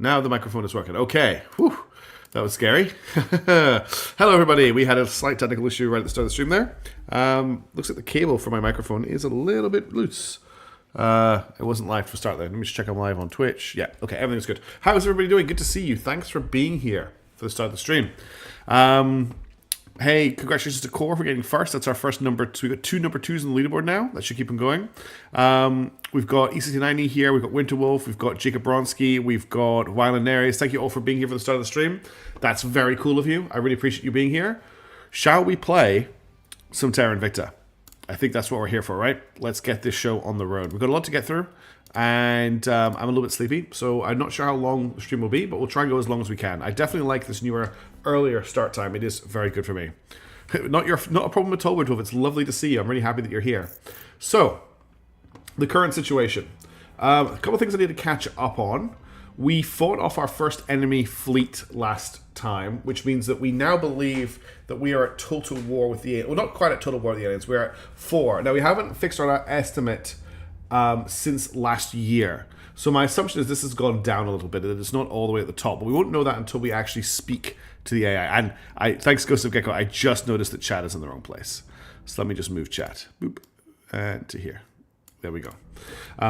Now the microphone is working. Okay. Whew. That was scary. Hello, everybody. We had a slight technical issue right at the start of the stream there. Looks like the cable for my microphone is a little bit loose. It wasn't live to start there. Let me just check I'm live on Twitch. Yeah, okay, everything's good. How is everybody doing? Good to see you. Thanks for being here for the start of the stream. Hey, congratulations to Core for getting first. That's our first number two. We've got 2 number 2s on the leaderboard now. That should keep them going. We've got ECT90 here. We've got Winterwolf. We've got Jacob Bronski. We've got Wyland Neres. Thank you all for being here for the start of the stream. That's very cool of you. I really appreciate you being here. Shall we play some Terra Invicta? I think that's what we're here for, right? Let's get this show on the road. We've got a lot to get through, and I'm a little bit sleepy, so I'm not sure how long the stream will be, but we'll try and go as long as we can. I definitely like this newer, earlier start time. It is very good for me. Not a problem at all, Winterwolf. It's lovely to see you. I'm really happy that you're here. So, the current situation. A couple of things I need to catch up on. We fought off our first enemy fleet last time, which means that we now believe that we are at total war with the aliens. Well, not quite at total war with the aliens. We're at 4. Now, we haven't fixed our estimate since last year. So my assumption is this has gone down a little bit, that it's not all the way at the top. But we won't know that until we actually speak to the AI. And thanks, Ghost of Gecko, I just noticed that chat is in the wrong place. So let me just move chat. Boop. And to here. There we go.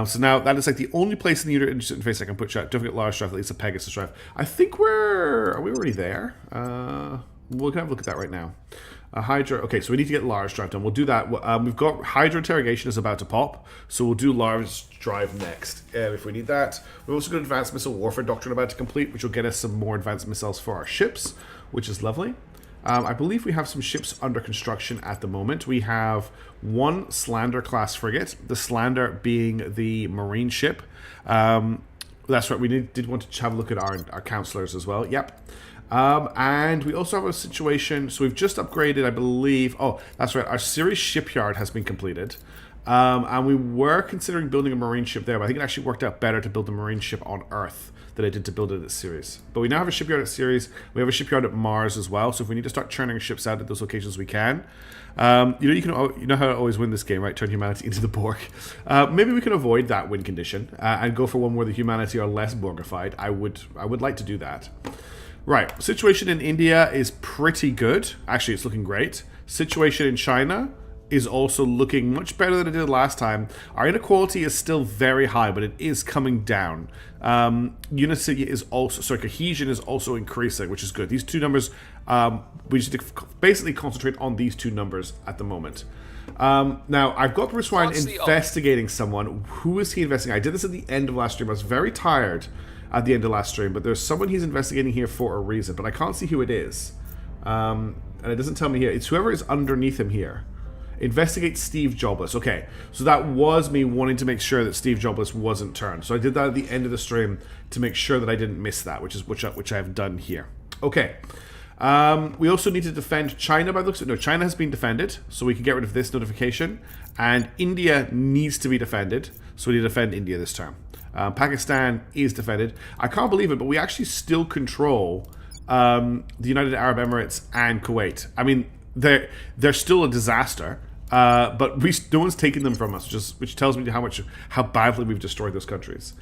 So now that is like the only place in the user interface I can put chat. Don't forget large drive, at least a Pegasus drive. I think are we already there? We'll kind of look at that right now. Hydra, okay, so we need to get large drive done. We'll do that. We've got Hydra interrogation is about to pop, so we'll do large drive next if we need that. We've also got advanced missile warfare doctrine about to complete, which will get us some more advanced missiles for our ships, which is lovely. I believe we have some ships under construction at the moment. We have 1 Slander class frigate, the Slander being the marine ship. That's right, we did want to have a look at our counselors as well. Yep. And we also have a situation, so we've just upgraded, I believe, oh, that's right, our series shipyard has been completed. And we were considering building a marine ship there, but I think it actually worked out better to build a marine ship on Earth than I did to build it at Ceres. But we now have a shipyard at Ceres. We have a shipyard at Mars as well. So if we need to start churning ships out at those locations, we can. You know how to always win this game, right? Turn humanity into the Borg. Maybe we can avoid that win condition and go for one where the humanity are less Borgified. I would like to do that. Right. Situation in India is pretty good. Actually, it's looking great. Situation in China is also looking much better than it did last time. Our inequality is still very high, but it is coming down. Unity is also, cohesion is also increasing, which is good. These 2 numbers, we just basically concentrate on these 2 numbers at the moment. Now, I've got Bruce Ryan investigating someone. Who is he investigating? I did this at the end of last stream. I was very tired at the end of last stream, but there's someone he's investigating here for a reason, but I can't see who it is. And it doesn't tell me here. It's whoever is underneath him here. Investigate Steve Jobless. Okay, so that was me wanting to make sure that Steve Jobless wasn't turned. So I did that at the end of the stream to make sure that I didn't miss that, which I have done here. Okay. We also need to defend China by the looks of it. No, China has been defended, so we can get rid of this notification. And India needs to be defended, so we need to defend India this time. Pakistan is defended. I can't believe it, but we actually still control the United Arab Emirates and Kuwait. I mean, they're still a disaster, but no one's taken them from us, which tells me how badly we've destroyed those countries.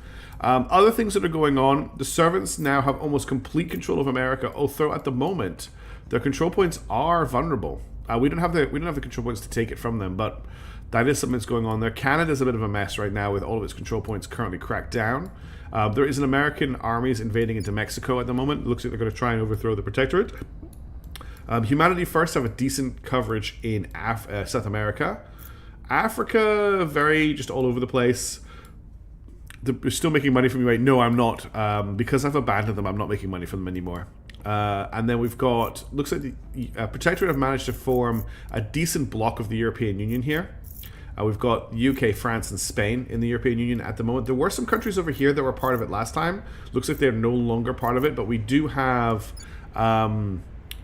Other things that are going on: the servants now have almost complete control of America, although at the moment their control points are vulnerable. We don't have the control points to take it from them, but that is something that's going on there. Canada's a bit of a mess right now with all of its control points currently cracked down. There is an American armies invading into Mexico at the moment. It looks like they're going to try and overthrow the Protectorate. Humanity First have a decent coverage in South America. Africa, very just all over the place. They're still making money from me, right? No, I'm not. Because I've abandoned them, I'm not making money from them anymore. And then we've got, looks like the Protectorate have managed to form a decent block of the European Union here. We've got UK, France, and Spain in the European Union at the moment. There were some countries over here that were part of it last time. Looks like they're no longer part of it, but we do have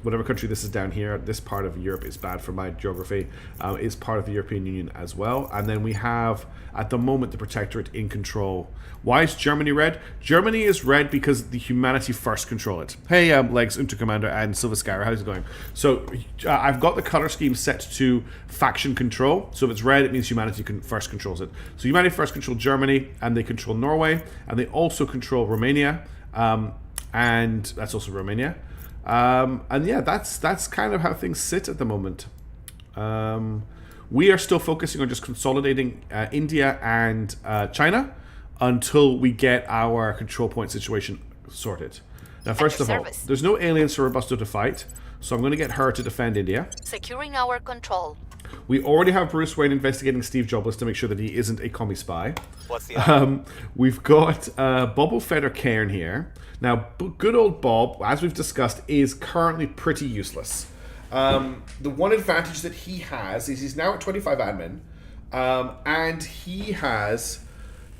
whatever country this is down here. This part of Europe is bad for my geography. Is part of the European Union as well. And then we have, at the moment, the Protectorate in control. Why is Germany red? Germany is red because the Humanity First control it. Hey, Legs, Commander, and Silver Skyra, how's it going? So, I've got the color scheme set to faction control. So if it's red, it means Humanity First controls it. So Humanity First control Germany, and they control Norway, and they also control Romania, And that's also Romania. And yeah, that's kind of how things sit at the moment. We are still focusing on just consolidating India and China until we get our control point situation sorted. Now, first of all, there's no aliens for Robusto to fight, so I'm going to get her to defend India. Securing our control. We already have Bruce Wayne investigating Steve Jobless to make sure that he isn't a commie spy. What's the We've got Bobo Fetter Cairn here. Now, good old Bob, as we've discussed, is currently pretty useless. The one advantage that he has is he's now at 25 admin, and he has...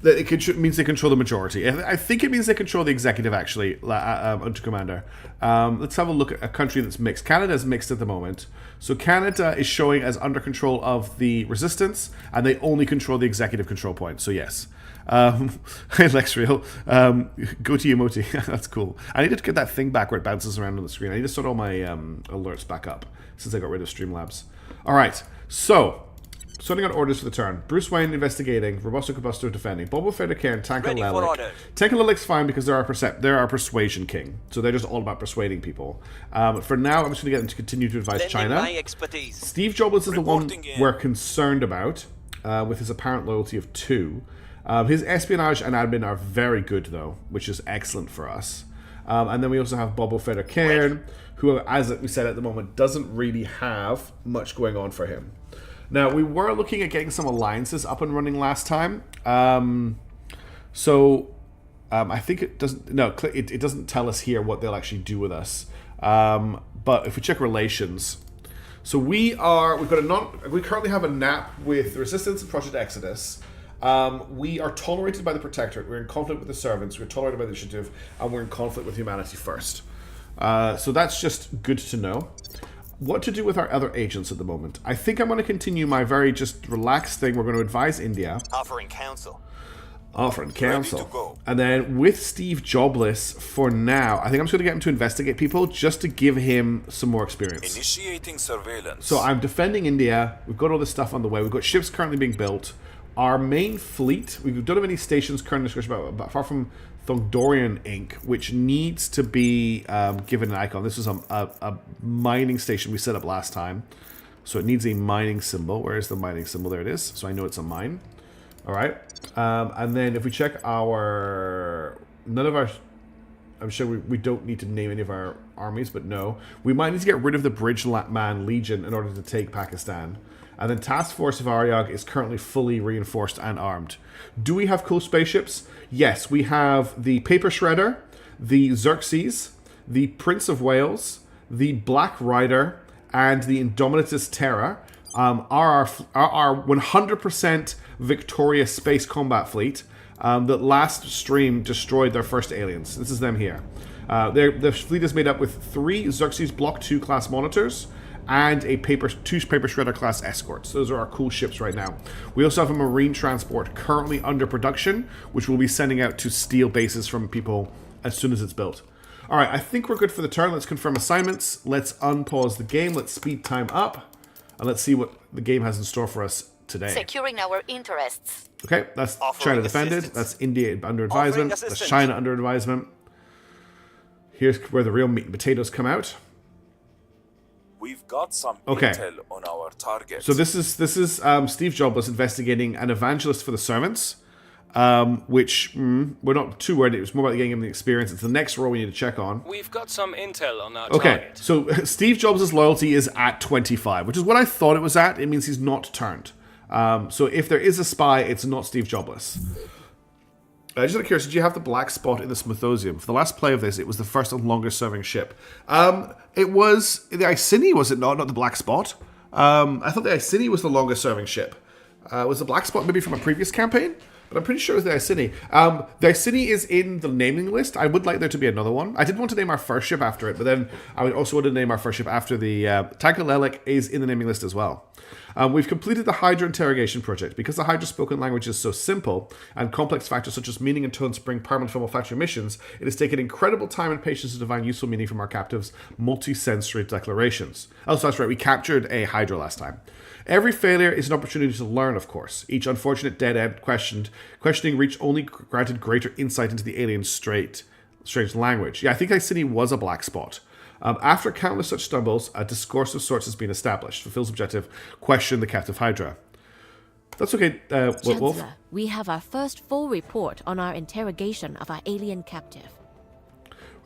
that it means they control the majority. I think it means they control the executive, actually, under Commander. Let's have a look at a country that's mixed. Canada is mixed at the moment. So Canada is showing as under control of the resistance, and they only control the executive control point. So yes. Lexreal, go to emoji. That's cool. I need to get that thing back where it bounces around on the screen. I need to sort all my alerts back up since I got rid of Streamlabs. All right, so... sorting out orders for the turn. Bruce Wayne investigating. Robusto Cobusto defending. Bobo Fett Cairn, Tanka Lelic. Tanka Lelic's fine because they're our persuasion king. So they're just all about persuading people. For now, I'm just going to get them to continue to advise China. Steve Jobless is the one we're concerned about with his apparent loyalty of 2. His espionage and admin are very good, though, which is excellent for us. And then we also have Bobo Fett Cairn, who, as we said at the moment, doesn't really have much going on for him. Now, we were looking at getting some alliances up and running last time. I think it doesn't... No, it doesn't tell us here what they'll actually do with us. But if we check relations... So we currently have a NAP with the Resistance and Project Exodus. We are tolerated by the Protectorate. We're in conflict with the Servants. We're tolerated by the Initiative. And we're in conflict with Humanity First. So that's just good to know. What to do with our other agents at the moment? I think I'm going to continue my very just relaxed thing. We're going to advise India. Offering counsel. And then with Steve Jobless, for now, I think I'm just going to get him to investigate people just to give him some more experience. Initiating surveillance. So I'm defending India. We've got all this stuff on the way. We've got ships currently being built. Our main fleet, we don't have any stations currently discussion about, apart from Thongdorian Inc., which needs to be given an icon. This was a mining station we set up last time. So it needs a mining symbol. Where is the mining symbol? There it is. So I know it's a mine. All right. And then if we check I'm sure we don't need to name any of our armies, but no. We might need to get rid of the Bridgeman Legion in order to take Pakistan. And then Task Force of Aryag is currently fully reinforced and armed. Do we have cool spaceships? Yes, we have the Paper Shredder, the Xerxes, the Prince of Wales, the Black Rider, and the Indomitus Terra are our 100% victorious space combat fleet that last stream destroyed their first aliens. This is them here. Their fleet is made up with 3 Xerxes Block 2 class monitors, and 2 Paper Shredder class escorts. Those are our cool ships right now. We also have a marine transport currently under production, which we'll be sending out to steal bases from people as soon as it's built. All right, I think we're good for the turn. Let's confirm assignments. Let's unpause the game. Let's speed time up, and let's see what the game has in store for us today. Securing our interests. Okay, that's China defended. That's India under advisement. That's China under advisement. Here's where the real meat and potatoes come out. We've got some intel on our target. So this is Steve Jobless investigating an evangelist for the servants, which we're not too worried. It was more about getting him the experience. It's the next role we need to check on. We've got some intel on our target. So Steve Jobs' loyalty is at 25, which is what I thought it was at. It means he's not turned. So if there is a spy, it's not Steve Jobless. Just out of curiosity, did you have the black spot in the Smithosium? For the last play of this, it was the first and longest serving ship. It was the Iceni, was it not? Not the black spot. I thought the Iceni was the longest serving ship. Was the black spot maybe from a previous campaign? But I'm pretty sure it was the Iceni. The Iceni is in the naming list. I would like there to be another one. I did want to name our first ship after it, but then I would also want to name our first ship after the Tanka Lelic is in the naming list as well. We've completed the Hydra interrogation project. Because the Hydra spoken language is so simple, and complex factors such as meaning and tone spring permanent from olfactory emissions, it has taken incredible time and patience to divine useful meaning from our captives' multi-sensory declarations. Oh, so that's right, we captured a Hydra last time. Every failure is an opportunity to learn, of course. Each unfortunate dead end questioning reached only granted greater insight into the alien strait. Strange language. Yeah, I think Iceni was a black spot. After countless such stumbles, a discourse of sorts has been established. Fulfills objective, question the captive Hydra. That's okay, Wolf. Chancellor, we have our first full report on our interrogation of our alien captive.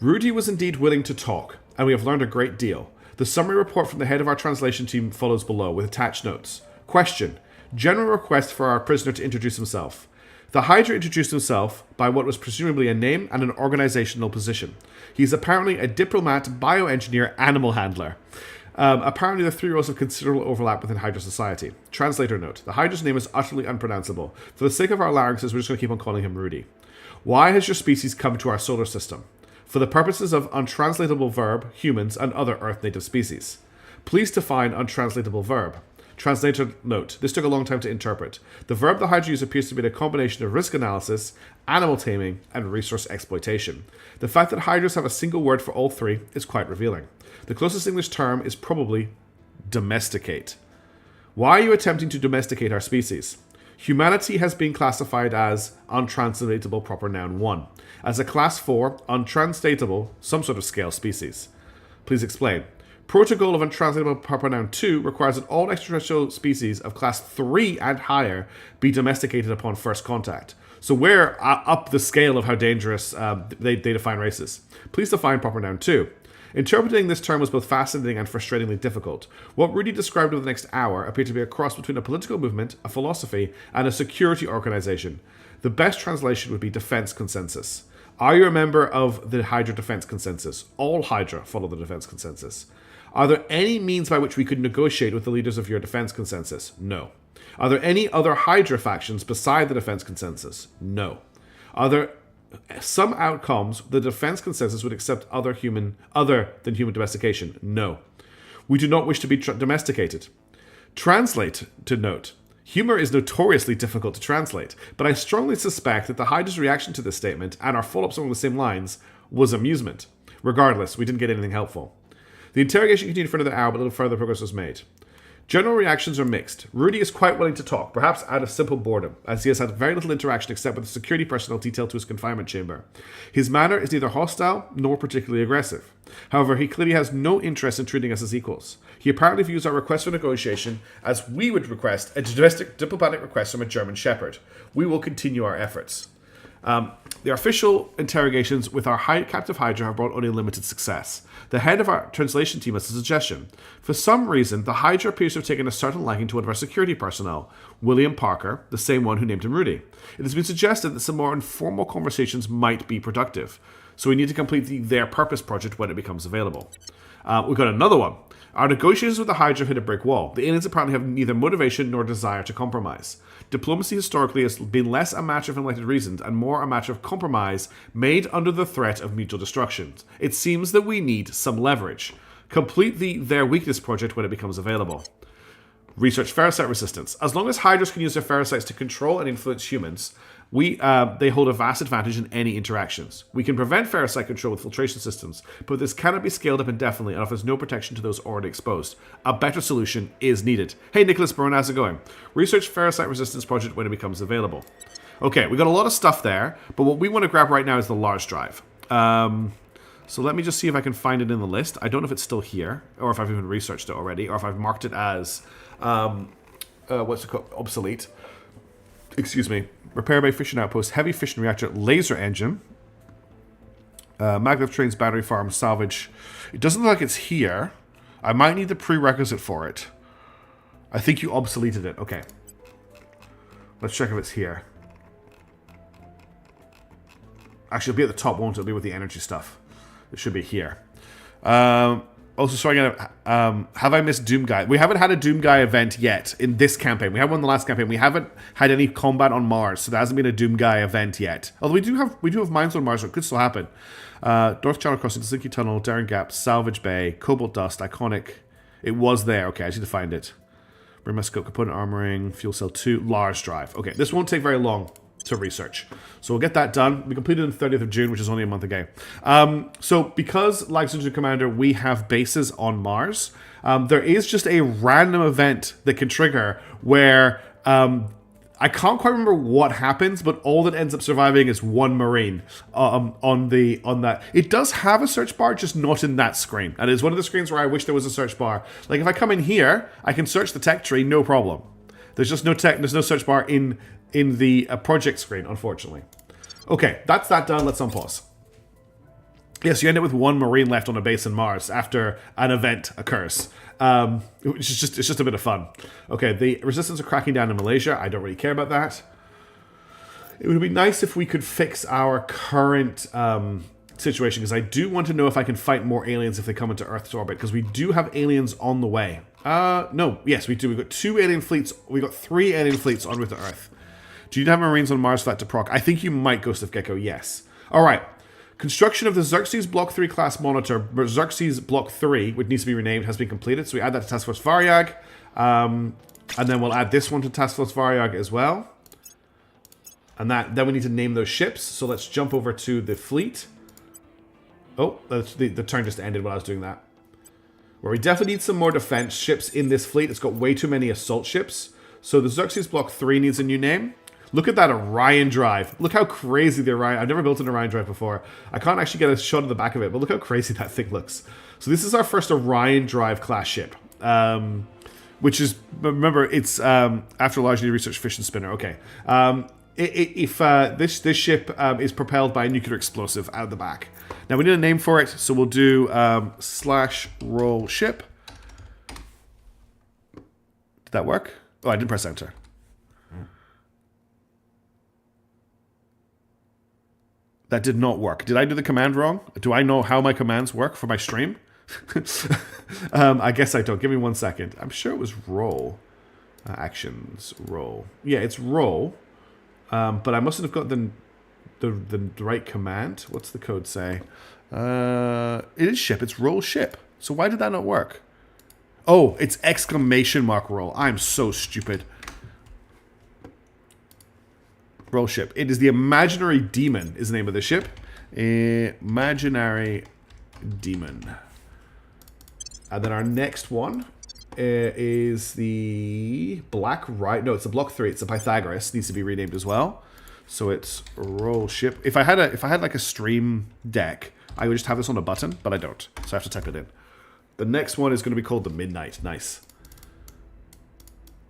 Rudy was indeed willing to talk, and we have learned a great deal. The summary report from the head of our translation team follows below, with attached notes. Question. General request for our prisoner to introduce himself. The Hydra introduced himself by what was presumably a name and an organizational position. He is apparently a diplomat, bioengineer, animal handler. Apparently, the three roles have considerable overlap within Hydra society. Translator note. The Hydra's name is utterly unpronounceable. For the sake of our larynxes, we're just going to keep on calling him Rudy. Why has your species come to our solar system? For the purposes of untranslatable verb, humans, and other Earth-native species. Please define untranslatable verb. Translator note. This took a long time to interpret. The verb the Hydra use appears to be a combination of risk analysis, animal taming, and resource exploitation. The fact that Hydras have a single word for all three is quite revealing. The closest English term is probably domesticate. Why are you attempting to domesticate our species? Humanity has been classified as untranslatable proper noun 1, as a class 4 untranslatable some sort of scale species. Please explain. Protocol of untranslatable proper noun 2 requires that all extraterrestrial species of class 3 and higher be domesticated upon first contact. So we're up the scale of how dangerous they define races. Please define proper noun 2. Interpreting this term was both fascinating and frustratingly difficult. What Rudy described over the next hour appeared to be a cross between a political movement, a philosophy, and a security organization. The best translation would be defense consensus. Are you a member of the Hydra defense consensus? All Hydra follow the defense consensus. Are there any means by which we could negotiate with the leaders of your defense consensus? No. Are there any other Hydra factions beside the defense consensus? No. Are there some outcomes the defense consensus would accept other than human domestication? No. We do not wish to be domesticated. Translate to note. Humor is notoriously difficult to translate, but I strongly suspect that the Hydra's reaction to this statement and our follow-ups along the same lines was amusement. Regardless, we didn't get anything helpful. The interrogation continued for another hour, but little further progress was made. General reactions are mixed. Rudy is quite willing to talk, perhaps out of simple boredom, as he has had very little interaction except with the security personnel detailed to his confinement chamber. His manner is neither hostile nor particularly aggressive. However, he clearly has no interest in treating us as equals. He apparently views our request for negotiation as we would request a domestic diplomatic request from a German shepherd. We will continue our efforts. The official interrogations with our captive Hydra have brought only limited success. The head of our translation team has a suggestion. For some reason, the Hydra appears to have taken a certain liking to one of our security personnel, William Parker, the same one who named him Rudy. It has been suggested that some more informal conversations might be productive, so we need to complete the Their Purpose project when it becomes available. We've got another one. Our negotiations with the Hydra hit a brick wall. The aliens apparently have neither motivation nor desire to compromise. Diplomacy historically has been less a matter of enlightened reasons and more a matter of compromise made under the threat of mutual destruction. It seems that we need some leverage. Complete the Their Weakness project when it becomes available. Research ferrocite resistance. As long as Hydras can use their ferrocites to control and influence humans, they hold a vast advantage in any interactions. We can prevent ferrocite control with filtration systems, but this cannot be scaled up indefinitely and offers no protection to those already exposed. A better solution is needed. Hey, Nicholas Byrne, how's it going? Research ferrocite resistance project when it becomes available. Okay, we got a lot of stuff there, but what we want to grab right now is the large drive. So let me just see if I can find it in the list. I don't know if it's still here, or if I've even researched it already, or if I've marked it as what's it called? Obsolete. Excuse me. Repair by fission outpost, heavy fission reactor, laser engine, maglev trains, battery farm, salvage. It doesn't look like it's here. I might need the prerequisite for it. I think you obsoleted it. Okay. Let's check if it's here. Actually, it'll be at the top, won't it? It'll be with the energy stuff. It should be here. Also, sorry, have I missed Doom Guy? We haven't had a Doom Guy event yet in this campaign. We had one in the last campaign. We haven't had any combat on Mars, so there hasn't been a Doom Guy event yet. Although we do have mines on Mars, so it could still happen. North Channel Crossing, Helsinki Tunnel, Darren Gap, Salvage Bay, Cobalt Dust, Iconic. It was there. Okay, I just need to find it. Bring my scope, component armoring, fuel cell 2, large drive. Okay, this won't take very long to research. So we'll get that done. We completed on the 30th of June, which is only a month ago. So because, like Sunju Commander, we have bases on Mars, there is just a random event that can trigger where I can't quite remember what happens, but all that ends up surviving is one Marine on that. It does have a search bar, just not in that screen. And it's one of the screens where I wish there was a search bar. Like if I come in here, I can search the tech tree, no problem. There's just no search bar in the project screen, unfortunately. Okay, that's that done. Let's unpause. Yes, you end up with one Marine left on a base in Mars after an event occurs. Which is it's just a bit of fun. Okay, the resistance are cracking down in Malaysia. I don't really care about that. It would be nice if we could fix our current situation, because I do want to know if I can fight more aliens if they come into Earth's orbit, because we do have aliens on the way. No, yes, we do. We've got 2 alien fleets. We've got 3 alien fleets en route to Earth. Do you have Marines on Mars for that to proc? I think you might, Ghost of Gecko, yes. All right. Construction of the Xerxes Block 3 class monitor, Xerxes Block 3, which needs to be renamed, has been completed. So we add that to Task Force Varyag. And then we'll add this one to Task Force Varyag as well. And then we need to name those ships. So let's jump over to the fleet. Oh, the turn just ended while I was doing that. Where we definitely need some more defense ships in this fleet. It's got way too many assault ships. So the Xerxes Block 3 needs a new name. Look at that Orion drive. Look how crazy the Orion... I've never built an Orion drive before. I can't actually get a shot of the back of it, but look how crazy that thing looks. So this is our first Orion drive class ship. Which is... Remember, it's after largely researched fission spinner. Okay. This ship is propelled by a nuclear explosive out the back. Now, we need a name for it, so we'll do /roll ship. Did that work? Oh, I didn't press enter. That did not work. Did I do the command wrong? Do I know how my commands work for my stream? I guess I don't. Give me 1 second. I'm sure it was roll. Actions, roll. Yeah, it's roll. But I mustn't have got the right command. What's the code say? It is ship. It's roll ship. So why did that not work? Oh, it's exclamation mark roll. I'm so stupid. Roll ship. It is the Imaginary Demon is the name of the ship. Imaginary Demon. And then our next one is the Black Right. No, it's a Block 3. It's a Pythagoras. Needs to be renamed as well. So it's roll ship. If I had like a stream deck, I would just have this on a button, but I don't. So I have to type it in. The next one is going to be called the Midnight. Nice.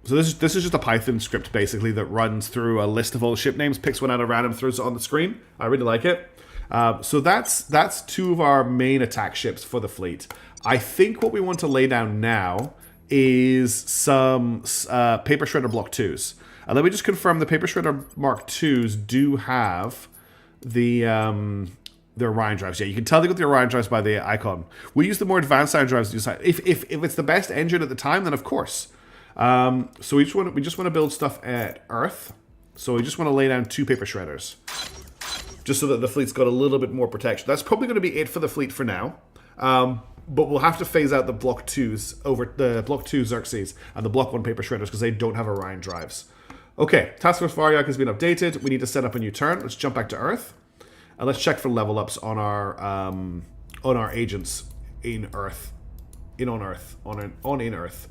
So this is just a Python script, basically, that runs through a list of all the ship names, picks one out at random, throws it on the screen. I really like it. So that's 2 of our main attack ships for the fleet. I think what we want to lay down now is some Paper Shredder Block 2s. And let me just confirm the Paper Shredder Mark 2s do have the Orion drives. Yeah, you can tell they got the Orion drives by the icon. We use the more advanced Iron drives to decide. If it's the best engine at the time, then of course. So we just want to build stuff at Earth. So we just want to lay down 2 paper shredders, just so that the fleet's got a little bit more protection. That's probably going to be it for the fleet for now. But we'll have to phase out the Block 2s over the Block 2 Xerxes and the Block 1 paper shredders because they don't have Orion drives. Okay, Task Force Varyag has been updated. We need to set up a new turn. Let's jump back to Earth, and let's check for level ups on our agents in Earth, in Earth.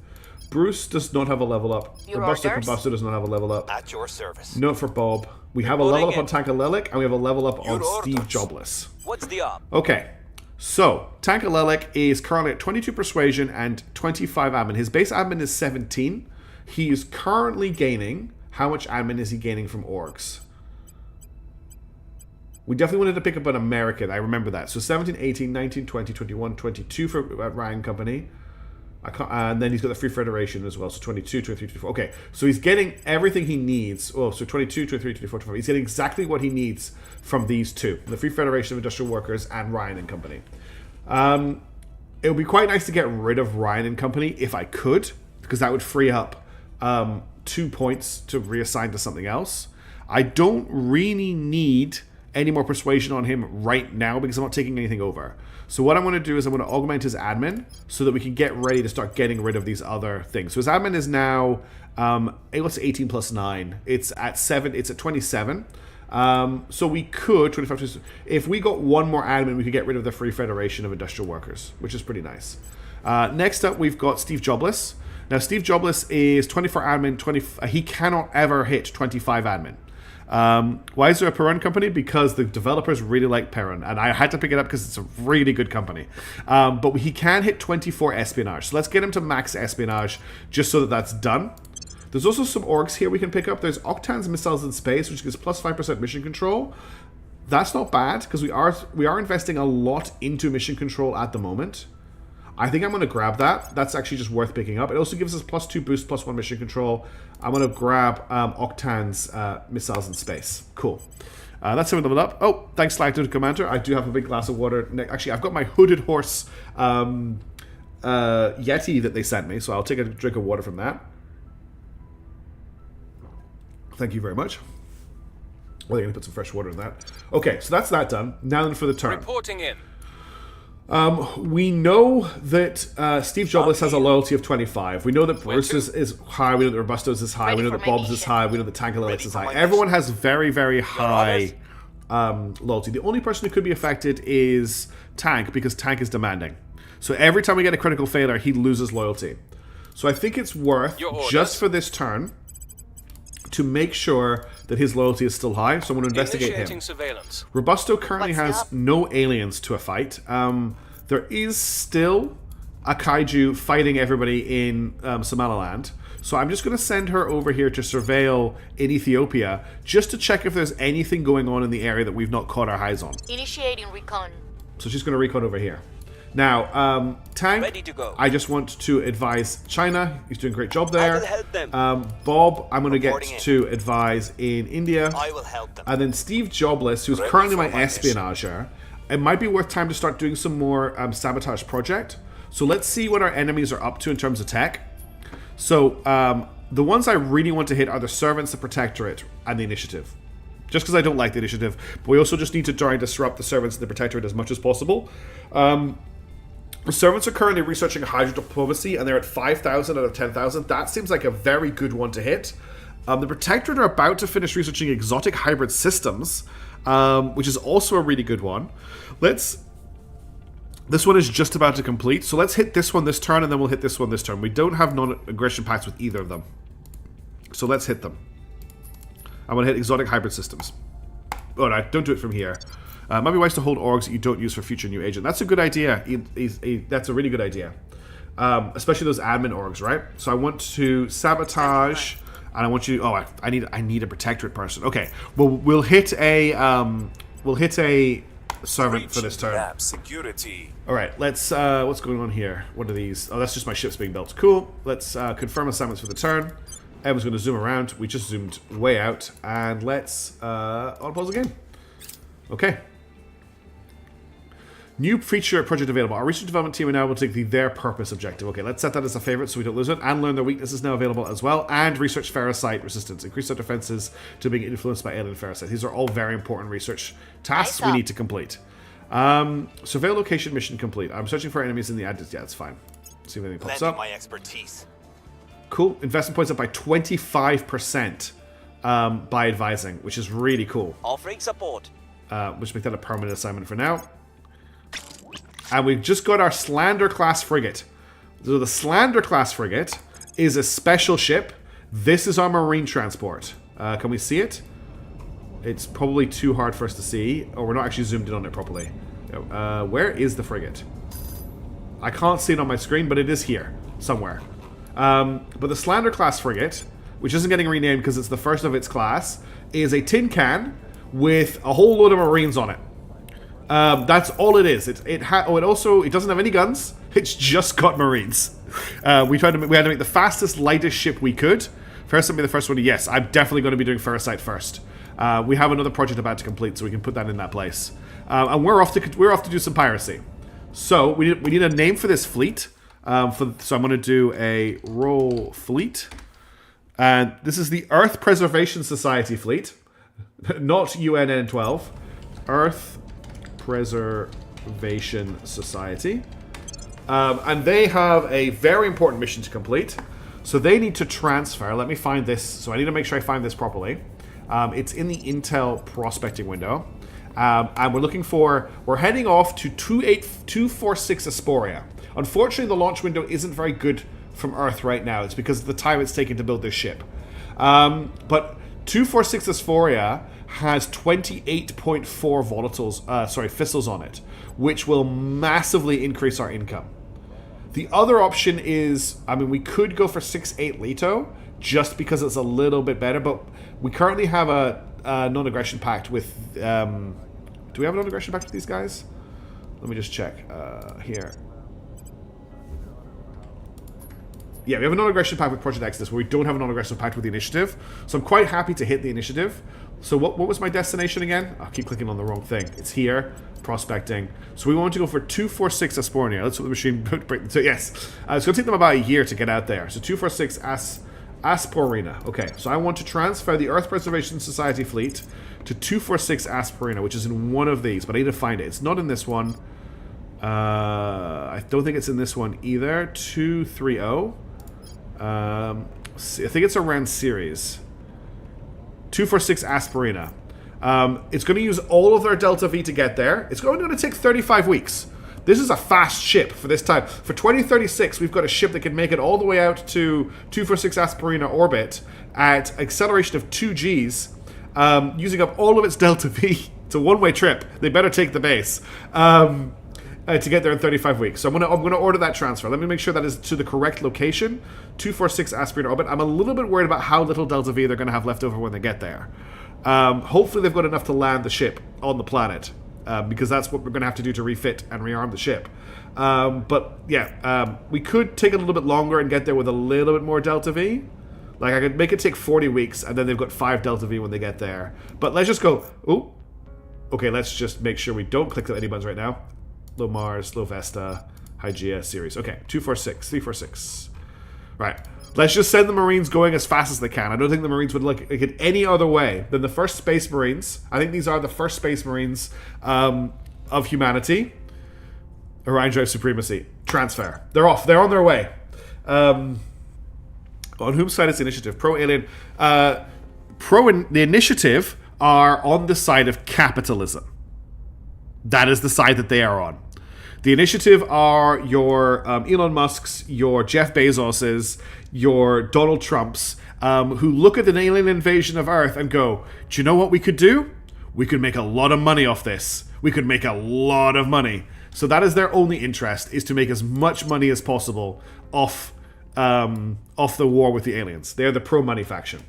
Bruce does not have a level up. Robusto Combustor does not have a level up. At your service. Note for Bob. We have a level up on Tankalelic, and we have a level up on Steve Jobless. What's the up? Okay, so Tankalelic is currently at 22 persuasion and 25 admin. His base admin is 17. He is currently gaining... How much admin is he gaining from orgs? We definitely wanted to pick up an American. I remember that. So 17, 18, 19, 20, 21, 22 for Ryan Company. And then he's got the Free Federation as well. So 22, 23, 24. Okay, so he's getting everything he needs. Oh, so 22, 23, 24, 25. He's getting exactly what he needs from these 2. The Free Federation of Industrial Workers and Ryan and Company. It would be quite nice to get rid of Ryan and Company if I could, because that would free up 2 points to reassign to something else. I don't really need any more persuasion on him right now because I'm not taking anything over. So what I'm going to do is I'm going to augment his admin so that we can get ready to start getting rid of these other things. So his admin is now what's 18 plus 9? It's at 7. It's at 27. So we could, 25, if we got one more admin, we could get rid of the Free Federation of Industrial Workers, which is pretty nice. Next up, we've got Steve Jobless. Now, Steve Jobless is 24 admin, he cannot ever hit 25 admin. Why is there a Perun company? Because the developers really like Perun, and I had to pick it up because it's a really good company. But he can hit 24 espionage, so let's get him to max espionage just so that that's done. There's also some orgs here we can pick up. There's Octan's Missiles in Space, which gives plus 5% mission control. That's not bad, because we are investing a lot into mission control at the moment. I think I'm going to grab that. That's actually just worth picking up. It also gives us plus 2 boost, plus 1 mission control. I'm going to grab Octan's Missiles in Space. Cool. That's how we level up. Oh, thanks, Slagtoad Commander. I do have a big glass of water. Actually, I've got my Hooded Horse Yeti that they sent me, so I'll take a drink of water from that. Thank you very much. Well, they're going to put some fresh water in that. Okay, so that's that done. Now then for the turn. Reporting in. We know that Steve Jobless has a loyalty of 25. We know that Bruce is high. We know that Robustos is high. We know that Bob's is high. We know that Tankalilix is high. Everyone has very, very high loyalty. The only person who could be affected is Tank, because Tank is demanding. So every time we get a critical failure, he loses loyalty. So I think it's worth, just for this turn, to make sure that his loyalty is still high, so I'm going to investigate him. Surveillance. Robusto currently has no aliens to a fight. There is still a kaiju fighting everybody in Somaliland, so I'm just going to send her over here to surveil in Ethiopia, just to check if there's anything going on in the area that we've not caught our eyes on. Initiating recon. So she's going to recon over here. Now, Tank, ready to go. I just want to advise China. He's doing a great job there. I will help them. Bob, I'm going to get Reporting to advise in India. I will help them. And then Steve Jobless, who's Ready currently for my my mission. espionager. It might be worth time to start doing some more sabotage project. So let's see what our enemies are up to in terms of tech. So the ones I really want to hit are the Servants, the Protectorate, and the Initiative. Just because I don't like the Initiative. But we also just need to try and disrupt the Servants and the Protectorate as much as possible. The Servants are currently researching Hydra diplomacy, and they're at 5,000 out of 10,000. That seems like a very good one to hit. The Protectorate are about to finish researching exotic hybrid systems, which is also a really good one. This one is just about to complete, so let's hit this one this turn, and then we'll hit this one this turn. We don't have non-aggression pacts with either of them. So let's hit them. I'm going to hit exotic hybrid systems. Oh, no, don't do it from here. It might be wise to hold orgs that you don't use for future new agent. That's a good idea. That's a really good idea. Especially those admin orgs, right? So I want to sabotage, and I want you. Oh, I need a protectorate person. Okay, well we'll hit a servant for this turn. Lab security. All right, let's. What's going on here? What are these? Oh, that's just my ships being built. Cool. Let's confirm assignments for the turn. Everyone's going to zoom around. We just zoomed way out, and let's pause the game. Okay. New feature project available. Our research development team are now able to take their purpose objective. Okay, let's set that as a favorite so we don't lose it. And learn their weaknesses now available as well. And research ferrocite resistance. Increase our defenses to being influenced by alien ferrocite. These are all very important research tasks we need to complete. Surveil location mission complete. I'm searching for enemies in the address. Yeah, it's fine. See if anything pops up. my expertise. Cool. Investment points up by 25% by advising, which is really cool. Offering support. Which make that a permanent assignment for now. And we've just got our Slander class frigate. So the Slander class frigate is a special ship. This is our marine transport. Can we see it? It's probably too hard for us to see, or we're not actually zoomed in on it properly. Where is the frigate? I can't see it on my screen, but it is here somewhere. But the Slander class frigate, which isn't getting renamed because it's the first of its class, is a tin can with a whole load of marines on it. That's all it is. It doesn't have any guns. It's just got marines. We had to make the fastest, lightest ship we could. First, be the first one. Yes, I'm definitely going to be doing ferrocite first. We have another project about to complete, so we can put that in that place. And we're off to do some piracy. So we need a name for this fleet. So I'm going to do a roll fleet, and this is the Earth Preservation Society fleet, not UNN12. Earth Preservation Society. And they have a very important mission to complete. So they need to transfer. Let me find this. So I need to make sure I find this properly. It's in the Intel prospecting window. And we're heading off to 28246 Asporia. Unfortunately, the launch window isn't very good from Earth right now. It's because of the time it's taken to build this ship. But 246 Asporia has 28.4 fissils on it, which will massively increase our income. The other option is, we could go for 6.8 Leto, just because it's a little bit better, but we currently have a non-aggression pact with... do we have a non-aggression pact with these guys? Let me just check. Here. Yeah, we have a non-aggression pact with Project Exodus, where we don't have a non-aggression pact with the Initiative. So I'm quite happy to hit the Initiative. So what was my destination again? I'll keep clicking on the wrong thing. It's here. Prospecting. So we want to go for 246 Aspornia. That's what the machine... So yes. It's going to take them about a year to get out there. So 246 Asporina. Okay, so I want to transfer the Earth Preservation Society fleet to 246 Asporina, which is in one of these, but I need to find it. It's not in this one. I don't think it's in this one either. 230. I think it's around series. 246 Asporina. It's going to use all of their Delta V to get there. It's going to take 35 weeks. This is a fast ship for this time. For 2036, we've got a ship that can make it all the way out to 246 Asporina orbit at acceleration of 2 Gs, using up all of its Delta V. It's a one-way trip. They better take the base to get there in 35 weeks. So I'm gonna order that transfer. Let me make sure that is to the correct location. 246 Asporina orbit. I'm a little bit worried about how little Delta V they're going to have left over when they get there. Hopefully they've got enough to land the ship on the planet. Because that's what we're going to have to do to refit and rearm the ship. But yeah, we could take a little bit longer and get there with a little bit more Delta V. Like I could make it take 40 weeks and then they've got 5 Delta V when they get there. But let's just go, ooh. Okay, let's just make sure we don't click any buttons right now. Low Mars, Low Vesta, Hygiea series. Okay, 246, 346. Right. Let's just send the Marines going as fast as they can. I don't think the Marines would look it any other way than the first Space Marines. I think these are the first Space Marines of humanity. Orion Drive Supremacy. Transfer. They're off. They're on their way. On whose side is the Initiative? Pro-Alien. The Initiative are on the side of capitalism. That is the side that they are on. The Initiative are your Elon Musks, your Jeff Bezoses, your Donald Trumps, who look at an alien invasion of Earth and go, do you know what we could do? We could make a lot of money off this. We could make a lot of money. So that is their only interest, is to make as much money as possible off the war with the aliens. They're the pro-money faction.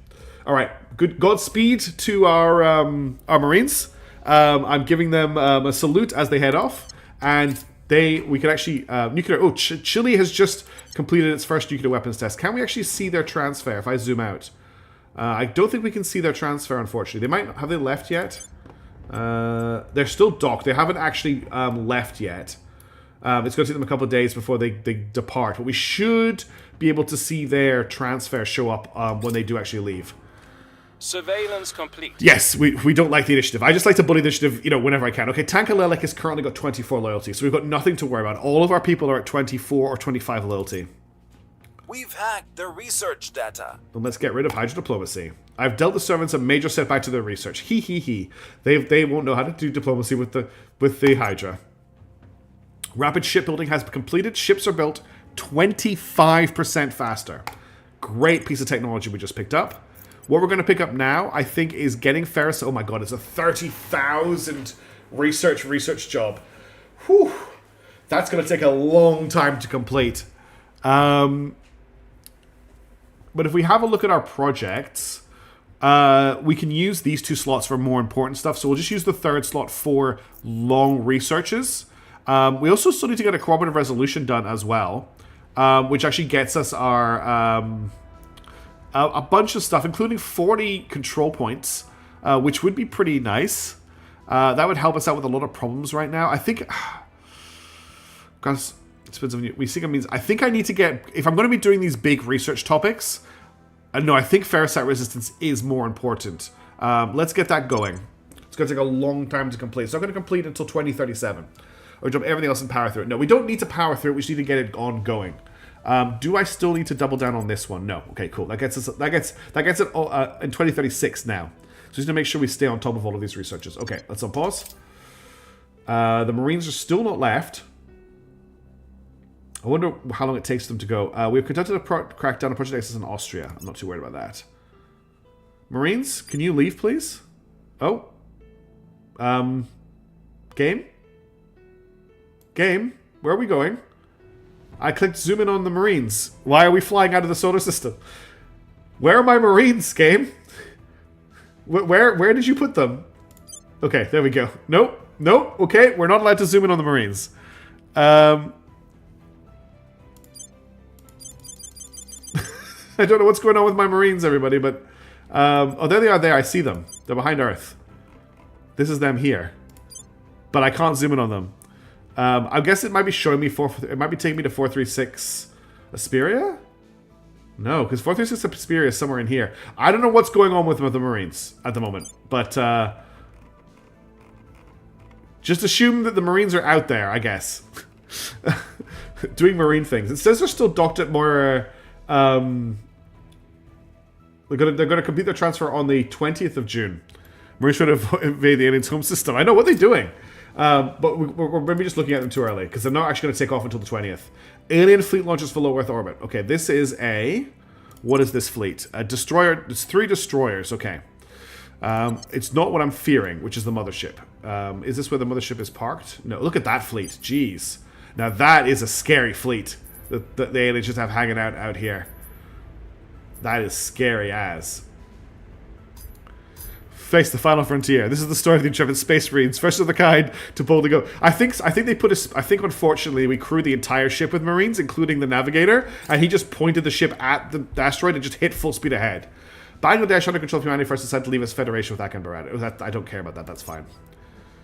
All right, good Godspeed to our Marines. I'm giving them a salute as they head off, and we can actually nuclear. Oh, Chile has just completed its first nuclear weapons test. Can we actually see their transfer? If I zoom out, I don't think we can see their transfer. Unfortunately, they might have they left yet. They're still docked. They haven't actually left yet. It's going to take them a couple of days before they depart, but we should be able to see their transfer show up when they do actually leave. Surveillance complete. Yes, we don't like the Initiative. I just like to bully the Initiative, whenever I can. Okay, Tankalelic has currently got 24 loyalty, so we've got nothing to worry about. All of our people are at 24 or 25 loyalty. We've hacked their research data. Then let's get rid of Hydra diplomacy. I've dealt the servants a major setback to their research. He. They won't know how to do diplomacy with the Hydra. Rapid shipbuilding has been completed. Ships are built 25% faster. Great piece of technology we just picked up. What we're going to pick up now, I think, is getting Ferris. Oh my god, it's a 30,000 research job. Whew. That's going to take a long time to complete. But if we have a look at our projects, we can use these 2 slots for more important stuff. So we'll just use the 3rd slot for long researches. We also still need to get a cooperative resolution done as well, which actually gets us our... a bunch of stuff, including 40 control points, which would be pretty nice. That would help us out with a lot of problems right now. I think... Guys, I think I need to get... If I'm going to be doing these big research topics... no, I think ferrocite resistance is more important. Let's get that going. It's going to take a long time to complete. It's not going to complete until 2037. Or jump everything else and power through it. No, we don't need to power through it. We just need to get it ongoing. Do I still need to double down on this one? No. Okay, cool. That gets it in 2036 now. So just to make sure we stay on top of all of these researches. Okay, let's unpause. The Marines are still not left. I wonder how long it takes them to go. We've conducted a crackdown on Project X in Austria. I'm not too worried about that. Marines, can you leave, please? Oh. Game? Game? Where are we going? I clicked zoom in on the Marines. Why are we flying out of the solar system? Where are my Marines, game? Where did you put them? Okay, there we go. Nope. Nope. Okay, we're not allowed to zoom in on the Marines. I don't know what's going on with my Marines, everybody, but... oh, there they are there. I see them. They're behind Earth. This is them here. But I can't zoom in on them. I guess it might be showing me... It might be taking me to 436 Asperia? No, because 436 Asperia is somewhere in here. I don't know what's going on with the Marines at the moment. But, just assume that the Marines are out there, I guess. Doing Marine things. It says they're still docked at more... They're gonna complete their transfer on the 20th of June. Marines trying to invade the aliens' home system. I know, what are they doing? But we're maybe just looking at them too early, because they're not actually going to take off until the 20th. Alien fleet launches for low Earth orbit. Okay, this is a... What is this fleet? A destroyer... It's 3 destroyers, okay. It's not what I'm fearing, which is the mothership. Is this where the mothership is parked? No, look at that fleet. Jeez. Now that is a scary fleet that the aliens just have hanging out here. That is scary as. Face the final frontier. This is the story of the intrepid space marines, first of the kind to boldly go. I think they put a. I think unfortunately we crewed the entire ship with marines, including the navigator, and he just pointed the ship at the asteroid and just hit full speed ahead. Bangladesh under control of humanity first decided to leave its federation with Akanbarat. I don't care about that. That's fine.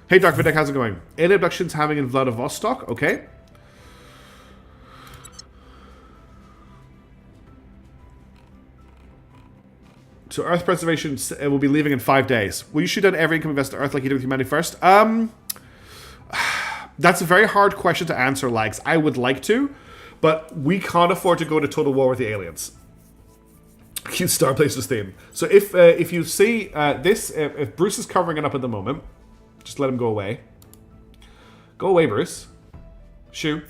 Hey, Dark Videk, how's it going? Alien abductions having in Vladivostok. Okay. So Earth preservation will be leaving in 5 days. Will you shoot down every incoming vessel to Earth like you did with humanity first? That's a very hard question to answer, Lags. I would like to, but we can't afford to go to total war with the aliens. Cute Star Blazers theme. So if you see this, if Bruce is covering it up at the moment, just let him go away. Go away, Bruce. Shoo.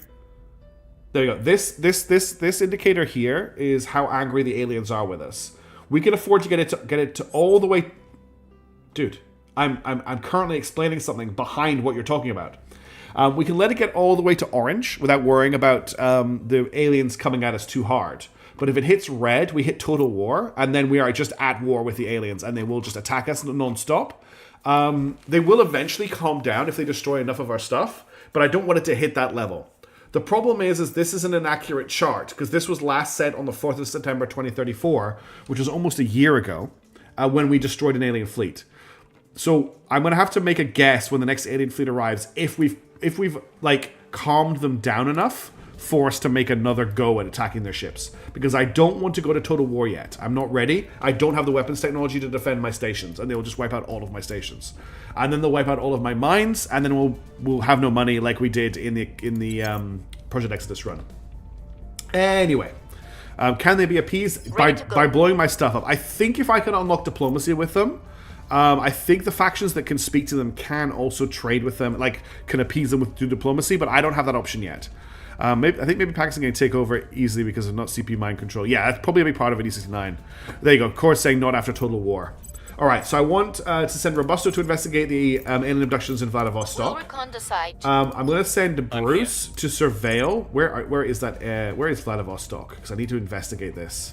There you go. This indicator here is how angry the aliens are with us. We can afford to get it to all the way. Dude, I'm currently explaining something behind what you're talking about. We can let it get all the way to orange without worrying about the aliens coming at us too hard. But if it hits red, we hit total war, and then we are just at war with the aliens, and they will just attack us non-stop. They will eventually calm down if they destroy enough of our stuff, but I don't want it to hit that level. The problem is this isn't an accurate chart, because this was last set on the 4th of September 2034, which was almost a year ago, when we destroyed an alien fleet. So I'm going to have to make a guess when the next alien fleet arrives, if we've like calmed them down enough for us to make another go at attacking their ships. Because I don't want to go to total war yet. I'm not ready. I don't have the weapons technology to defend my stations, and they will just wipe out all of my stations. And then they'll wipe out all of my mines, and then we'll have no money like we did in the Project Exodus run. Anyway, can they be appeased by blowing my stuff up? I think if I can unlock diplomacy with them, I think the factions that can speak to them can also trade with them, like can appease them through diplomacy, but I don't have that option yet. I think maybe Pakistan can take over easily because of not CP mind control. Yeah, that's probably a big part of it, E69. There you go. Core saying not after total war. Alright, so I want to send Robusto to investigate the alien abductions in Vladivostok. We'll recon the site. I'm going to send Bruce to surveil. Where is that? Where is Vladivostok? Because I need to investigate this.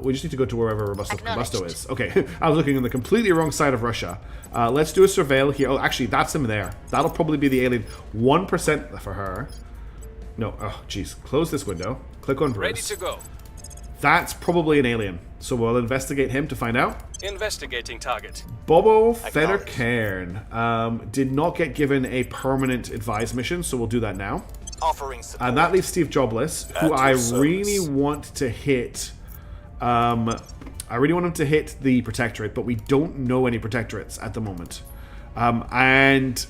We just need to go to wherever Robusto is. Okay, I was looking on the completely wrong side of Russia. Let's do a surveil here. Oh, actually, that's him there. That'll probably be the alien. 1% for her. No, oh, jeez. Close this window. Click on Bruce. Ready to go. That's probably an alien. So we'll investigate him to find out. Investigating target. Bobo Federcairn did not get given a permanent advised mission, so we'll do that now. Offering support. And that leaves Steve Jobless, who I really want to hit. I really want him to hit the Protectorate, but we don't know any Protectorates at the moment. And,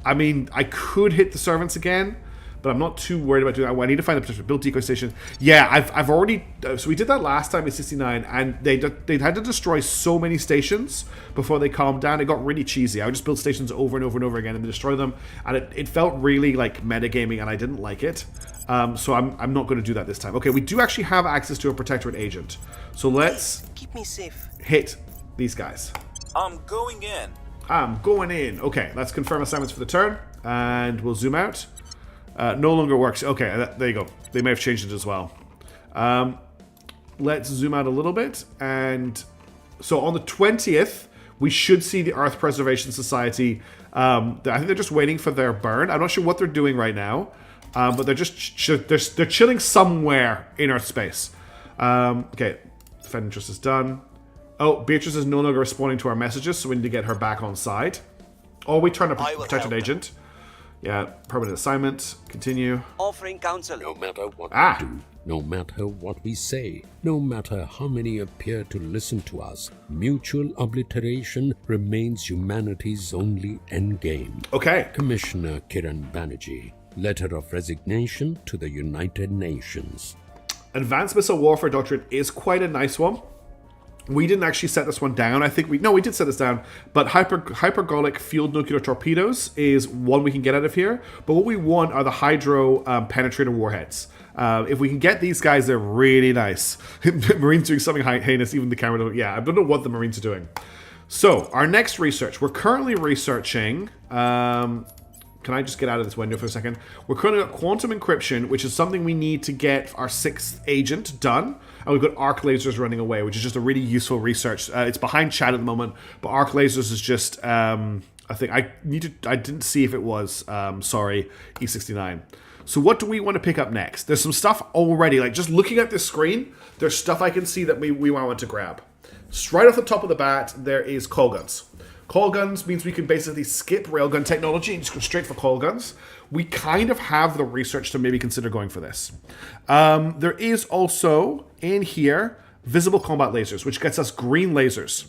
I mean, I could hit the Servants again, but I'm not too worried about doing that. I need to find the potential build decoy station. Yeah, I've already. So we did that last time in 69, and they had to destroy so many stations before they calmed down. It got really cheesy. I would just build stations over and over and over again and destroy them, and it felt really like metagaming, and I didn't like it. So I'm not going to do that this time. Okay, we do actually have access to a Protectorate agent, so let's Keep me safe. hit these guys. I'm going in. I'm going in. Okay, let's confirm assignments for the turn, and we'll zoom out. No longer works. Okay, there you go. They may have changed it as well. Let's zoom out a little bit, and so on the 20th, we should see the Earth Preservation Society. I think they're just waiting for their burn. I'm not sure what they're doing right now, but they're just they're chilling somewhere in Earth space. Okay, defend interest is done. Oh, Beatrice is no longer responding to our messages, so we need to get her back on side. Oh, we turn a protected agent. Yeah, permanent assignment. Continue. Offering counsel. No matter what Ah. we do, no matter what we say, no matter how many appear to listen to us, mutual obliteration remains humanity's only endgame. Okay. Commissioner Kiran Banerjee, letter of resignation to the United Nations. Advanced Missile Warfare Doctrine is quite a nice one. We didn't actually set this one down. I think we did set this down. But hypergolic fueled nuclear torpedoes is one we can get out of here. But what we want are the hydro penetrator warheads. If we can get these guys, they're really nice. Marines doing something heinous, even the camera don't. Yeah, I don't know what the Marines are doing. So our next research, we're currently researching. Can I just get out of this window for a second? We're currently got quantum encryption, which is something we need to get our 6th agent done. And we've got arc lasers running away, which is just a really useful research. It's behind chat at the moment, but arc lasers is just, I think, I didn't see if it was, sorry, E69. So what do we want to pick up next? There's some stuff already, like just looking at this screen, there's stuff I can see that we want to grab. Right off the top of the bat, there is call guns. Call guns means we can basically skip railgun technology and just go straight for call guns. We kind of have the research to maybe consider going for this. There is also, in here, visible combat lasers, which gets us green lasers.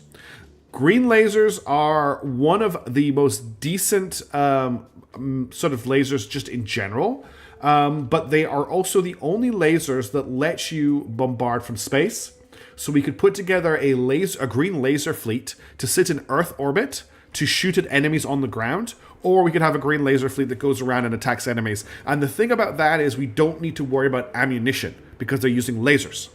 Green lasers are one of the most decent sort of lasers just in general, but they are also the only lasers that let you bombard from space. So we could put together a green laser fleet to sit in Earth orbit to shoot at enemies on the ground, or we could have a green laser fleet that goes around and attacks enemies. And the thing about that is we don't need to worry about ammunition because they're using lasers.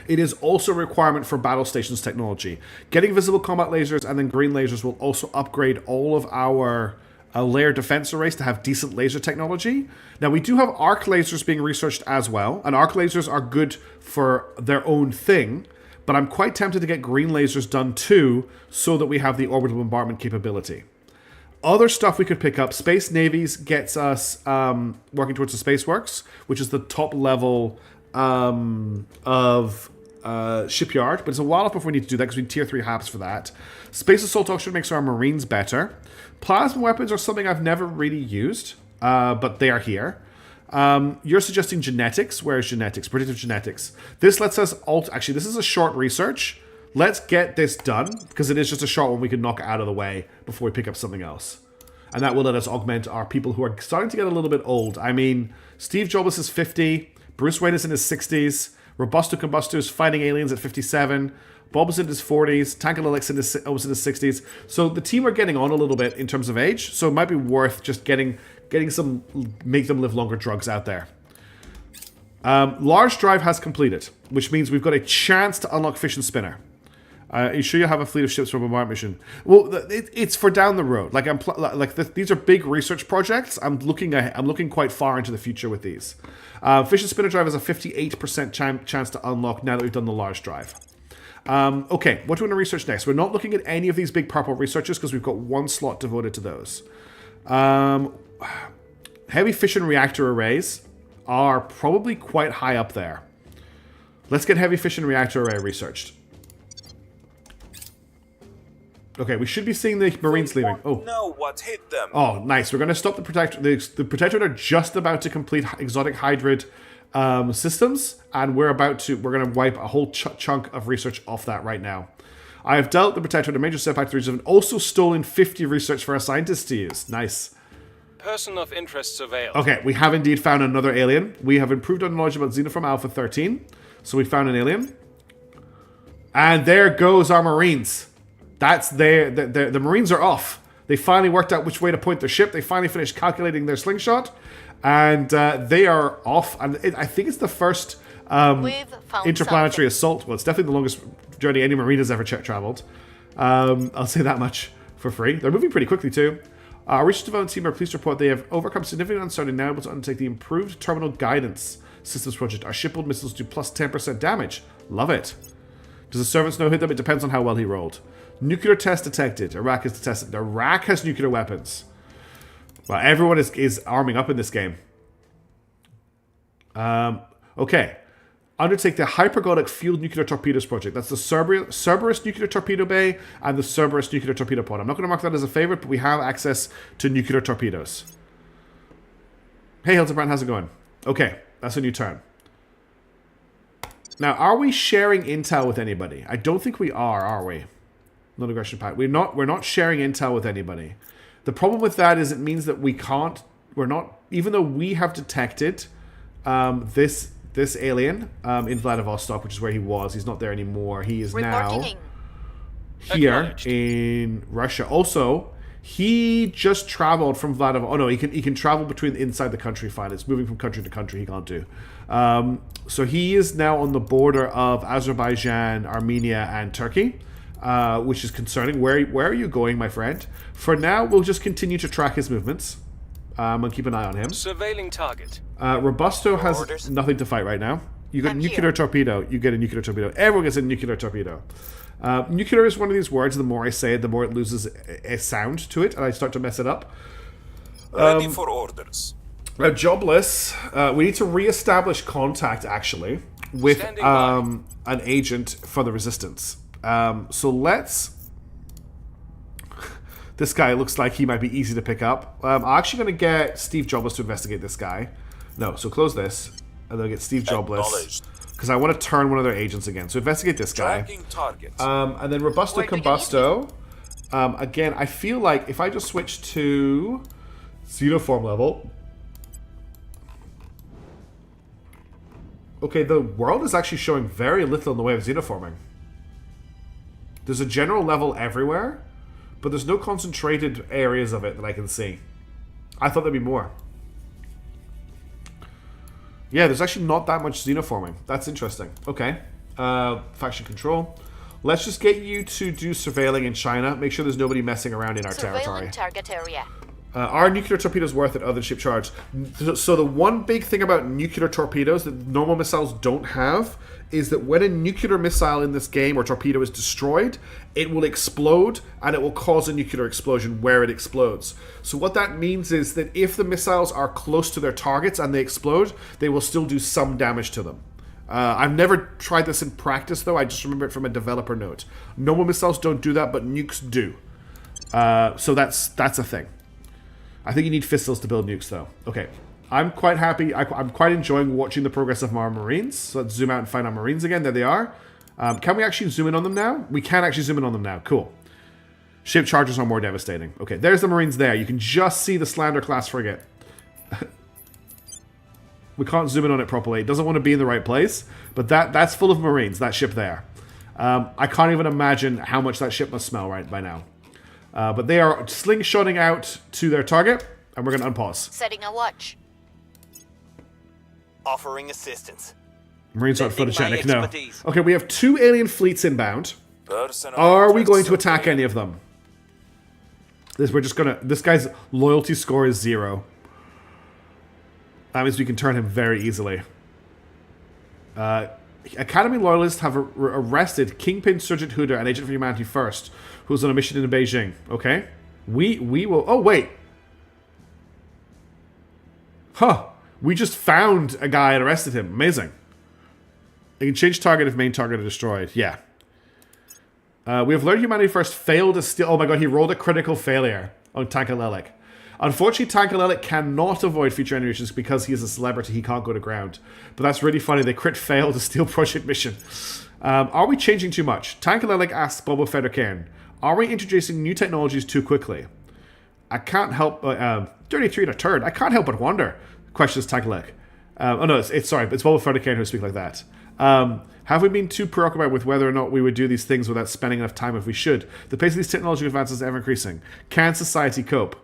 It is also a requirement for battle stations technology. Getting visible combat lasers and then green lasers will also upgrade all of our layer defense arrays to have decent laser technology. Now, we do have arc lasers being researched as well, and arc lasers are good for their own thing, but I'm quite tempted to get green lasers done too, so that we have the orbital bombardment capability. Other stuff we could pick up, Space Navies gets us working towards the Space Works, which is the top level of shipyard, but it's a while off before we need to do that because we need tier 3 HAPs for that. Space Assault Doctrine makes our Marines better. Plasma weapons are something I've never really used, but they are here. You're suggesting genetics. Where is genetics? Predictive genetics. This lets us actually, this is a short research. Let's get this done, because it is just a short one we can knock out of the way before we pick up something else. And that will let us augment our people who are starting to get a little bit old. I mean, Steve Jobs is 50, Bruce Wayne is in his 60s, Robusto Combusto is fighting aliens at 57, Bob is in his 40s, Tankalilix was in his 60s. So the team are getting on a little bit in terms of age, so it might be worth just getting some make them live longer drugs out there. Large drive has completed, which means we've got a chance to unlock Fission Spinner. Are you sure you have a fleet of ships for a bombardment mission? Well, it's for down the road. These are big research projects. I'm looking quite far into the future with these. Fission Spinner drive has a 58% chance to unlock now that we've done the large drive. Okay, what do we want to research next? We're not looking at any of these big purple researches because we've got one slot devoted to those. Heavy fission reactor arrays are probably quite high up there. Let's get heavy fission reactor array researched. Okay, we should be seeing the Marines leaving. Oh, know what hit them. Oh, nice. We're going to stop the Protector. The Protectorate are just about to complete exotic Hydrid systems, and we're going to wipe a whole chunk of research off that right now. I have dealt the Protectorate a major setback to research and also stolen 50 research for our scientists to use. Nice. Person of interest surveilled. Okay, we have indeed found another alien. We have improved our knowledge about Xenoform Alpha 13. So we found an alien. And there goes our Marines. That's the Marines are off. They finally worked out which way to point their ship. They finally finished calculating their slingshot. And they are off. And I think it's the first interplanetary assault. Well, it's definitely the longest journey any Marine has ever traveled. I'll say that much for free. They're moving pretty quickly too. Our research development team are pleased to report they have overcome significant uncertainty and now able to undertake the improved terminal guidance systems project. Our shipbuild missiles do plus 10% damage. Love it. Does the servants know hit them? It depends on how well he rolled. Nuclear test detected. Iraq is detested. Iraq has nuclear weapons. Well, everyone is arming up in this game. Okay. Undertake the Hypergonic Fueled Nuclear Torpedoes project. That's the Cerberus Nuclear Torpedo Bay and the Cerberus Nuclear Torpedo Pod. I'm not going to mark that as a favorite, but we have access to nuclear torpedoes. Hey, Hildebrand, how's it going? Okay, that's a new turn. Now, are we sharing intel with anybody? I don't think we are we? Non-aggression pact. We're not sharing intel with anybody. The problem with that is it means that even though we have detected this alien in Vladivostok, which is where he was. He's not there anymore. He is now here in Russia. Also, he just traveled from Vladivostok. Oh no, he can travel inside the country fine. It's moving from country to country he can't do. So he is now on the border of Azerbaijan, Armenia, and Turkey, which is concerning. Where are you going, my friend? For now, we'll just continue to track his movements. And keep an eye on him. Surveilling target. Robusto has nothing to fight right now. You got nuclear torpedo. You get a nuclear torpedo. Everyone gets a nuclear torpedo. Nuclear is one of these words. The more I say it, the more it loses a sound to it, and I start to mess it up. Ready for orders. Jobless. We need to re-establish contact, actually, with an agent for the Resistance. So let's... This guy looks like he might be easy to pick up. I'm actually going to get Steve Jobless to investigate this guy. No, so close this. And then get Steve Jobless. Because I want to turn one of their agents again. So investigate this guy. And then Robusto Combusto. Again, I feel like if I just switch to Xenoform level. Okay, the world is actually showing very little in the way of xenoforming. There's a general level everywhere. But there's no concentrated areas of it that I can see. I thought there'd be more. Yeah, there's actually not that much xenoforming. That's interesting. Okay. Faction control. Let's just get you to do surveilling in China. Make sure there's nobody messing around in our territory. Target area. Are nuclear torpedoes worth it other than ship charge? So the one big thing about nuclear torpedoes that normal missiles don't have is that when a nuclear missile in this game or torpedo is destroyed, it will explode and it will cause a nuclear explosion where it explodes. So what that means is that if the missiles are close to their targets and they explode, they will still do some damage to them. I've never tried this in practice though, I just remember it from a developer note. Normal missiles don't do that, but nukes do. So that's a thing. I think you need fistulas to build nukes though. Okay. I'm quite happy. I'm quite enjoying watching the progress of our Marines. So let's zoom out and find our Marines again. There they are. Can we actually zoom in on them now? We can actually zoom in on them now. Cool. Ship charges are more devastating. Okay, there's the Marines there. You can just see the Slander class frigate. We can't zoom in on it properly. It doesn't want to be in the right place. But that's full of Marines, that ship there. I can't even imagine how much that ship must smell right by now. But they are slingshotting out to their target. And we're going to unpause. Setting a watch. Offering assistance. Marines aren't photogenic, no. Okay, we have 2 alien fleets inbound. Are we going to attack any of them? This guy's loyalty score is 0. That means we can turn him very easily. Academy loyalists have arrested Kingpin Sergeant Hydra and Agent for Humanity First, who's on a mission in Beijing. Okay, we will. Oh wait. Huh. We just found a guy and arrested him. Amazing. You can change target if main target is destroyed. Yeah. We have learned Humanity First failed to steal... Oh my god, he rolled a critical failure on Tankalelic. Unfortunately, Tankalelic cannot avoid future generations because he is a celebrity. He can't go to ground. But that's really funny. They crit fail to steal project mission. Are we changing too much? Tankalelic asks Boba Fett or Cairn, are we introducing new technologies too quickly? I can't help... 33 to turn. I can't help but wonder, questions Tankalek. Oh no, it's sorry, it's Boba Fett who speak like that. Have we been too preoccupied with whether or not we would do these things without spending enough time if we should? The pace of these technological advances is ever increasing. Can society cope?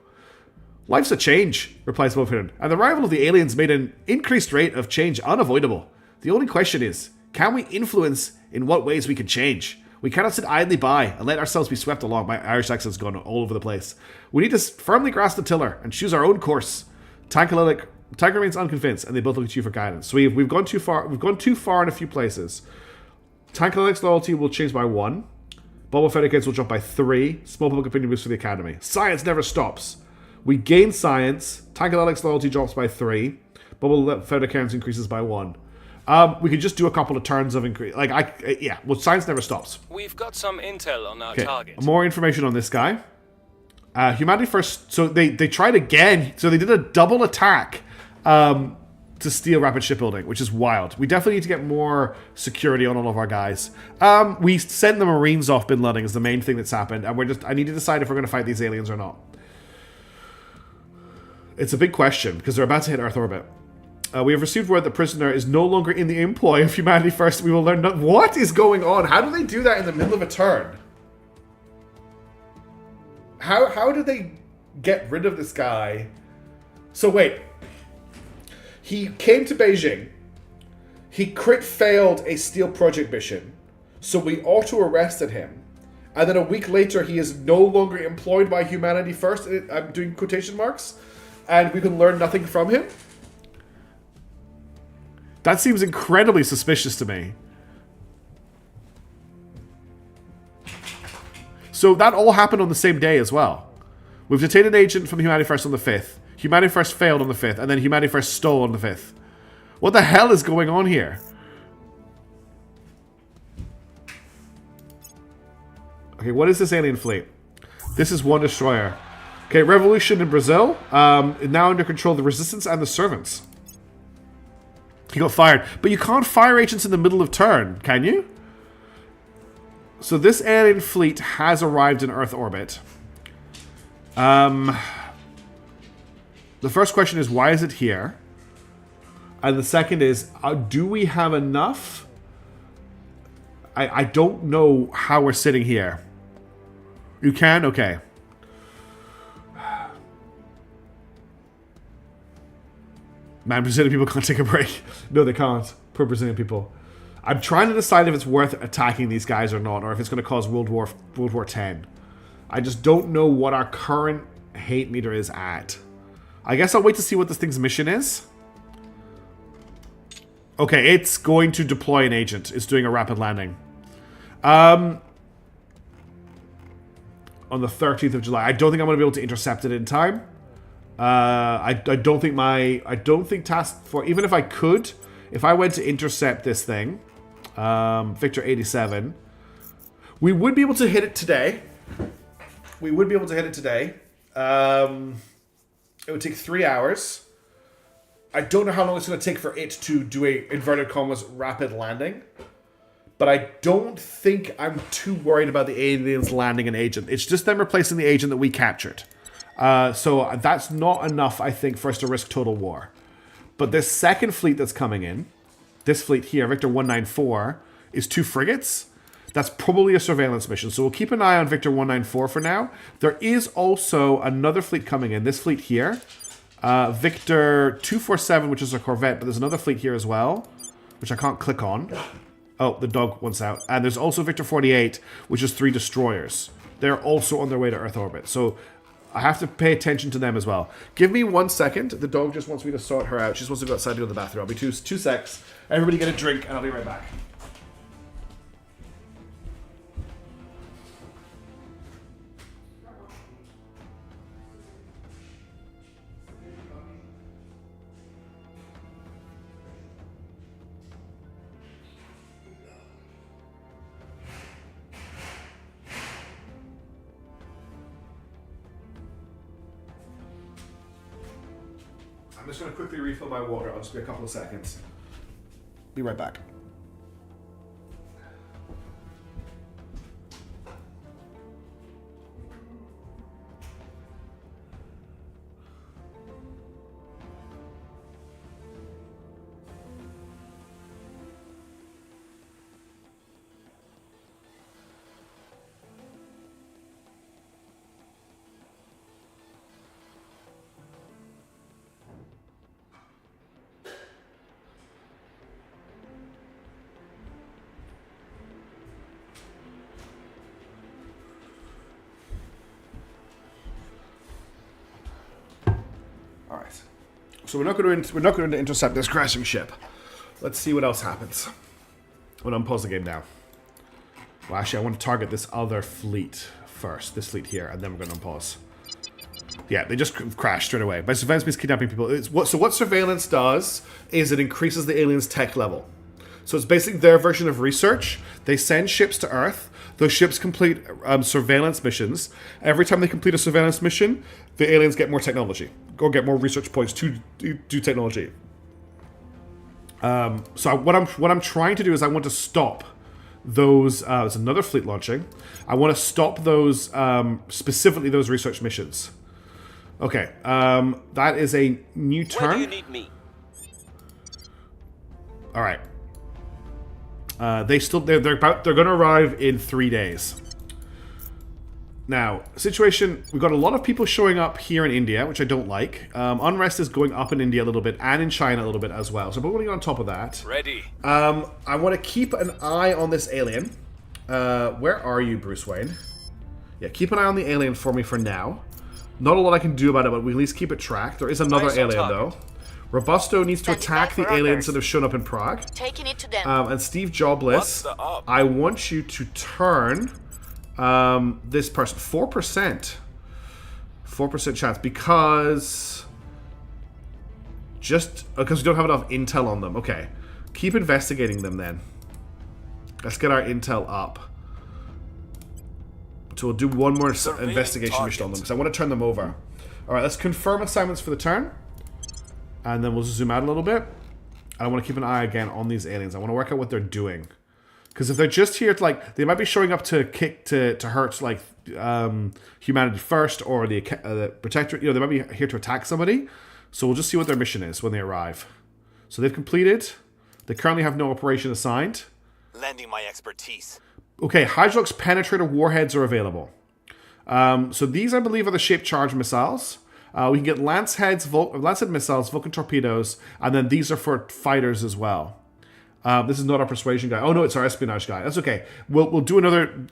Life's a change, replies Boba Fett, and the arrival of the aliens made an increased rate of change unavoidable. The only question is, can we influence in what ways we can change? We cannot sit idly by and let ourselves be swept along. My Irish accent's gone all over the place. We need to firmly grasp the tiller and choose our own course. Tank remains unconvinced, and they both look at you for guidance. So we've gone too far. We've gone too far in a few places. Tankalek's loyalty will change by 1. Boba Fett's will drop by 3. Small public opinion boost for the Academy. Science never stops. We gain science. Tankalek's loyalty drops by 3. Boba Fett's increases by 1. We could just do a couple of turns of increase. Well, science never stops. We've got some intel on our target. More information on this guy. Humanity first. So they tried again. So they did a double attack to steal rapid shipbuilding, which is wild. We definitely need to get more security on all of our guys. We sent the Marines off Bin Laden is the main thing that's happened, and I need to decide if we're going to fight these aliens or not. It's a big question because they're about to hit Earth orbit. We have received word that prisoner is no longer in the employ of Humanity First. We will learn what is going on. How do they do that in the middle of a turn? How do they get rid of this guy? So wait. He came to Beijing. He crit failed a Steel Project mission. So we auto-arrested him. And then a week later, he is no longer employed by Humanity First. I'm doing quotation marks. And we can learn nothing from him? That seems incredibly suspicious to me. So that all happened on the same day as well. We've detained an agent from Humanity First on the 5th. Humanity First failed on the 5th, and then Humanity First stole on the 5th. What the hell is going on here? Okay, what is this alien fleet? This is one destroyer. Okay, revolution in Brazil. Now under control of the resistance and the servants. He got fired. But you can't fire agents in the middle of turn, can you? So this alien fleet has arrived in Earth orbit. The first question is, why is it here? And the second is, do we have enough? I don't know how we're sitting here. You can? Okay. Man, Brazilian people can't take a break. No, they can't. Poor Brazilian people. I'm trying to decide if it's worth attacking these guys or not, or if it's going to cause World War X. I just don't know what our current hate meter is at. I guess I'll wait to see what this thing's mission is. Okay, it's going to deploy an agent. It's doing a rapid landing. On the 13th of July. I don't think I'm going to be able to intercept it in time. I don't think task for, even if I could, if I went to intercept this thing, Victor 87, we would be able to hit it today. It would take 3 hours. I don't know how long it's going to take for it to do a, inverted commas, rapid landing. But I don't think I'm too worried about the aliens landing an agent. It's just them replacing the agent that we captured. So that's not enough, I think, for us to risk total war. But this second fleet that's coming in, this fleet here, Victor 194, is 2 frigates. That's probably a surveillance mission. So we'll keep an eye on Victor 194 for now. There is also another fleet coming in. This fleet here, Victor 247, which is a corvette. But there's another fleet here as well, which I can't click on. Oh, the dog wants out. And there's also Victor 48, which is 3 destroyers. They're also on their way to Earth orbit. So I have to pay attention to them as well. Give me 1 second. The dog just wants me to sort her out. She just wants to go outside to go to the bathroom. I'll be two secs. Everybody get a drink, and I'll be right back. I'm just going to quickly refill my water. I'll just be a couple of seconds. Be right back. So we're not going to intercept this crashing ship. Let's see what else happens. I'm going to unpause the game now. Well, actually, I want to target this other fleet first. This fleet here, and then we're going to unpause. Yeah, they just crashed straight away. By surveillance means kidnapping people. So what surveillance does is it increases the aliens' tech level. So it's basically their version of research. They send ships to Earth. Those ships complete surveillance missions. Every time they complete a surveillance mission, the aliens get more technology. Or get more research points to do technology. So what I'm trying to do is I want to stop those. There's another fleet launching. I want to stop those, specifically those research missions. Okay, that is a new turn. Where do you need me? All right. They're going to arrive in 3 days. Now, situation, we've got a lot of people showing up here in India, which I don't like. Unrest is going up in India a little bit and in China a little bit as well. So we're going to get on top of that. Ready. I want to keep an eye on this alien. Where are you, Bruce Wayne? Yeah, keep an eye on the alien for me for now. Not a lot I can do about it, but we at least keep it tracked. There is another alien, though. Robusto needs to attack the aliens that have shown up in Prague. Taking it to them. And Steve Jobless, I want you to turn this person 4%. 4% chance because we don't have enough intel on them. Okay, keep investigating them then. Let's get our intel up. So we'll do one more investigation mission on them because I want to turn them over. All right, let's confirm assignments for the turn. And then we'll zoom out a little bit. And I want to keep an eye again on these aliens. I want to work out what they're doing. Because if they're just here to, like, they might be showing up to hurt, like, Humanity First or the Protectorate. You know, they might be here to attack somebody. So we'll just see what their mission is when they arrive. So they've completed. They currently have no operation assigned. Lending my expertise. Okay, Hydrox Penetrator warheads are available. So these, I believe, are the shaped charge missiles. We can get Lancehead missiles, Vulcan torpedoes, and then these are for fighters as well. This is not our persuasion guy. Oh no, it's our espionage guy. That's okay. We'll do another.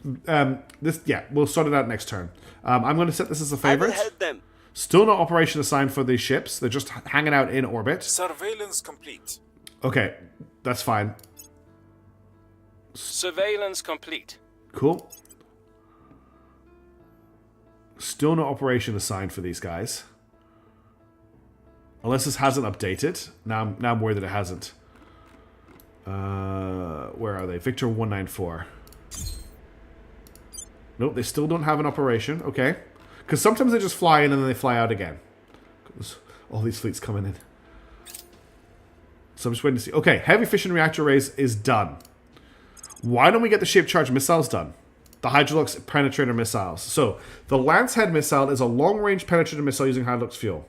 We'll sort it out next turn. I'm going to set this as a favorite. I will help them. Still no operation assigned for these ships. They're just hanging out in orbit. Surveillance complete. Okay, that's fine. Surveillance complete. Cool. Still no operation assigned for these guys. Unless this hasn't updated. Now I'm worried that it hasn't. Where are they? Victor 194. Nope, they still don't have an operation. Okay. Because sometimes they just fly in and then they fly out again. All these fleets coming in. So I'm just waiting to see. Okay, heavy fission reactor raise is done. Why don't we get the shaped charge missiles done? The Hydrolux penetrator missiles. So the Lancehead missile is a long-range penetrator missile using Hydrolux fuel.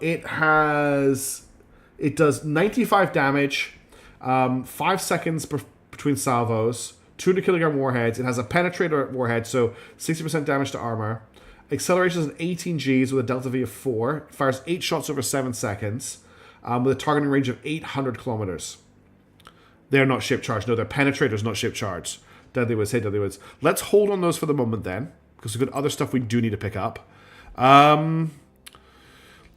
It does 95 damage, 5 seconds between salvos, 200 kilogram warheads. It has a penetrator warhead, so 60% damage to armor. Acceleration is 18 Gs with a delta V of 4. It fires 8 shots over 7 seconds with a targeting range of 800 kilometers. They're not ship charged. No, they're penetrators, not ship charged. Deadly Woods, hey Deadly Woods. Let's hold on those for the moment then, because we've got other stuff we do need to pick up.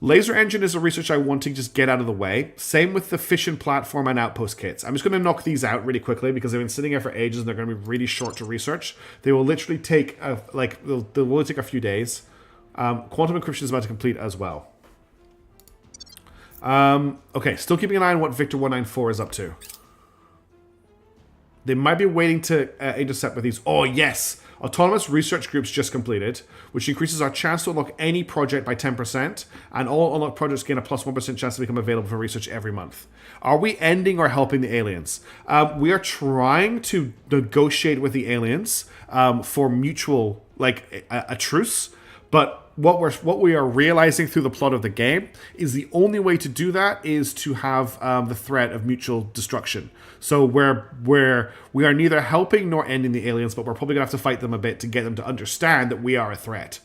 Laser engine is a research I want to just get out of the way. Same with the fission platform and outpost kits. I'm just going to knock these out really quickly because they've been sitting here for ages and they're going to be really short to research. They will literally take, they'll only take a few days. Quantum encryption is about to complete as well. Okay, still keeping an eye on what Victor 194 is up to. They might be waiting to intercept with these. Oh, yes! Autonomous research groups just completed, which increases our chance to unlock any project by 10%, and all unlocked projects gain a plus 1% chance to become available for research every month. Are we ending or helping the aliens? We are trying to negotiate with the aliens for mutual, a truce, but what we are realizing through the plot of the game is the only way to do that is to have the threat of mutual destruction. So we are neither helping nor ending the aliens, but we're probably gonna have to fight them a bit to get them to understand that we are a threat.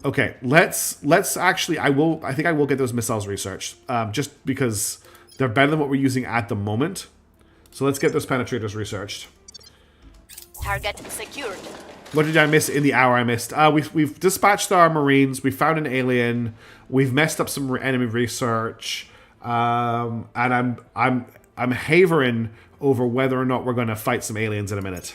Okay, let's actually I think I will get those missiles researched just because they're better than what we're using at the moment. So let's get those penetrators researched. Target secured. What did I miss in the hour I missed? We've dispatched our Marines. We found an alien. We've messed up some enemy research. And I'm havering over whether or not we're going to fight some aliens in a minute.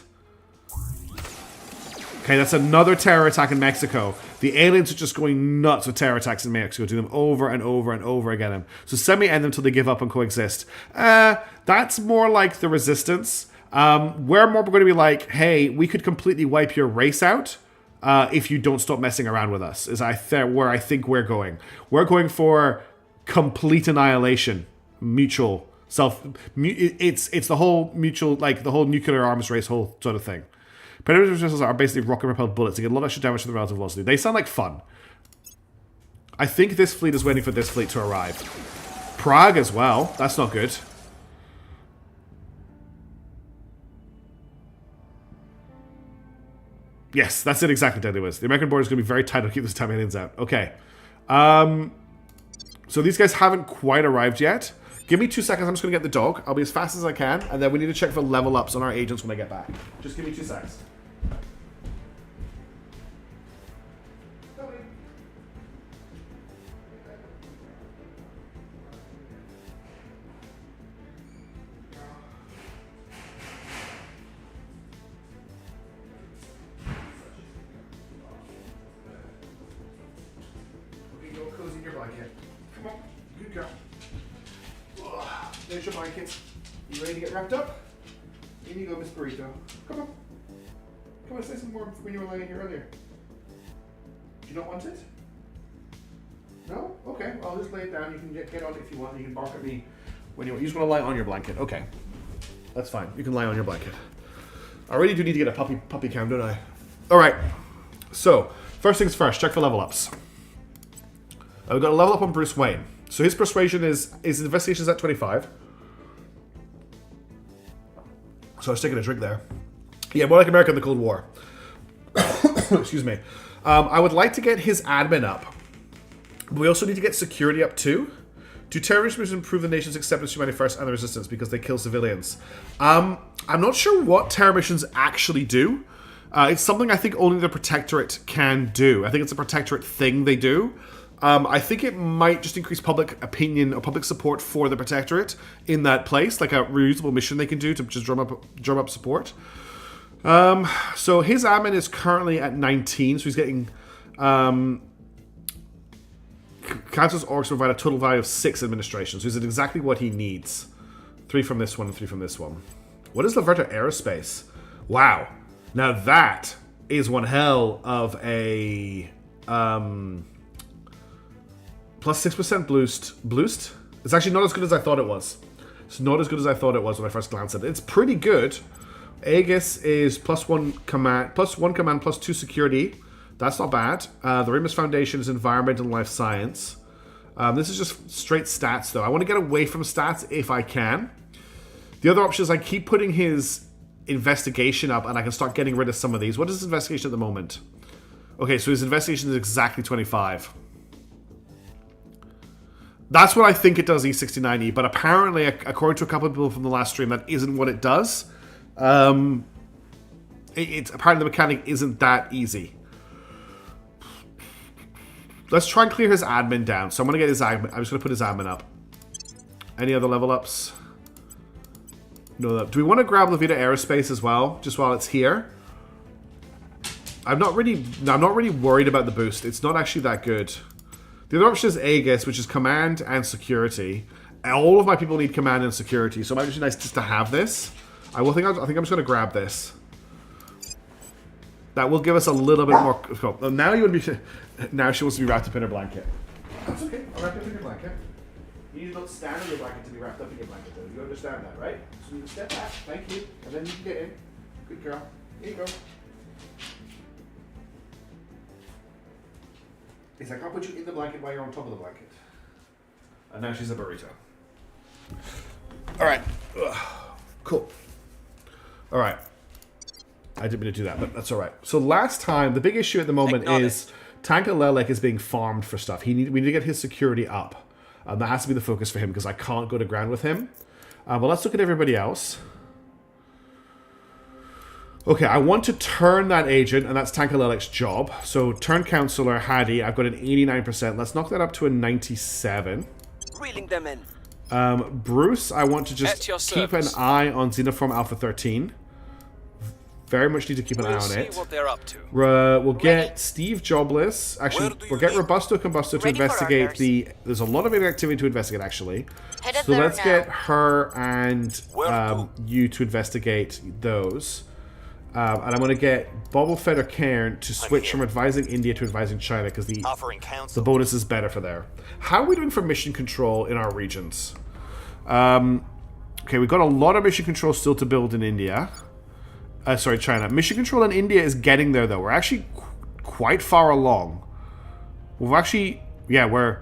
Okay, that's another terror attack in Mexico. The aliens are just going nuts with terror attacks in Mexico, do them over and over and over again. So semi-end them until they give up and coexist. That's more like the resistance. We're more going to be like, hey, we could completely wipe your race out if you don't stop messing around with us, is where I think we're going. We're going for complete annihilation, mutual self. It's the whole mutual, like the whole nuclear arms race, whole sort of thing. Predator missiles are basically rocket-propelled bullets. They get a lot of extra damage to the relative velocity. They sound like fun. I think this fleet is waiting for this fleet to arrive. Prague as well. That's not good. Yes, that's it exactly, Deadly Wiz. The American border is going to be very tight to keep those time aliens out. Okay. So these guys haven't quite arrived yet. Give me 2 seconds. I'm just going to get the dog. I'll be as fast as I can. And then we need to check for level ups on our agents when I get back. Just give me 2 seconds. There's your blanket. You ready to get wrapped up? In you go, Miss Burrito. Come on. Come on, say some more when you were lying here earlier. Do you not want it? No? Okay, well, I'll just lay it down. You can get on it if you want. You can bark at me when you want. You just want to lie on your blanket. Okay. That's fine. You can lie on your blanket. I really do need to get a puppy cam, don't I? Alright. So, first things first, check for level ups. We've got a level up on Bruce Wayne. So his persuasion is investigation is at 25. So I was taking a drink there. Yeah, more like America in the Cold War. Excuse me. I would like to get his admin up. We also need to get security up too. Do terrorists improve the nation's acceptance to humanity first and the resistance because they kill civilians? I'm not sure what terror missions actually do. It's something I think only the Protectorate can do. I think it's a Protectorate thing they do. I think it might just increase public opinion or public support for the Protectorate in that place, like a reusable mission they can do to just drum up support. So his admin is currently at 19, so he's getting Council's orgs provide a total value of 6 administration, so he's at exactly what he needs. 3 from this one and 3 from this one. What is Laverta Aerospace? Wow. Now that is one hell of a plus 6% boost. It's actually not as good as I thought it was. It's not as good as I thought it was when I first glanced at it. It's pretty good. Aegis is +1 command, +2 security. That's not bad. The Remus Foundation is environmental and life science. This is just straight stats, though. I want to get away from stats if I can. The other option is I keep putting his investigation up, and I can start getting rid of some of these. What is his investigation at the moment? Okay, so his investigation is exactly 25. That's what I think it does, E69E, but apparently, according to a couple of people from the last stream, that isn't what it does. Apparently the mechanic isn't that easy. Let's try and clear his admin down. So I'm going to get his admin. I'm just going to put his admin up. Any other level ups? No. Do we want to grab Levita Aerospace as well, just while it's here? I'm not really worried about the boost. It's not actually that good. The other option is Aegis, which is command and security. All of my people need command and security, so it might be nice just to have this. I think I'm just going to grab this. That will give us a little bit more. Oh, now you would be. Now she wants to be wrapped up in her blanket. That's okay. I'll wrap you up in your blanket. You need to not stand on your blanket to be wrapped up in your blanket, though. You understand that, right? So you step back. Thank you, and then you can get in. Good girl. Here you go. It's like, I'll put you in the blanket while you're on top of the blanket. And now she's a burrito. Alright. Cool. Alright. I didn't mean to do that, but that's alright. So last time, the big issue at the moment is Tanka Lelek is being farmed for stuff. We need to get his security up. That has to be the focus for him because I can't go to ground with him. But let's look at everybody else. Okay, I want to turn that agent, and that's Tankalelek's job. So turn Counselor Hadi, I've got an 89%. Let's knock that up to a 97. Reeling them in. Bruce, I want to just keep an eye on Xenoform Alpha 13. Very much need to keep an eye on see it. what they're up to. We'll get Steve jobless. Actually, we'll get Robusto Combusto to Ready for investigate orders. There's a lot of activity to investigate, actually. Headed So there let's now. get her and Where you to investigate those. And I'm going to get Bobble Fett or Cairn to switch here. from advising India to advising China because the Offering counsel. bonus is better for there. How are we doing for mission control in our regions? Okay, we've got a lot of mission control still to build in India. Sorry, China. Mission control in India is getting there, though. We're actually quite far along. We've actually... Yeah, we're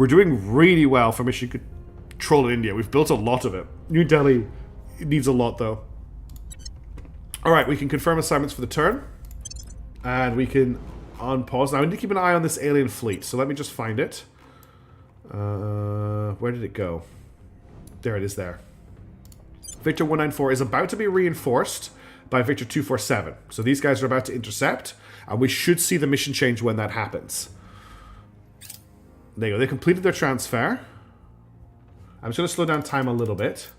doing really well for mission control in India. We've built a lot of it. New Delhi needs a lot, though. Alright, we can confirm assignments for the turn. And we can unpause. Now, I need to keep an eye on this alien fleet, so let me just find it. Where did it go? There it is there. Victor 194 is about to be reinforced by Victor 247. So these guys are about to intercept, and we should see the mission change when that happens. There you go. They completed their transfer. I'm just going to slow down time a little bit.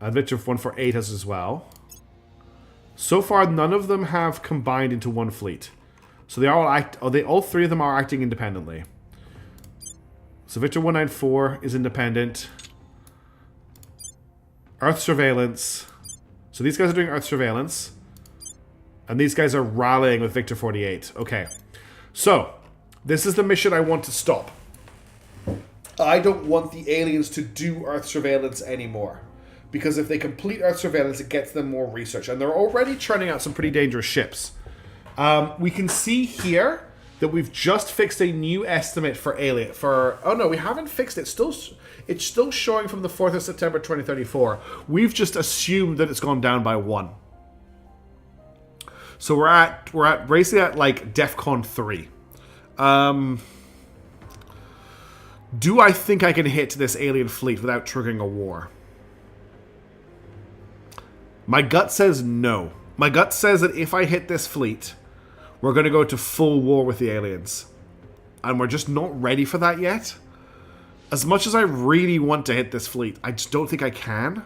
And Victor 148 has as well. So far, none of them have combined into one fleet. So they all three of them are acting independently. So Victor 194 is independent. Earth surveillance. So these guys are doing Earth surveillance. And these guys are rallying with Victor 48. Okay. So, this is the mission I want to stop. I don't want the aliens to do Earth surveillance anymore. Because if they complete Earth surveillance, it gets them more research. And they're already churning out some pretty dangerous ships. We can see here that we've just fixed a new estimate for alien. Oh no, we haven't fixed it. It's still showing from the 4th of September 2034. We've just assumed that it's gone down by 1. So we're basically at like DEFCON 3. Do I think I can hit this alien fleet without triggering a war? My gut says no. My gut says that if I hit this fleet, we're going to go to full war with the aliens. And we're just not ready for that yet. As much as I really want to hit this fleet, I just don't think I can.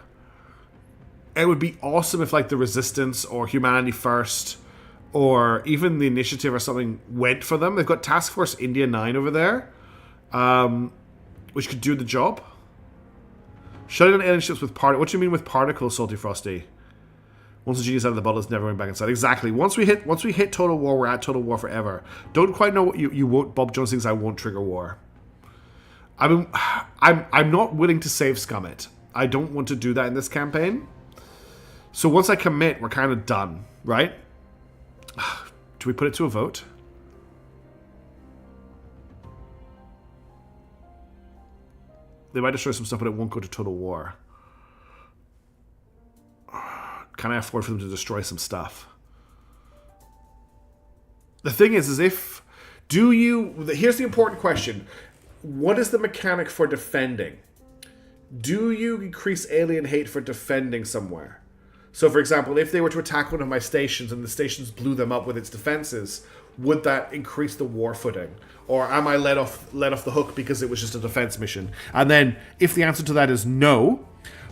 It would be awesome if like the Resistance or Humanity First or even the Initiative or something went for them. They've got Task Force India 9 over there, which could do the job. Shutting down alien ships with particles. What do you mean with particles, Salty Frosty? Once the genie's out of the bottle, it's never going back inside. Exactly. Once we hit total war, we're at total war forever. Don't quite know what you won't. Bob Jones thinks I won't trigger war. I mean, I'm not willing to save scum it. I don't want to do that in this campaign. So once I commit, we're kind of done, right? Do we put it to a vote? They might destroy some stuff, but it won't go to total war. Can I afford for them to destroy some stuff? The thing is if... Here's the important question. What is the mechanic for defending? Do you increase alien hate for defending somewhere? So, for example, if they were to attack one of my stations and the stations blew them up with its defenses, would that increase the war footing? Or am I let off the hook because it was just a defense mission? And then, if the answer to that is no,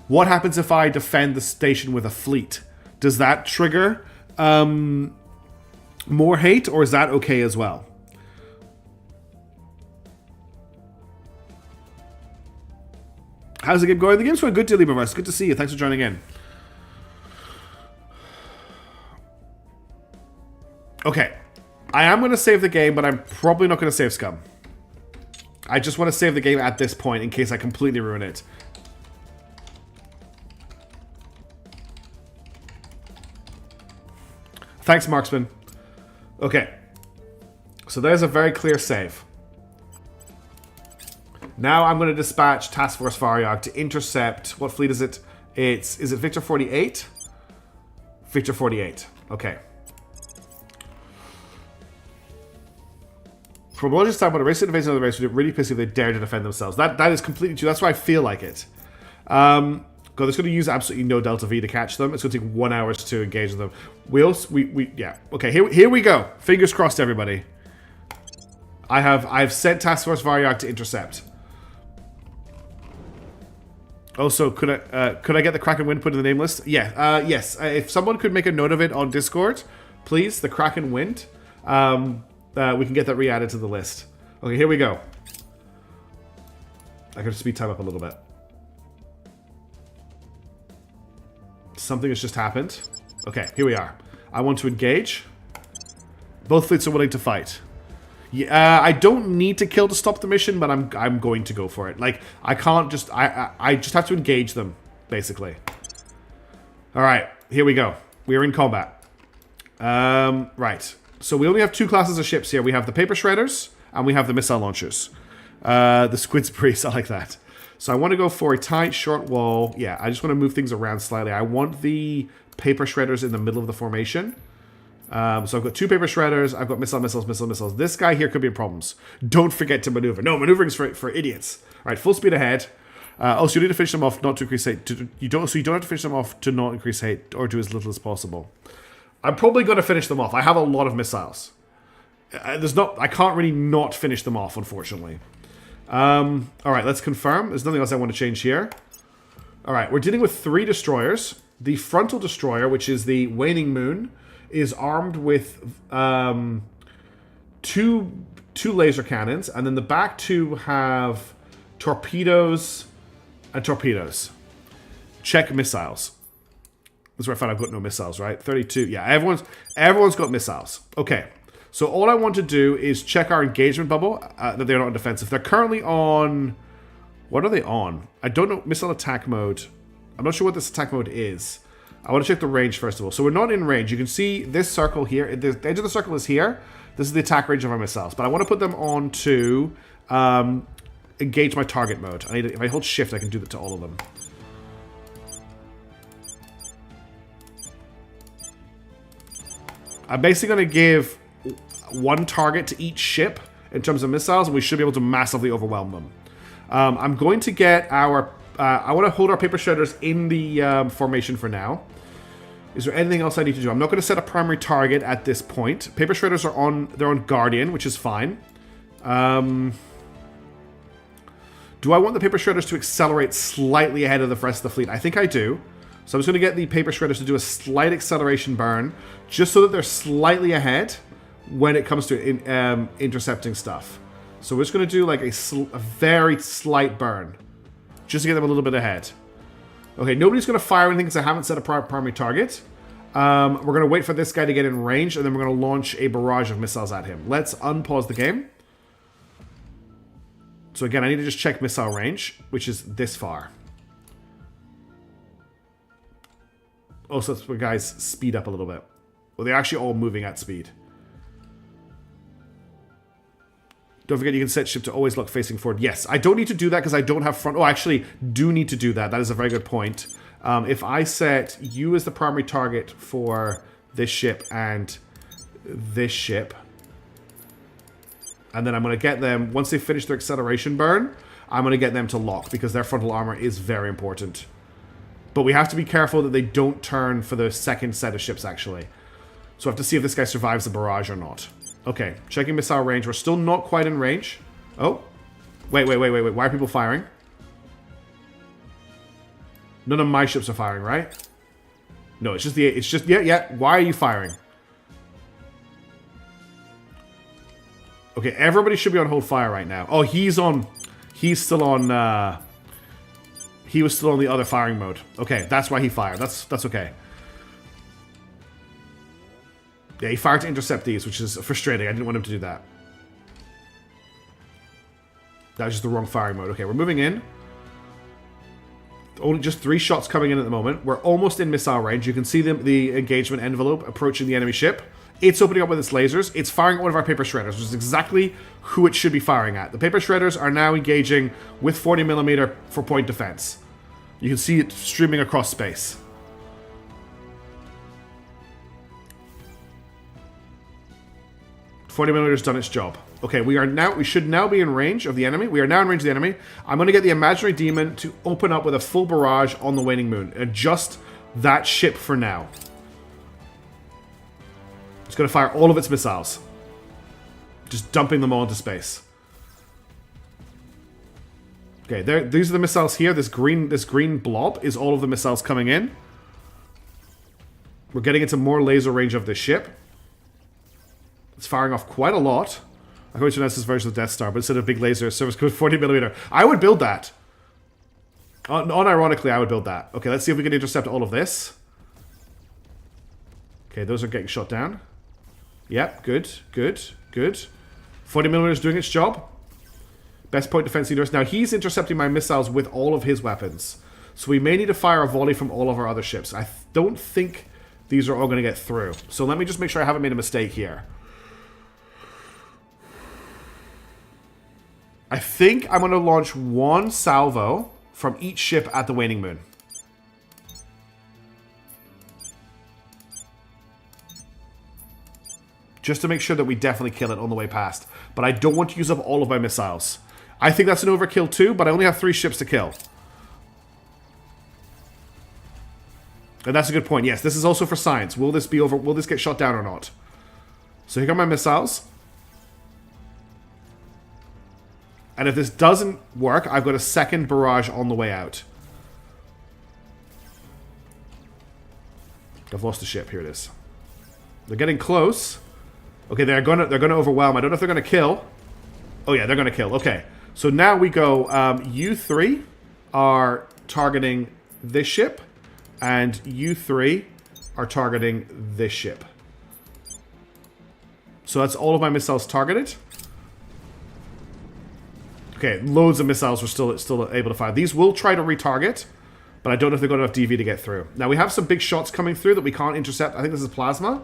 what happens if I defend the station with a fleet? Does that trigger more hate, or is that okay as well? How's the game going? The game's going good, Dillyverse. Good to see you. Thanks for joining in. Okay. I am going to save the game, but I'm probably not going to save scum. I just want to save the game at this point in case I completely ruin it. Thanks, Marksman. Okay. So there's a very clear save. Now I'm going to dispatch Task Force Varyog to intercept... What fleet is it? Is it Victor 48? Victor 48. Okay. From a logic standpoint, a race invasion of the race would really piss if they dare to defend themselves. That is completely true. That's why I feel like it. God, it's going to use absolutely no Delta V to catch them. It's going to take 1 hour to engage them. Yeah. Okay, here we go. Fingers crossed, everybody. I've sent Task Force Varyak to intercept. Also, could I get the Kraken Wind put in the name list? Yeah. Yes. If someone could make a note of it on Discord, please. The Kraken Wind. We can get that re-added to the list. Okay, here we go. I can speed time up a little bit. Something has just happened. Okay, here we are. I want to engage. Both fleets are willing to fight. Yeah, I don't need to kill to stop the mission, but I'm going to go for it. Like, I can't just... I just have to engage them, basically. Alright, here we go. We are in combat. Right. So we only have 2 classes of ships here. We have the paper shredders, and we have the missile launchers. The squid's breeze, I like that. So I want to go for a tight, short wall. Yeah, I just want to move things around slightly. I want the paper shredders in the middle of the formation. So I've got 2 paper shredders. I've got missiles. This guy here could be in problems. Don't forget to maneuver. No, maneuvering's for idiots. All right, full speed ahead. Also, you need to finish them off not to increase hate. You don't have to finish them off to not increase hate or do as little as possible. I'm probably going to finish them off. I have a lot of missiles. I can't really not finish them off, unfortunately. Alright, let's confirm. There's nothing else I want to change here. Alright, we're dealing with 3 destroyers. The frontal destroyer, which is the Waning Moon, is armed with 2 laser cannons, and then the back 2 have torpedoes and torpedoes. Check missiles. That's where I found I've got no missiles, right? 32. Yeah, everyone's got missiles. Okay. So all I want to do is check our engagement bubble, that they're not on defensive. They're currently on... What are they on? I don't know. Missile attack mode. I'm not sure what this attack mode is. I want to check the range first of all. So we're not in range. You can see this circle here. The edge of the circle is here. This is the attack range of our missiles. But I want to put them on to engage my target mode. If I hold shift, I can do that to all of them. I'm basically going to give 1 target to each ship in terms of missiles, and we should be able to massively overwhelm them. I'm going to get our... I want to hold our paper shredders in the formation for now. Is there anything else I need to do? I'm not going to set a primary target at this point. Paper shredders are on... They're on Guardian, which is fine. Do I want the paper shredders to accelerate slightly ahead of the rest of the fleet? I think I do. So I'm just going to get the paper shredders to do a slight acceleration burn, just so that they're slightly ahead when it comes to intercepting stuff. So we're just going to do like a very slight burn, just to get them a little bit ahead. Okay, nobody's going to fire anything because I haven't set a primary target. We're going to wait for this guy to get in range, and then we're going to launch a barrage of missiles at him. Let's unpause the game. So again, I need to just check missile range, which is this far. Also, let's put guys speed up a little bit. Well, they're actually all moving at speed. Don't forget you can set ship to always look facing forward. Yes, I don't need to do that because I don't have front... Oh, I actually do need to do that. That is a very good point. If I set you as the primary target for this ship and this ship, and then I'm going to get them... Once they finish their acceleration burn, I'm going to get them to lock because their frontal armor is very important. But we have to be careful that they don't turn for the second set of ships, actually. So I have to see if this guy survives the barrage or not. Okay, checking missile range. We're still not quite in range. Oh. Wait. Why are people firing? None of my ships are firing, right? No, it's just... Yeah. Why are you firing? Okay, everybody should be on hold fire right now. Oh, he's still on... He was still on the other firing mode. Okay, that's why he fired. That's okay. Yeah, he fired to intercept these, which is frustrating. I didn't want him to do that. That was just the wrong firing mode. Okay, we're moving in. Only just 3 shots coming in at the moment. We're almost in missile range. You can see the engagement envelope approaching the enemy ship. It's opening up with its lasers. It's firing at one of our paper shredders, which is exactly who it should be firing at. The paper shredders are now engaging with 40mm for point defense. You can see it streaming across space. .40mm done its job. Okay, we should now be in range of the enemy. We are now in range of the enemy. I'm going to get the imaginary demon to open up with a full barrage on the waning moon. Adjust that ship for now. It's going to fire all of its missiles. Just dumping them all into space. Okay, these are the missiles here. This green blob is all of the missiles coming in. We're getting into more laser range of this ship. It's firing off quite a lot. I'm going to announce this version of the Death Star, but instead of big laser, service code 40mm. I would build that. Unironically, I would build that. Okay, let's see if we can intercept all of this. Okay, those are getting shot down. Yep, good, good, good. 40mm is doing its job. Best point defense universe. Now, he's intercepting my missiles with all of his weapons. So we may need to fire a volley from all of our other ships. I don't think these are all going to get through. So let me just make sure I haven't made a mistake here. I think I'm going to launch one salvo from each ship at the waning moon. Just to make sure that we definitely kill it on the way past. But I don't want to use up all of my missiles. I think that's an overkill too, but I only have 3 ships to kill. And that's a good point. Yes, this is also for science. Will this be over? Will this get shot down or not? So here come my missiles. And if this doesn't work, I've got a second barrage on the way out. I've lost the ship. Here it is. They're getting close. Okay, they're gonna overwhelm. I don't know if they're gonna kill. Oh yeah, they're gonna kill. Okay, so now we go. You 3 are targeting this ship, and you 3 are targeting this ship. So that's all of my missiles targeted. Okay, loads of missiles were still able to fire. These will try to retarget, but I don't know if they've got enough DV to get through. Now, we have some big shots coming through that we can't intercept. I think this is plasma.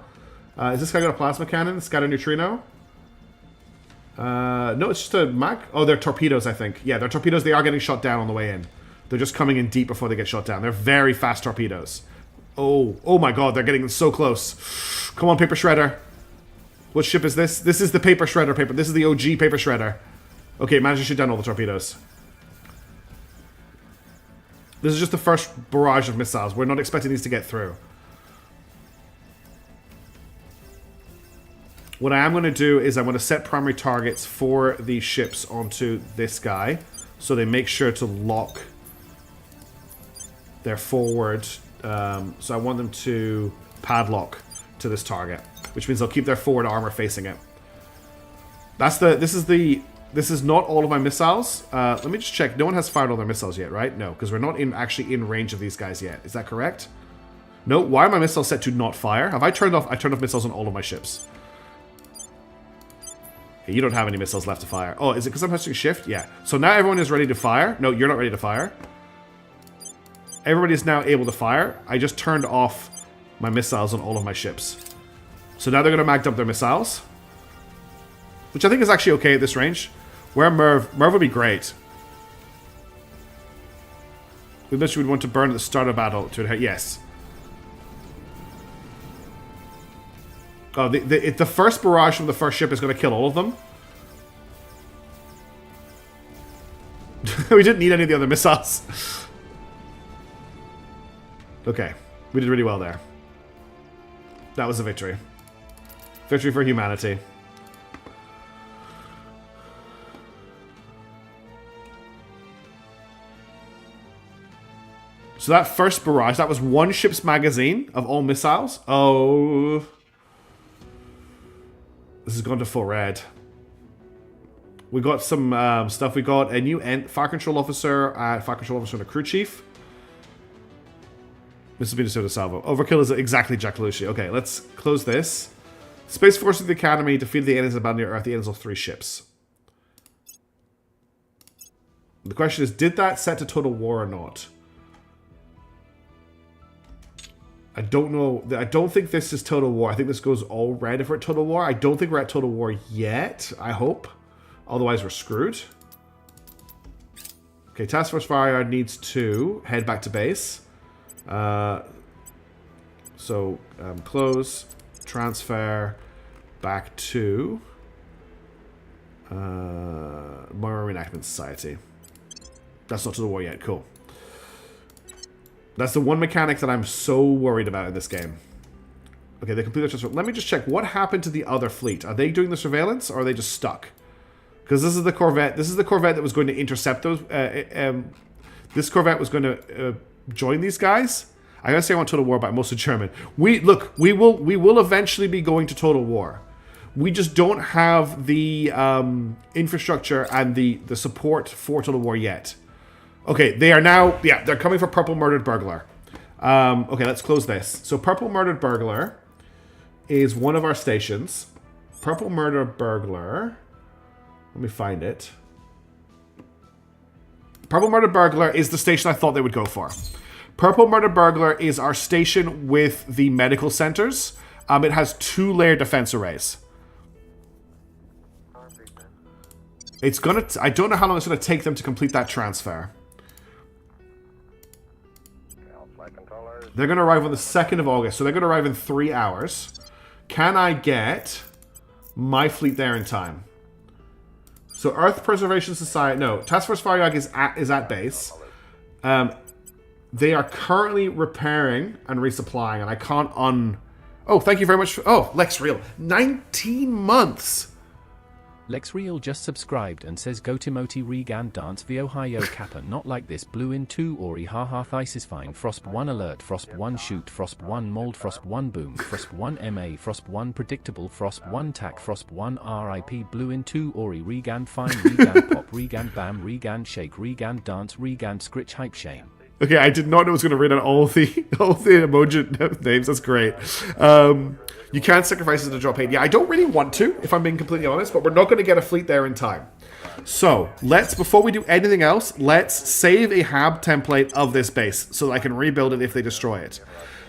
Is this guy got a plasma cannon? Scatter neutrino? No, it's just a mag. Oh, they're torpedoes, I think. Yeah, they're torpedoes. They are getting shot down on the way in. They're just coming in deep before they get shot down. They're very fast torpedoes. Oh my god, they're getting so close. Come on, paper shredder. What ship is this? This is the paper shredder paper. This is the OG paper shredder. Okay, managed to shoot down all the torpedoes. This is just the first barrage of missiles. We're not expecting these to get through. What I am going to do is I'm going to set primary targets for these ships onto this guy, so they make sure to lock their forward. So I want them to padlock to this target, which means they'll keep their forward armor facing it. This is not all of my missiles. Let me just check. No one has fired all their missiles yet, right? No, because we're not actually in range of these guys yet. Is that correct? No. Why are my missiles set to not fire? Have I turned off? I turned off missiles on all of my ships. Okay, you don't have any missiles left to fire. Oh, is it because I'm pressing shift? Yeah. So now everyone is ready to fire. No, you're not ready to fire. Everybody is now able to fire. I just turned off my missiles on all of my ships. So now they're going to mag up their missiles, which I think is actually okay at this range. Where Merv would be great. We literally would want to burn at the start of battle to inherit. Yes. Oh, the first barrage from the first ship is going to kill all of them. We didn't need any of the other missiles. Okay. We did really well there. That was a victory. Victory for humanity. So that first barrage, that was one ship's magazine of all missiles. Oh. This has gone to full red. We got some stuff. We got a new fire control officer and a crew chief. This has been a salvo. Overkill is exactly Jack Lucy. Okay, let's close this. Space Force of the Academy defeated the aliens abandoned Earth. The aliens of 3 ships. The question is, did that set to total war or not? I don't know. I don't think this is total war. I think this goes all red if we're at total war. I don't think we're at total war yet. I hope. Otherwise, we're screwed. Okay, Task Force Fire needs to head back to base. Close, transfer, back to Moral Reenactment Society. That's not to the war yet. Cool. That's the one mechanic that I'm so worried about in this game. Okay, they completely transfer. Let me just check. What happened to the other fleet? Are they doing the surveillance, or are they just stuck? Because this is the Corvette. This is the Corvette that was going to intercept those. This Corvette was going to join these guys. I gotta say I want Total War, but I'm mostly German. We will eventually be going to Total War. We just don't have the infrastructure and the support for Total War yet. Okay, they are now. Yeah, they're coming for Purple Murdered Burglar. Okay, let's close this. So Purple Murdered Burglar is one of our stations. Purple Murdered Burglar. Let me find it. Purple Murdered Burglar is the station I thought they would go for. Purple Murdered Burglar is our station with the medical centers. It has 2 layer defense arrays. It's gonna. I don't know how long it's gonna take them to complete that transfer. They're gonna arrive on the 2nd of August, so they're gonna arrive in 3 hours. Can I get my fleet there in time? So Earth Preservation Society. No, Task Force Fariyag is at base. They are currently repairing and resupplying, and I can't Oh, thank you very much. Lex Real. 19 months. Lex Real just subscribed and says go Timothy Regan dance the Ohio Kappa not like this blue in 2 Ori haha Thice is fine Frosp 1 alert Frosp 1 shoot Frosp 1 mold Frosp 1 boom Frosp 1 MA Frosp 1 predictable Frosp 1 tack Frosp 1 RIP blue in 2 Ori Regan fine Regan pop Regan bam Regan shake Regan dance Regan scritch hype shame. Okay, I did not know I was going to read out all the emoji names. That's great. You can't sacrifice it to drop 8. Yeah, I don't really want to, if I'm being completely honest, but we're not going to get a fleet there in time. So, before we do anything else, let's save a HAB template of this base so that I can rebuild it if they destroy it.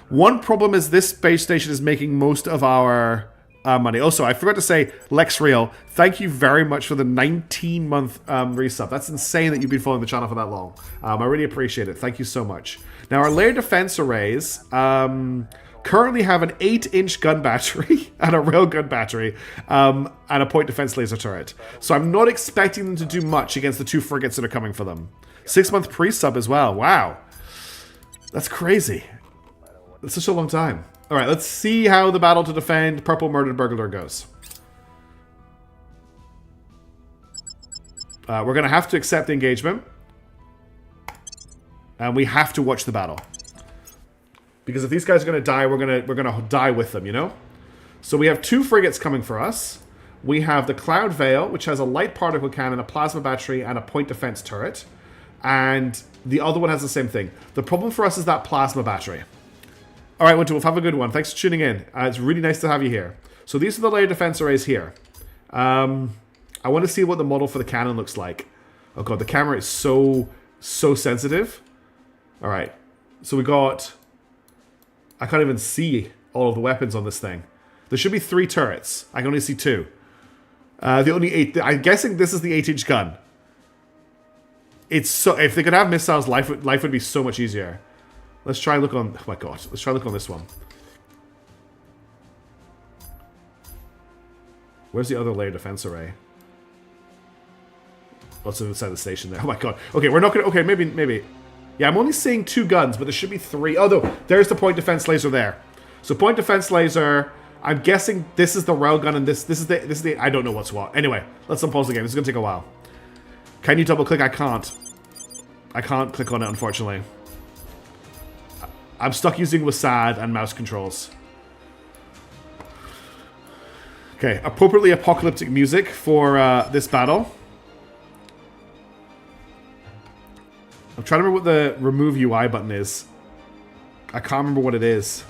One problem is this base station is making most of our money. Also, I forgot to say, Lex Real, thank you very much for the 19-month resub. That's insane that you've been following the channel for that long. I really appreciate it. Thank you so much. Now, our layer defense arrays currently have an 8-inch gun battery and a railgun battery and a point defense laser turret. So I'm not expecting them to do much against the 2 frigates that are coming for them. 6-month pre-sub as well. Wow. That's crazy. That's such a long time. All right, let's see how the battle to defend Purple Murdered Burglar goes. We're going to have to accept the engagement. And we have to watch the battle. Because if these guys are going to die, we're going to die with them, you know? So we have 2 frigates coming for us. We have the Cloud Veil, which has a light particle cannon, a plasma battery, and a point defense turret. And the other one has the same thing. The problem for us is that plasma battery. All right, Winterwolf, have a good one. Thanks for tuning in. It's really nice to have you here. So these are the layer defense arrays here. I want to see what the model for the cannon looks like. Oh god, the camera is so sensitive. All right, so we got... I can't even see all of the weapons on this thing. There should be 3 turrets. I can only see 2. The only 8... I'm guessing this is the 8-inch gun. It's so... If they could have missiles, life would be so much easier. Let's try and look on... Oh my god. Let's try and look on this one. Where's the other layer defense array? What's inside the station there? Oh my god. Okay, we're not gonna... Okay, maybe... Yeah, I'm only seeing 2 guns, but there should be 3. Oh, no, there's the point defense laser there. So point defense laser... I'm guessing this is the railgun and this is the... I don't know what's what. Anyway, let's unpause the game. This is going to take a while. Can you double click? I can't. I can't click on it, unfortunately. I'm stuck using WASD and mouse controls. Okay, appropriately apocalyptic music for this battle. I'm trying to remember what the remove UI button is. I can't remember what it is.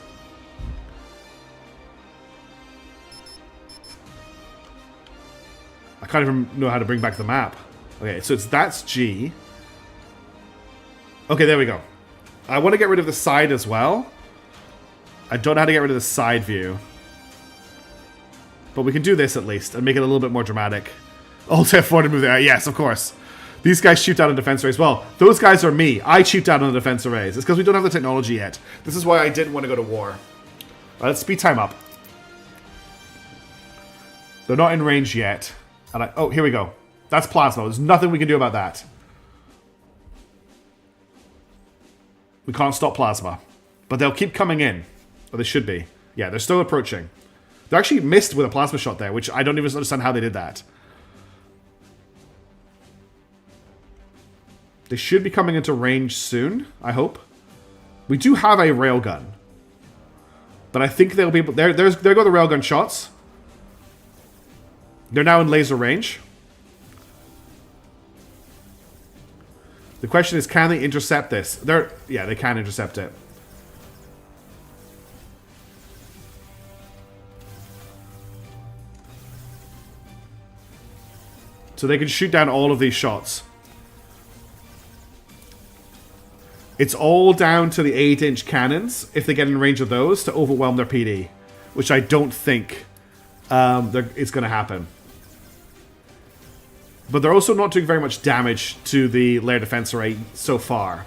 I can't even know how to bring back the map. Okay, so that's G. Okay, there we go. I want to get rid of the side as well. I don't know how to get rid of the side view. But we can do this at least and make it a little bit more dramatic. Alt F4 to move there. Yes, of course. These guys shoot down on defense arrays. Well, those guys are me. I shoot down on the defense arrays. It's because we don't have the technology yet. This is why I didn't want to go to war. Let's speed time up. They're not in range yet. And oh, here we go. That's plasma. There's nothing we can do about that. We can't stop plasma. But they'll keep coming in. Or they should be. Yeah, they're still approaching. They actually missed with a plasma shot there, which I don't even understand how they did that. They should be coming into range soon, I hope. We do have a railgun. But I think they'll be able... There go the railgun shots. They're now in laser range. The question is, can they intercept this? Yeah, they can intercept it. So they can shoot down all of these shots. It's all down to the 8-inch cannons, if they get in range of those, to overwhelm their PD. Which I don't think it's going to happen. But they're also not doing very much damage to the lair defense array so far.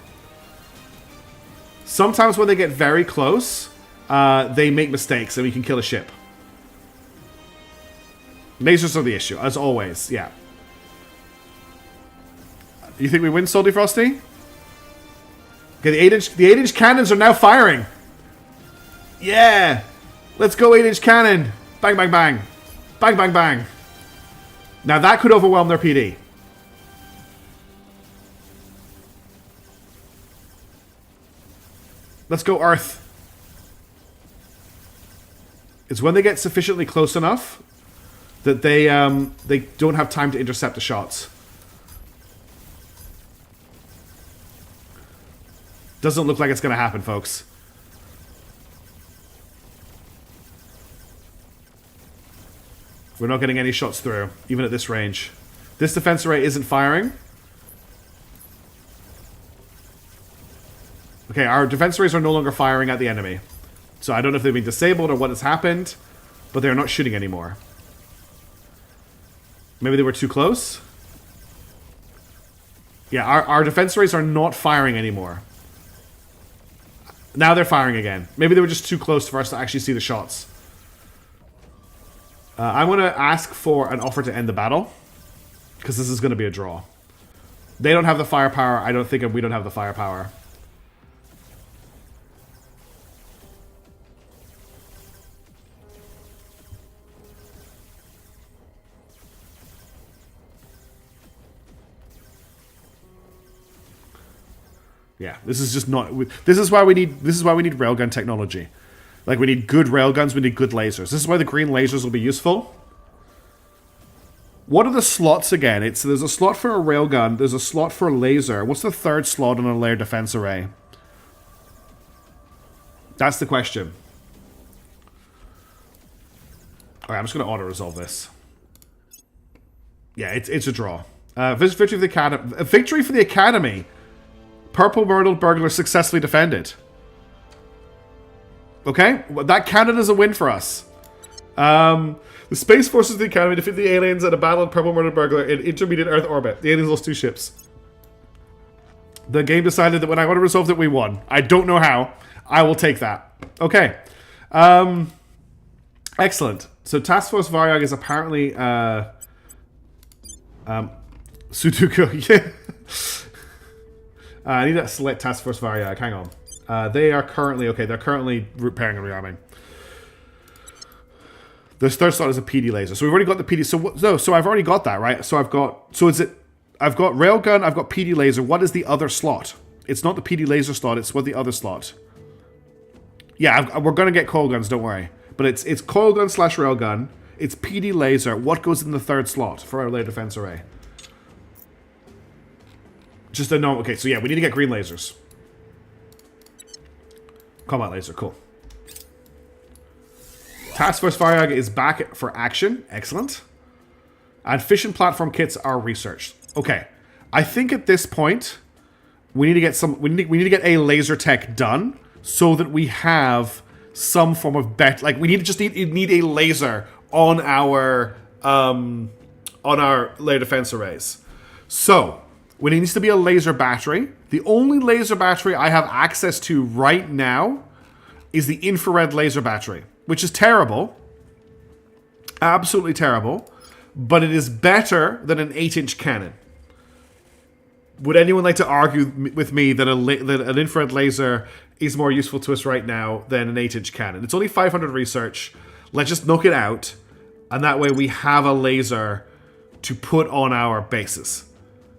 Sometimes when they get very close, they make mistakes and we can kill a ship. Lasers are the issue, as always, yeah. You think we win, Salty Frosty? Okay, the 8-inch cannons are now firing. Yeah! Let's go 8-inch cannon! Bang, bang, bang. Bang, bang, bang. Now that could overwhelm their PD. Let's go Earth. It's when they get sufficiently close enough that they don't have time to intercept the shots. Doesn't look like it's going to happen, folks. We're not getting any shots through, even at this range. This defense array isn't firing. Okay, our defense arrays are no longer firing at the enemy. So I don't know if they've been disabled or what has happened, but they're not shooting anymore. Maybe they were too close? Yeah, our defense arrays are not firing anymore. Now they're firing again. Maybe they were just too close for us to actually see the shots. I'm going to ask for an offer to end the battle. Because this is going to be a draw. They don't have the firepower. I don't think we don't have the firepower. Yeah, this is just not... This is why we need railgun technology. Like, we need good railguns, we need good lasers. This is why the green lasers will be useful. What are the slots again? There's a slot for a railgun, there's a slot for a laser. What's the third slot on a lair defense array? That's the question. Alright, I'm just going to auto-resolve this. Yeah, it's a draw. Victory for the Academy. Victory for the Academy! Purple Myrtle Burglar successfully defended. Okay? That counted as a win for us. The Space Forces of the Academy defeated the aliens at a battle of Purple Myrtle Burglar in intermediate Earth orbit. The aliens lost 2 ships. The game decided that when I want to resolve it, we won. I don't know how. I will take that. Okay. Excellent. So Task Force Varyag is apparently... Sudoku. Yeah. I need to select Task Force Varyag. Hang on. They are currently... Okay, they're currently repairing and rearming. The third slot is a PD laser. So we've already got the PD... So I've already got that, right? So I've got... So is it... I've got railgun, I've got PD laser. What is the other slot? It's not the PD laser slot, it's what the other slot. Yeah, we're going to get coil guns, don't worry. But it's coil gun / railgun. It's PD laser. What goes in the third slot for our lair defense array? Just a normal... Okay, so yeah, we need to get green lasers. Combat laser, cool. Task Force Varyag is back for action. Excellent. And fission platform kits are researched. Okay. I think at this point, we need to get some... We need to get a laser tech done so that we have some form of bet... Like, we need a laser on our lair defense arrays. So... It needs to be a laser battery. The only laser battery I have access to right now is the infrared laser battery, which is terrible. Absolutely terrible. but it is better than an 8-inch cannon. Would anyone like to argue with me that an infrared laser is more useful to us right now than an 8-inch cannon? It's only 500 research. Let's just knock it out, and that way we have a laser to put on our bases.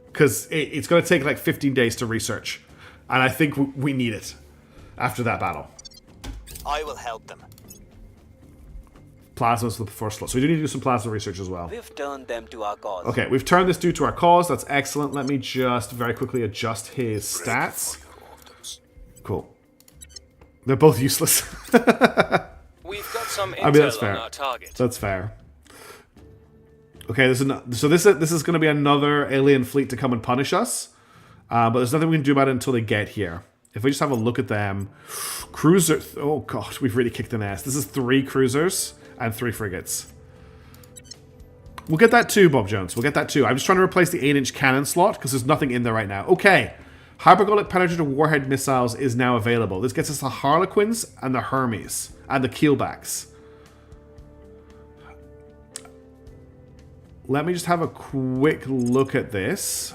Because it's going to take like 15 days to research, and I think we need it after that battle. I will help them. Plasma's the first slot. So we do need to do some plasma research as well. We've turned them to our cause. Okay, we've turned this dude to our cause. That's excellent. Let me just very quickly adjust his stats. Cool. They're both useless. We've got some intel that's fair. on our target. That's fair. Okay, this is going to be another alien fleet to come and punish us. But there's nothing we can do about it until they get here. If we just have a look at them. Cruiser... Oh, God, we've really kicked an ass. This is 3 cruisers and 3 frigates. We'll get that too, Bob Jones. We'll get that too. I'm just trying to replace the 8-inch cannon slot because there's nothing in there right now. Okay. Hypergolic penetrator warhead missiles is now available. This gets us the Harlequins and the Hermes and the Keelbacks. Let me just have a quick look at this.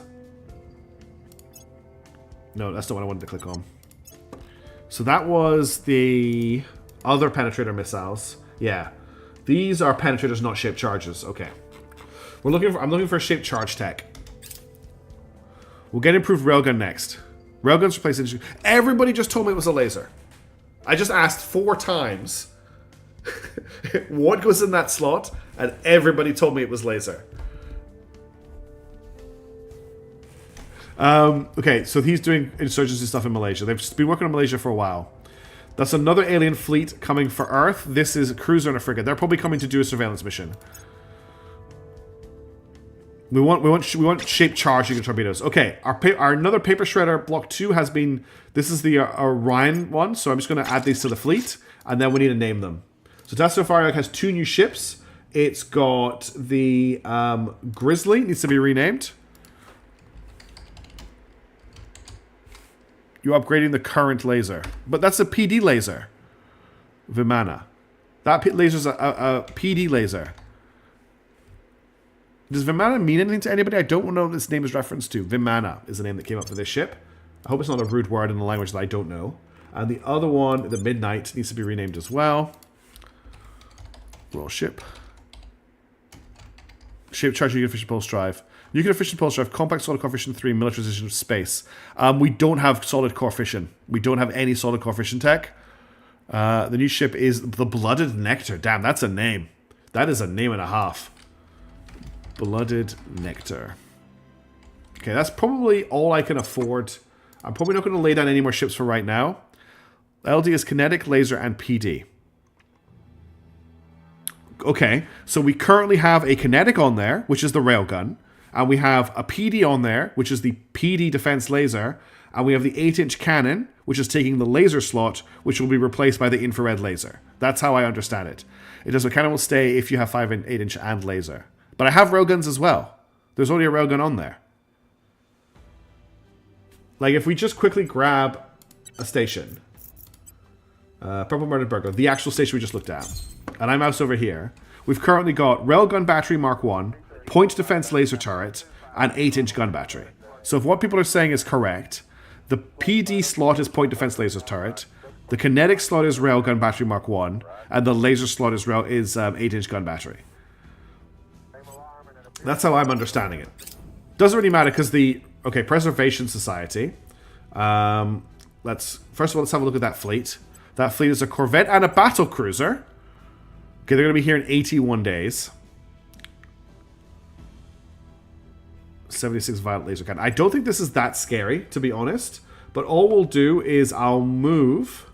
No, that's not what I wanted to click on. So that was the other penetrator missiles. Yeah. These are penetrators, not shaped charges. Okay. I'm looking for shaped charge tech. We'll get improved railgun next. Railguns replace... Everybody just told me it was a laser. I just asked 4 times what goes in that slot, and everybody told me it was laser. Okay, so he's doing insurgency stuff in Malaysia. They've been working on Malaysia for a while. That's another alien fleet coming for Earth. This is a cruiser and a frigate. They're probably coming to do a surveillance mission. We want shaped charging torpedoes. Okay, our another paper shredder block 2 has been. This is the Orion one, so I'm just going to add these to the fleet, and then we need to name them. So Tassofario has 2 new ships. It's got the Grizzly, needs to be renamed. You're upgrading the current laser, but that's a PD laser. Vimana, that laser's a PD laser. Does Vimana mean anything to anybody? I don't know what this name is referenced to. Vimana is the name that came up for this ship. I hope it's not a rude word in a language that I don't know. And the other one, the Midnight, needs to be renamed as well. Royal ship. Shape charge, nuclear fission pulse drive. Nuclear fission pulse drive, compact solid core fission 3, militarization of space. We don't have solid core fission. We don't have any solid core fission tech. The new ship is the Blooded Nectar. Damn, that's a name. That is a name and a half. Blooded Nectar. Okay, that's probably all I can afford. I'm probably not going to lay down any more ships for right now. LD is kinetic, laser, and PD. Okay, so we currently have a kinetic on there, which is the railgun. And we have a PD on there, which is the PD defense laser. And we have the 8-inch cannon, which is taking the laser slot, which will be replaced by the infrared laser. That's how I understand it. It does, the cannon will stay if you have 5 and 8-inch and laser. But I have railguns as well. There's only a railgun on there. Like, if we just quickly grab a station. Purple Murdered Burglar, the actual station we just looked at. And I mouse over here. We've currently got railgun battery Mark 1, point defense laser turret, and 8-inch gun battery. So if what people are saying is correct, the PD slot is point defense laser turret, the kinetic slot is railgun battery Mark 1, and the laser slot is 8-inch gun battery. That's how I'm understanding it. Doesn't really matter because the... Okay, Preservation Society. First of all, let's have a look at that fleet. That fleet is a corvette and a battle cruiser. Okay, they're going to be here in 81 days. 76 violet laser cannon. I don't think this is that scary, to be honest. But all we'll do is I'll move...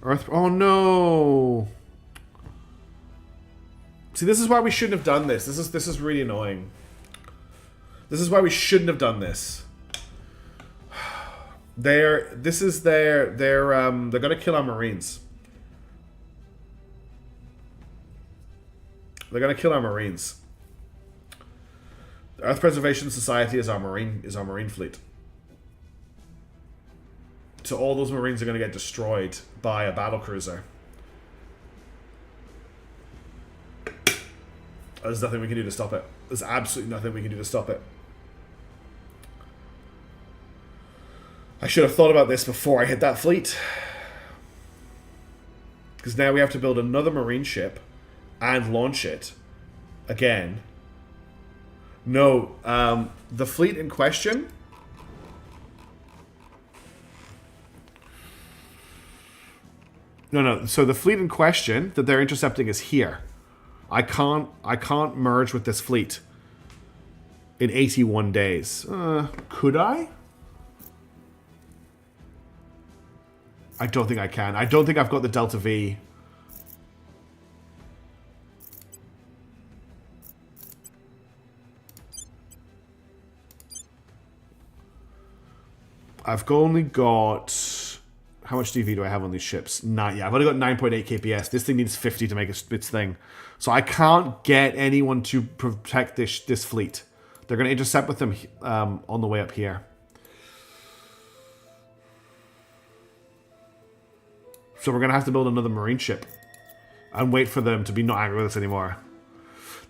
Earth... Oh, no! See, this is why we shouldn't have done this. This is really annoying. This is why we shouldn't have done this. They're gonna kill our Marines. They're gonna kill our Marines. The Earth Preservation Society is our Marine fleet. So all those Marines are gonna get destroyed by a battle cruiser. There's nothing we can do to stop it. There's absolutely nothing we can do to stop it. I should have thought about this before I hit that fleet. Because now we have to build another marine ship and launch it again. No, the fleet in question... No. So the fleet in question that they're intercepting is here. I can't merge with this fleet in 81 days. Could I? I don't think I can. I don't think I've got the Delta V. I've only got... How much DV do I have on these ships? Not yet. I've only got 9.8 KPS. This thing needs 50 to make its thing. So I can't get anyone to protect this fleet. They're going to intercept with them on the way up here. So we're going to have to build another marine ship. And wait for them to be not angry with us anymore.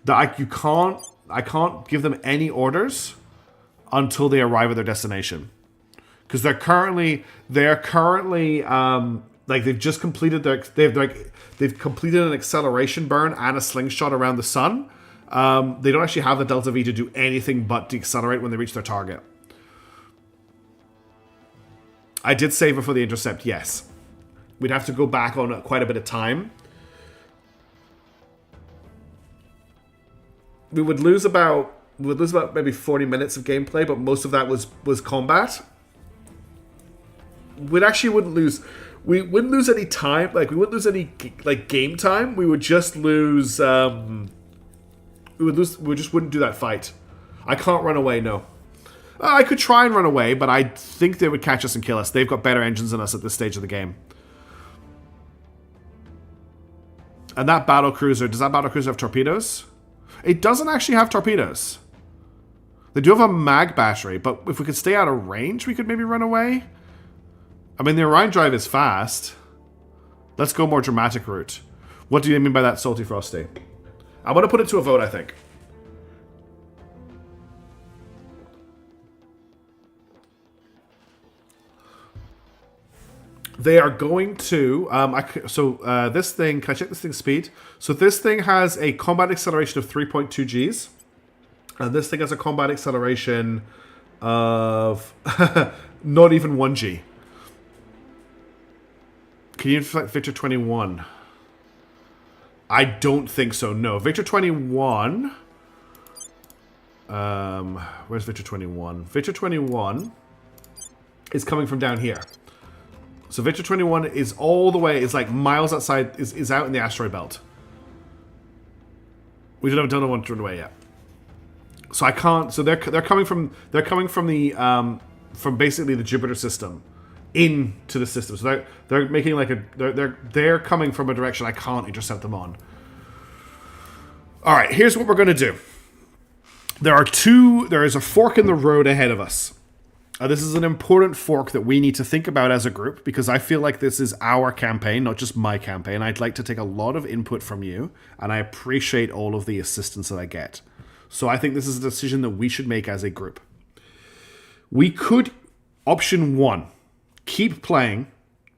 I can't give them any orders until they arrive at their destination. Because they're currently like they've just completed they've completed an acceleration burn and a slingshot around the sun. They don't actually have the Delta V to do anything but deaccelerate when they reach their target. I did save it for the intercept, yes. We'd have to go back on quite a bit of time. We would lose about maybe 40 minutes of gameplay, but most of that was combat. We wouldn't lose any time. Like we wouldn't lose any game time. We would just lose. We just wouldn't do that fight. I can't run away. No, I could try and run away, but I think they would catch us and kill us. They've got better engines than us at this stage of the game. And that battlecruiser, does that battlecruiser have torpedoes? It doesn't actually have torpedoes. They do have a mag battery, but if we could stay out of range, we could maybe run away. I mean, the Orion drive is fast. Let's go more dramatic route. What do you mean by that, Salty Frosty? I'm going to put it to a vote, I think. They are going to... this thing... Can I check this thing's speed? So this thing has a combat acceleration of 3.2 Gs. And this thing has a combat acceleration of... not even 1 G. Can you inflect Victor 21? I don't think so, no. Victor 21... where's Victor 21? Victor 21 is coming from down here. So Victor 21 is all the way, is like miles outside, is out in the asteroid belt. We don't have one turned away yet. So I can't, so they're coming from the, from basically the Jupiter system into the system. So they're making like they're coming from a direction I can't intercept them on. All right, here's what we're going to do. There is a fork in the road ahead of us. This is an important fork that we need to think about as a group, because I feel like this is our campaign, not just my campaign. I'd like to take a lot of input from you, and I appreciate all of the assistance that I get. So I think this is a decision that we should make as a group. We could, option 1, keep playing.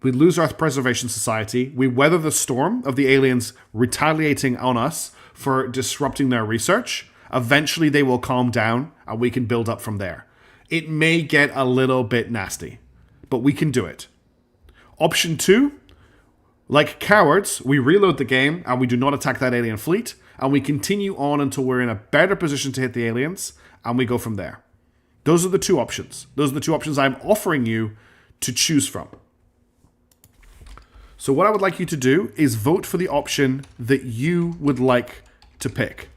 We lose Earth Preservation Society. We weather the storm of the aliens retaliating on us for disrupting their research. Eventually they will calm down, and we can build up from there. It may get a little bit nasty, but we can do it. Option 2, like cowards, we reload the game and we do not attack that alien fleet, and we continue on until we're in a better position to hit the aliens, and we go from there. Those are the two options. Those are the two options I'm offering you to choose from. So what I would like you to do is vote for the option that you would like to pick.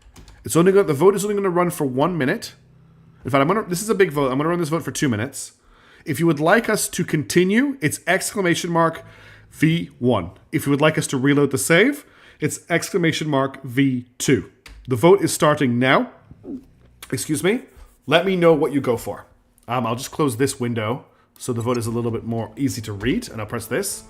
The vote is only going to run for 1 minute. In fact, this is a big vote. I'm going to run this vote for 2 minutes. If you would like us to continue, it's !V1. If you would like us to reload the save, it's !V2. The vote is starting now. Excuse me. Let me know what you go for. I'll just close this window so the vote is a little bit more easy to read, and I'll press this.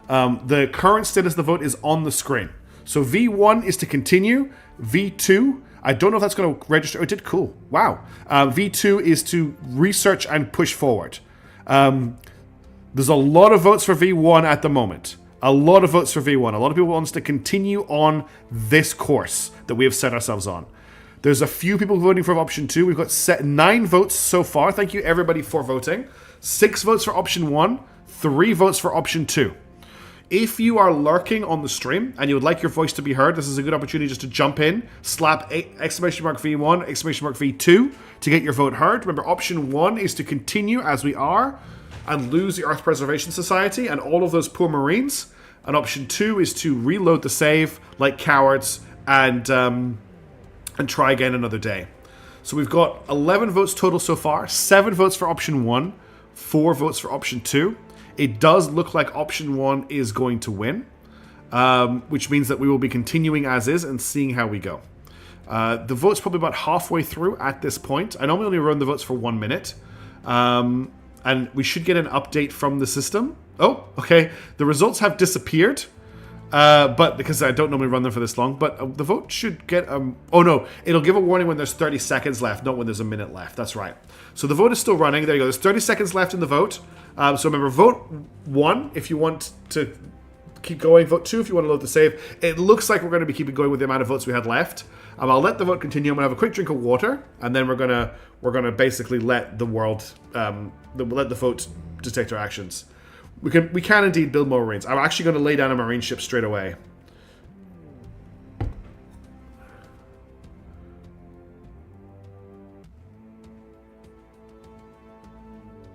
The current status of the vote is on the screen. So V1 is to continue. V2 I don't know if that's going to register. Oh, it did. Cool. Wow. V2 is to research and push forward. There's a lot of votes for V1 at the moment. A lot of votes for V1. A lot of people want us to continue on this course that we have set ourselves on. There's a few people voting for option 2. We've got 9 votes so far. Thank you, everybody, for voting. 6 votes for option 1. 3 votes for option 2. If you are lurking on the stream and you would like your voice to be heard, this is a good opportunity just to jump in, slap exclamation mark V1, exclamation mark V2 to get your vote heard. Remember, option 1 is to continue as we are and lose the Earth Preservation Society and all of those poor Marines. And option 2 is to reload the save like cowards and try again another day. So we've got 11 votes total so far, 7 votes for option 1, 4 votes for option 2. It does look like option 1 is going to win, which means that we will be continuing as is and seeing how we go. The vote's probably about halfway through at this point. I normally only run the votes for 1 minute, and we should get an update from the system. Oh, okay. The results have disappeared. But because I don't normally run them for this long, but the vote should get oh no, it'll give a warning when there's 30 seconds left, not when there's a minute left. That's right. So the vote is still running. There you go. There's 30 seconds left in the vote. So remember, vote 1 if you want to keep going. Vote 2 if you want to load the save. It looks like we're going to be keeping going with the amount of votes we had left. I'll let the vote continue. I'm going to have a quick drink of water, and then we're gonna basically let the world let the vote detect our actions. We can indeed build more Marines. I'm actually going to lay down a Marine ship straight away.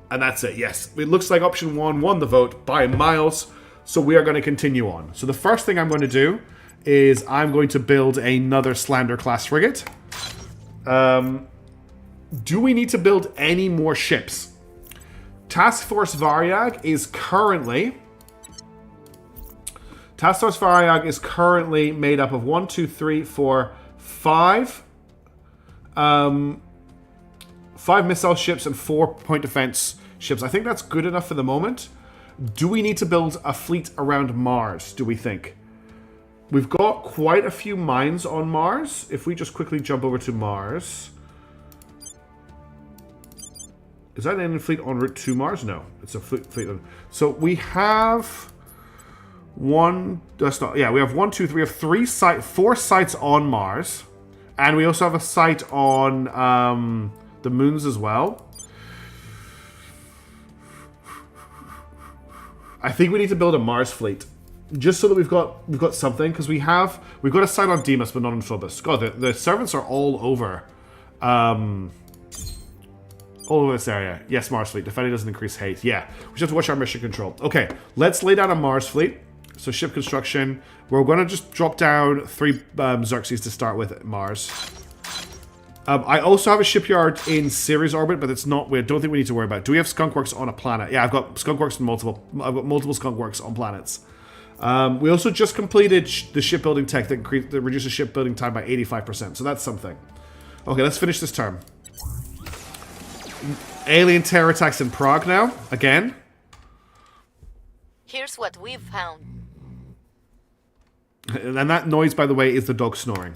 And that's it, yes. It looks like option 1 won the vote by miles, so we are going to continue on. So the first thing I'm going to do is I'm going to build another Slander-class frigate. Do we need to build any more ships? Task Force Varyag is currently made up of 1, 2, 3, 4, 5 missile ships and 4 point defense ships. I think that's good enough for the moment. Do we need to build a fleet around Mars, do we think? We've got quite a few mines on Mars. If we just quickly jump over to Mars. Is that an alien fleet en route to Mars? No, it's a fleet. So we have one. That's not. Yeah, we have 1, 2, 3. We have 4 sites on Mars, and we also have a site on the moons as well. I think we need to build a Mars fleet, just so that we've got something, because we've got a site on Deimos, but not on Phobos. God, the servants are all over. All over this area. Yes, Mars fleet. Defending doesn't increase hate. Yeah. We just have to watch our mission control. Okay, let's lay down a Mars fleet. So ship construction. We're going to just drop down 3 Xerxes to start with at Mars. I also have a shipyard in Ceres orbit, but it's not. We don't think we need to worry about it. Do we have skunkworks on a planet? Yeah, I've got skunkworks in multiple. I've got multiple skunkworks on planets. We also just completed the shipbuilding tech that reduces shipbuilding time by 85%. So that's something. Okay, let's finish this term. Alien terror attacks in Prague now, again. Here's what we've found. And that noise, by the way, is the dog snoring.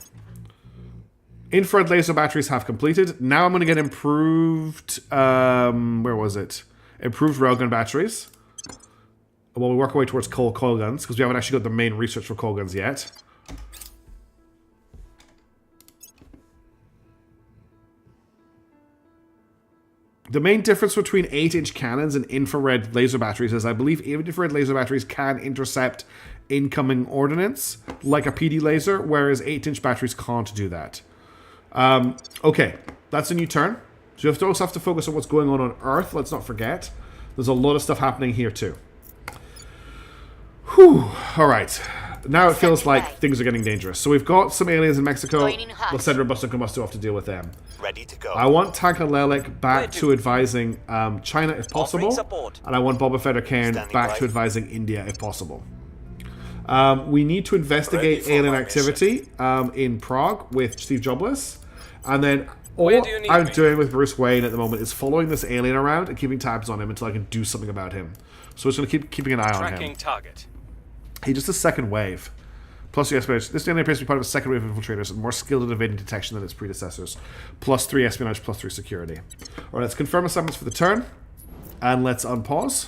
Infrared laser batteries have completed. Now I'm going to get improved... where was it? Improved railgun batteries. While we work our way towards coil guns, because we haven't actually got the main research for coil guns yet. The main difference between 8-inch cannons and infrared laser batteries is I believe infrared laser batteries can intercept incoming ordnance like a PD laser, whereas 8-inch batteries can't do that. Okay, that's a new turn. So you also have to focus on what's going on Earth. Let's not forget. There's a lot of stuff happening here too. Whew. Alright. Now it feels like things are getting dangerous. So we've got some aliens in Mexico. We'll send Robust and Combusto off to deal with them. Ready to go. I want Takalelek back to advising China if possible. And I want Boba Fett or Cairn back to advising India if possible. We need to investigate alien activity in Prague with Steve Jobless. And then all I'm doing with Bruce Wayne at the moment is following this alien around and keeping tabs on him until I can do something about him. So it's going to keep keeping an eye on him. Tracking target. Hey, just a second wave. Plus 3 espionage. This DNA appears to be part of a second wave of infiltrators and more skilled in evading detection than its predecessors. Plus 3 espionage, plus 3 security. Alright, let's confirm assignments for the turn. And let's unpause.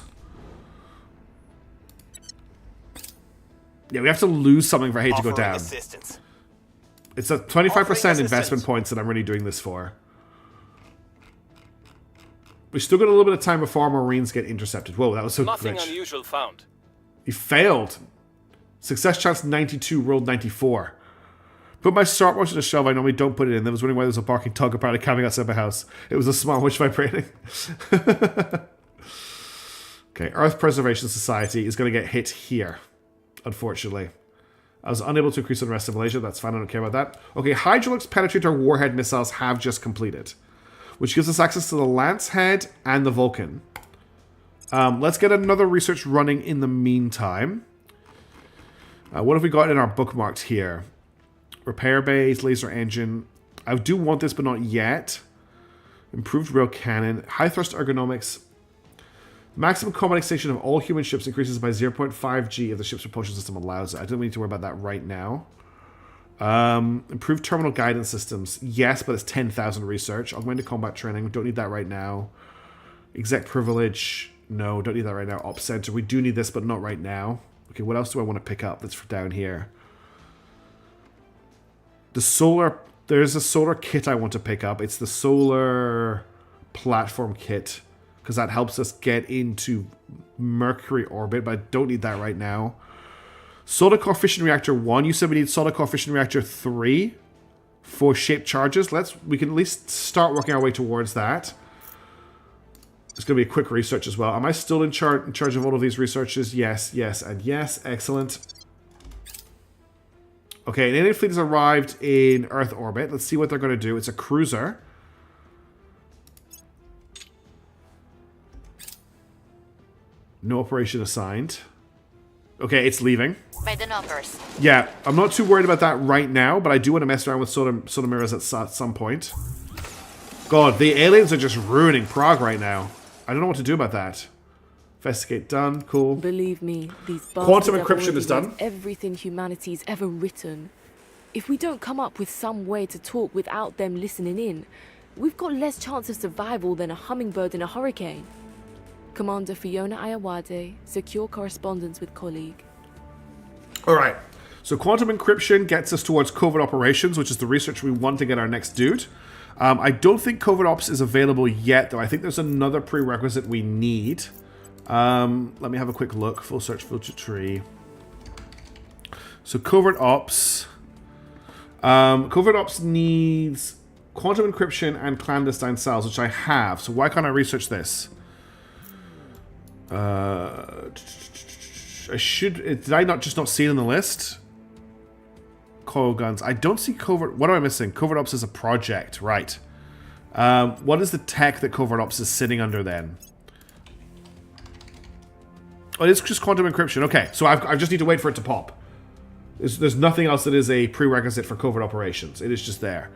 Yeah, we have to lose something for hate to go down. Assistance. It's a 25% investment points that I'm really doing this for. We still got a little bit of time before our Marines get intercepted. Whoa, that was so Nothing glitch. unusual found. He failed. Success chance 92, rolled 94. Put my stopwatch in a shelf. I normally don't put it in. I was wondering why there was a barking dog apparently camping outside my house. It was a small witch vibrating. Okay, Earth Preservation Society is going to get hit here, unfortunately. I was unable to increase the rest of Malaysia. That's fine. I don't care about that. Okay, Hydraulics Penetrator Warhead missiles have just completed, which gives us access to the Lance Head and the Vulcan. Let's get another research running in the meantime. What have we got in our bookmarked here? Repair base, laser engine. I do want this, but not yet. Improved rail cannon. High thrust ergonomics. Maximum combat extinction of all human ships increases by 0.5 G if the ship's propulsion system allows it. I don't need to worry about that right now. Improved terminal guidance systems. Yes, but it's 10,000 research. Augmented combat training. Don't need that right now. Exec privilege. No, don't need that right now. Ops center. We do need this, but not right now. Okay, what else do I want to pick up that's down here? The solar... There's a solar kit I want to pick up. It's the solar platform kit, because that helps us get into Mercury orbit, but I don't need that right now. Solar core fission reactor 1. You said we need solar core fission reactor 3 for shaped charges. We can at least start working our way towards that. It's going to be a quick research as well. Am I still in charge of all of these researches? Yes, yes, and yes. Excellent. Okay, an alien fleet has arrived in Earth orbit. Let's see what they're going to do. It's a cruiser. No operation assigned. Okay, it's leaving. By the numbers. Yeah, I'm not too worried about that right now, but I do want to mess around with solar mirrors at some point. God, the aliens are just ruining Prague right now. I don't know what to do about that. Investigate done. Cool. Believe me, these Quantum bastards encryption have is done. read everything humanity's ever written. If we don't come up with some way to talk without them listening in, we've got less chance of survival than a hummingbird in a hurricane. Commander Fiona Ayawade, secure correspondence with colleague. Alright, so quantum encryption gets us towards covert operations, which is the research we want to get our next dude. I don't think covert ops is available yet, though. I think there's another prerequisite we need. Let me have a quick look. Full search filter tree. So covert ops. Covert ops needs quantum encryption and clandestine cells, which I have. So why can't I research this? I should... Did I not see it in the list? Coil guns. I don't see covert... What am I missing? Covert ops is a project. Right. What is the tech that covert ops is sitting under then? Oh, it's just quantum encryption. Okay, so I just need to wait for it to pop. There's nothing else that is a prerequisite for covert operations. It is just there.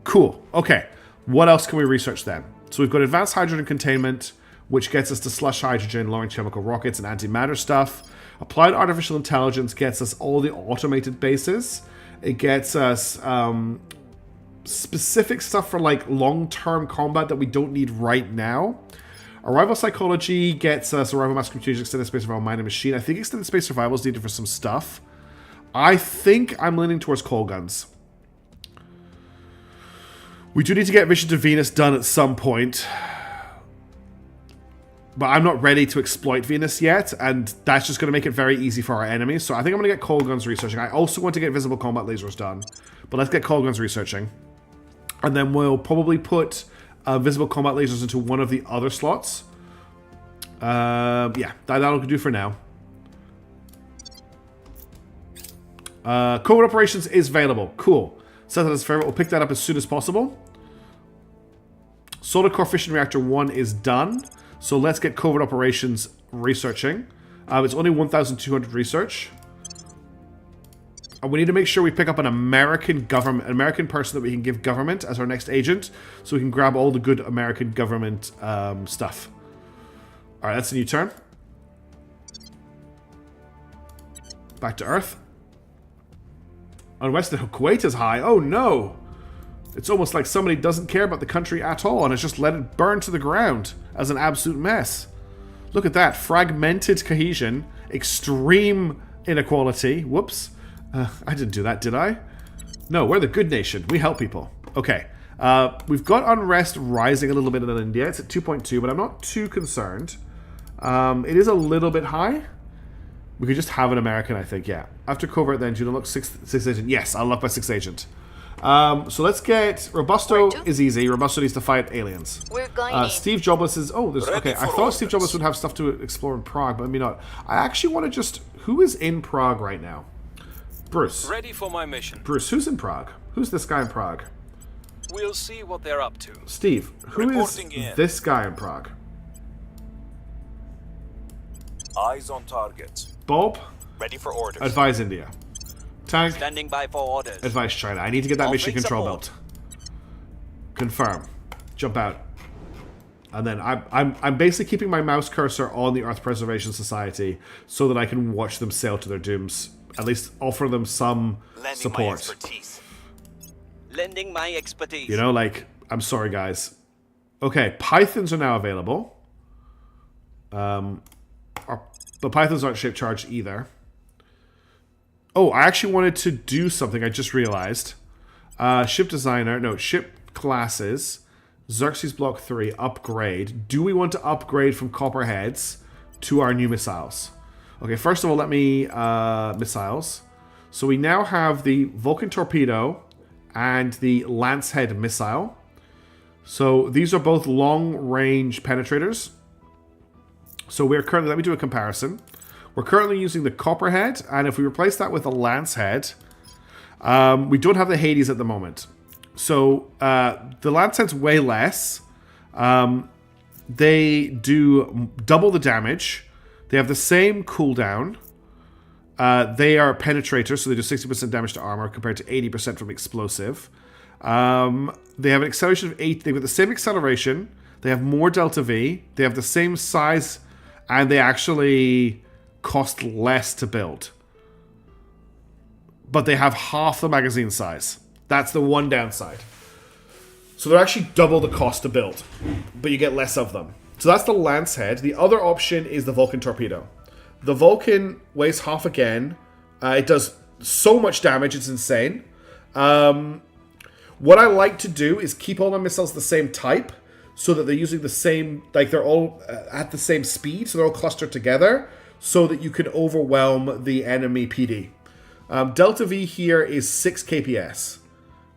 Cool. Okay. What else can we research then? So we've got advanced hydrogen containment, which gets us to slush hydrogen, lowering chemical rockets and antimatter stuff. Applied artificial intelligence gets us all the automated bases. It gets us specific stuff for like long-term combat that we don't need right now. Arrival psychology gets us arrival mass computation, extended space survival, mind and machine. I think extended space survival is needed for some stuff. I think I'm leaning towards coal guns. We do need to get Mission to Venus done at some point. But I'm not ready to exploit Venus yet, and that's just going to make it very easy for our enemies. So I think I'm going to get coal guns researching. I also want to get visible combat lasers done. But let's get coal guns researching. And then we'll probably put visible combat lasers into one of the other slots. Yeah, that'll do for now. Covert operations is available. Cool. Set that as favorite. We'll pick that up as soon as possible. Solar core fission reactor 1 is done. So let's get covert operations researching. It's only 1,200 research. And we need to make sure we pick up an American person that we can give government as our next agent, so we can grab all the good American government stuff. All right, that's a new turn. Back to Earth. Unrest in Kuwait is high. Oh no! It's almost like somebody doesn't care about the country at all and has just let it burn to the ground as an absolute mess. Look at that. Fragmented cohesion. Extreme inequality. Whoops. I didn't do that, did I? No, we're the good nation. We help people. Okay. We've got unrest rising a little bit in India. It's at 2.2, but I'm not too concerned. It is a little bit high. We could just have an American, I think, yeah. After covert, then, do you look six agent? Yes, I'll look my 6th agent. So let's get... Robusto is easy. Robusto needs to fight aliens. We're going Steve Jobless is... Oh, there's... Okay, I thought Steve Jobless would have stuff to explore in Prague, but maybe not. I actually want to just... Who is in Prague right now? Bruce. Ready for my mission. Bruce, who's in Prague? Who's this guy in Prague? We'll see what they're up to. Steve, who is this guy in Prague? Eyes on target. Bob? Ready for orders. Advise India. Tank? Standing by for orders. Advise China. I need to get that All mission things control aboard. belt. Confirm. Jump out. And then I'm basically keeping my mouse cursor on the Earth Preservation Society so that I can watch them sail to their dooms. At least offer them some Lending support. my expertise. Lending my expertise. You know, like, I'm sorry, guys. Okay, Pythons are now available. But Pythons aren't ship charged either. Oh, I actually wanted to do something I just realized. Ship designer, no, ship classes. Xerxes Block 3, upgrade. Do we want to upgrade from copperheads to our new missiles? Okay, first of all, let me... missiles. So we now have the Vulcan Torpedo and the Lancehead missile. So these are both long-range penetrators. So we're currently... Let me do a comparison. We're currently using the Copperhead, and if we replace that with a Lancehead... we don't have the Hades at the moment. So the Lancehead's way less. They do double the damage. They have the same cooldown. They are penetrators, so they do 60% damage to armor compared to 80% from explosive. They have an acceleration of 8. They've got the same acceleration. They have more Delta V. They have the same size, and they actually cost less to build. But they have half the magazine size. That's the one downside. So they're actually double the cost to build, but you get less of them. So that's the Lancehead. The other option is the Vulcan Torpedo. The Vulcan weighs half again. It does so much damage, it's insane. What I like to do is keep all my missiles the same type, so that they're using the same, like they're all at the same speed, so they're all clustered together, so that you can overwhelm the enemy PD. Delta V here is 6 kps.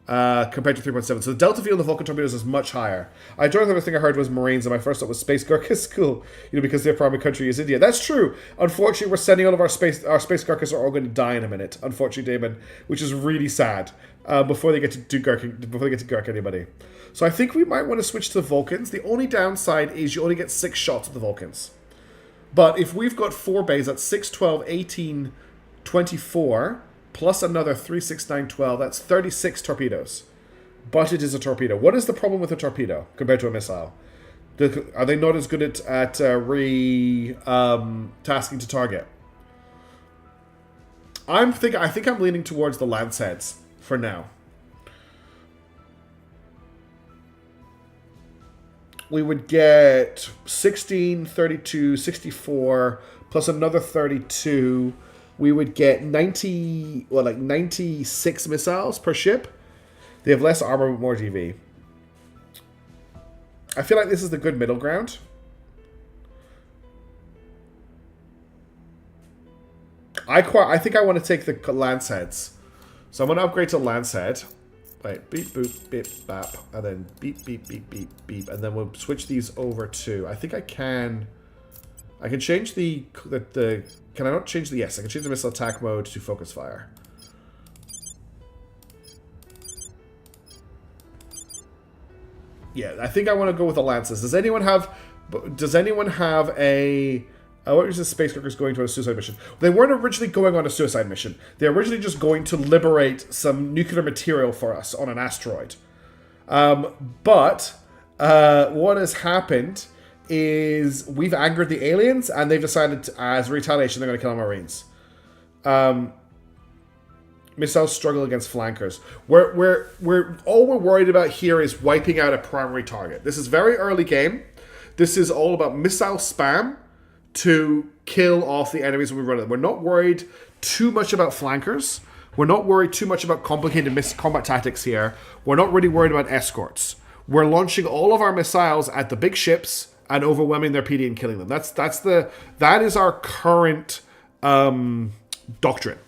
Compared to 3.7. So the Delta V on the Vulcan torpedoes is much higher. I don't know the other thing I heard was Marines, and my first thought was Space Gurkhas. Cool. Because their primary country is India. That's true. Unfortunately, we're sending all of our Space Gurkhas are all going to die in a minute. Unfortunately, Damon, which is really sad. Before they get to Gurk anybody. So I think we might want to switch to the Vulcans. The only downside is you only get 6 shots at the Vulcans. But if we've got 4 bays, that's 6, 12, 18, 24... plus another 3, 6, 9, 12. That's 36 torpedoes. But it is a torpedo. What is the problem with a torpedo compared to a missile? Are they not as good at tasking to target? I think I'm leaning towards the Lanceheads for now. We would get 16, 32, 64, plus another 32... we would get 96 missiles per ship. They have less armor but more DV. I feel like this is the good middle ground. I think I want to take the Lanceheads. So I'm going to upgrade to Lancehead. Wait, beep, boop, beep, bap. And then beep, beep, beep, beep, beep. And then we'll switch these over to... I think I can... I can change the can I not change the... Yes, I can change the missile attack mode to focus fire. Yeah, I think I want to go with the Lances. Does anyone have a... what was the Space Cookers going to a suicide mission? They weren't originally going on a suicide mission. They're originally just going to liberate some nuclear material for us on an asteroid. But what has happened... is we've angered the aliens, and they've decided as retaliation they're going to kill our Marines. missiles struggle against flankers. We're all we're worried about here is wiping out a primary target. This is very early game. This is all about missile spam to kill off the enemies when we run it. We're not worried too much about flankers. We're not worried too much about complicated combat tactics here. We're not really worried about escorts. We're launching all of our missiles at the big ships and overwhelming their PD and killing them. That is our current doctrine.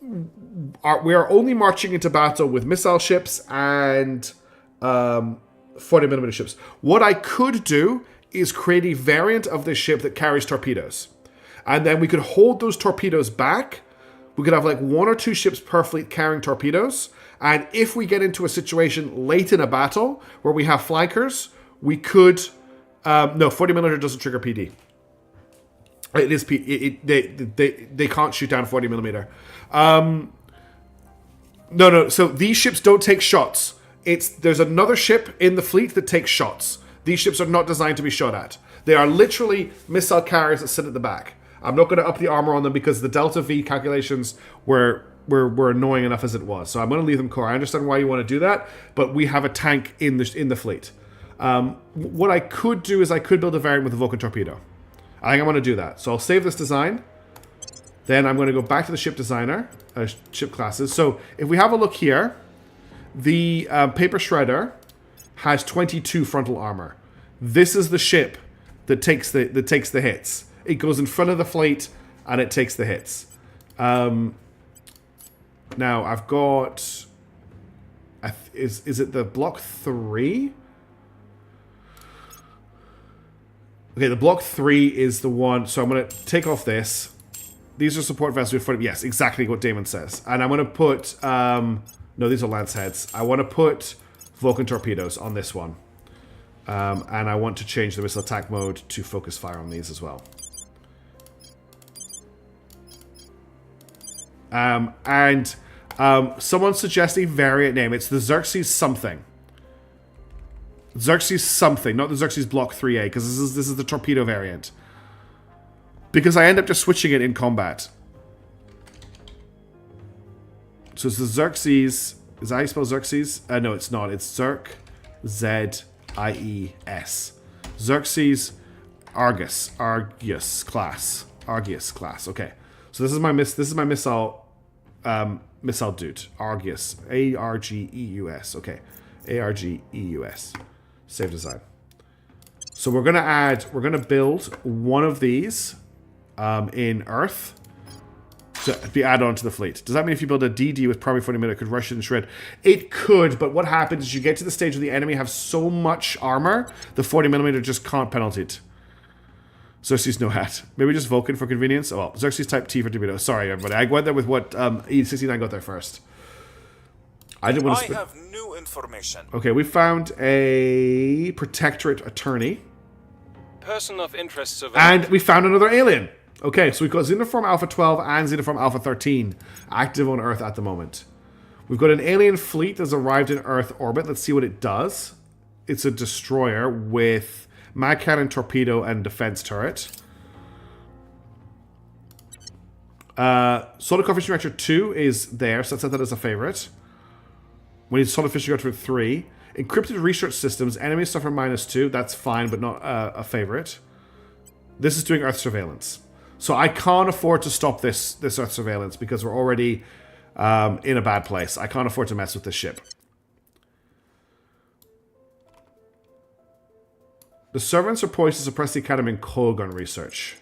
We are only marching into battle with missile ships and 40mm ships. What I could do is create a variant of this ship that carries torpedoes. And then we could hold those torpedoes back. We could have like 1 or 2 ships per fleet carrying torpedoes. And if we get into a situation late in a battle where we have flankers, we could... no, 40mm doesn't trigger PD. It is they can't shoot down 40mm. No. So these ships don't take shots. There's another ship in the fleet that takes shots. These ships are not designed to be shot at. They are literally missile carriers that sit at the back. I'm not going to up the armor on them because the Delta V calculations were annoying enough as it was. So I'm going to leave them core. I understand why you want to do that, but we have a tank in the fleet. What I could do is I could build a variant with a Vulcan torpedo. I think I'm going to do that. So I'll save this design. Then I'm going to go back to the ship designer, ship classes. So if we have a look here, the paper shredder has 22 frontal armor. This is the ship that takes the hits. It goes in front of the fleet and it takes the hits. Now I've got... Is it the Block 3? Okay, the Block 3 is the one. So I'm going to take off this. These are support vessels. Yes, exactly what Damon says. And I'm going to put... no, these are lance heads. I want to put Vulcan torpedoes on this one. And I want to change the missile attack mode to focus fire on these as well. Someone suggests a variant name. It's the Xerxes something. Xerxes something, not the Xerxes Block 3A, because this is the torpedo variant. Because I end up just switching it in combat. So it's the Xerxes... Is that how you spell Xerxes? No, it's not. It's Zerk, Z-I-E-S. Xerxes Argus class. Argus class. Okay. So this is my missile dude. Argus. A-R-G-E-U-S. Okay. A-R-G-E-U-S. Save design. So we're gonna build one of these in Earth to be added on to the fleet. Does that mean if you build a DD with primary 40mm, it could rush it and shred? It could, but what happens is you get to the stage where the enemy have so much armor, the 40mm just can't penalty it. Xerxes no hat. Maybe just Vulcan for convenience. Oh, well, Xerxes type T for torpedo. Sorry, everybody. I went there with what E69 got there first. I didn't want to. I have new information. Okay, we found a protectorate attorney. Person of interest survey. And we found another alien. Okay, so we've got Xenoform Alpha 12 and Xenoform Alpha 13 active on Earth at the moment. We've got an alien fleet that's arrived in Earth orbit. Let's see what it does. It's a destroyer with mag cannon, torpedo, and defense turret. Solid Core Fission Reactor 2 is there, so let's set that as a favorite. We need Solid Fission Reactor 3. Encrypted research systems, enemies suffer -2. That's fine, but not a favorite. This is doing Earth surveillance. So I can't afford to stop this Earth surveillance because we're already in a bad place. I can't afford to mess with this ship. The servants are poised to suppress the Academy and coal gun research.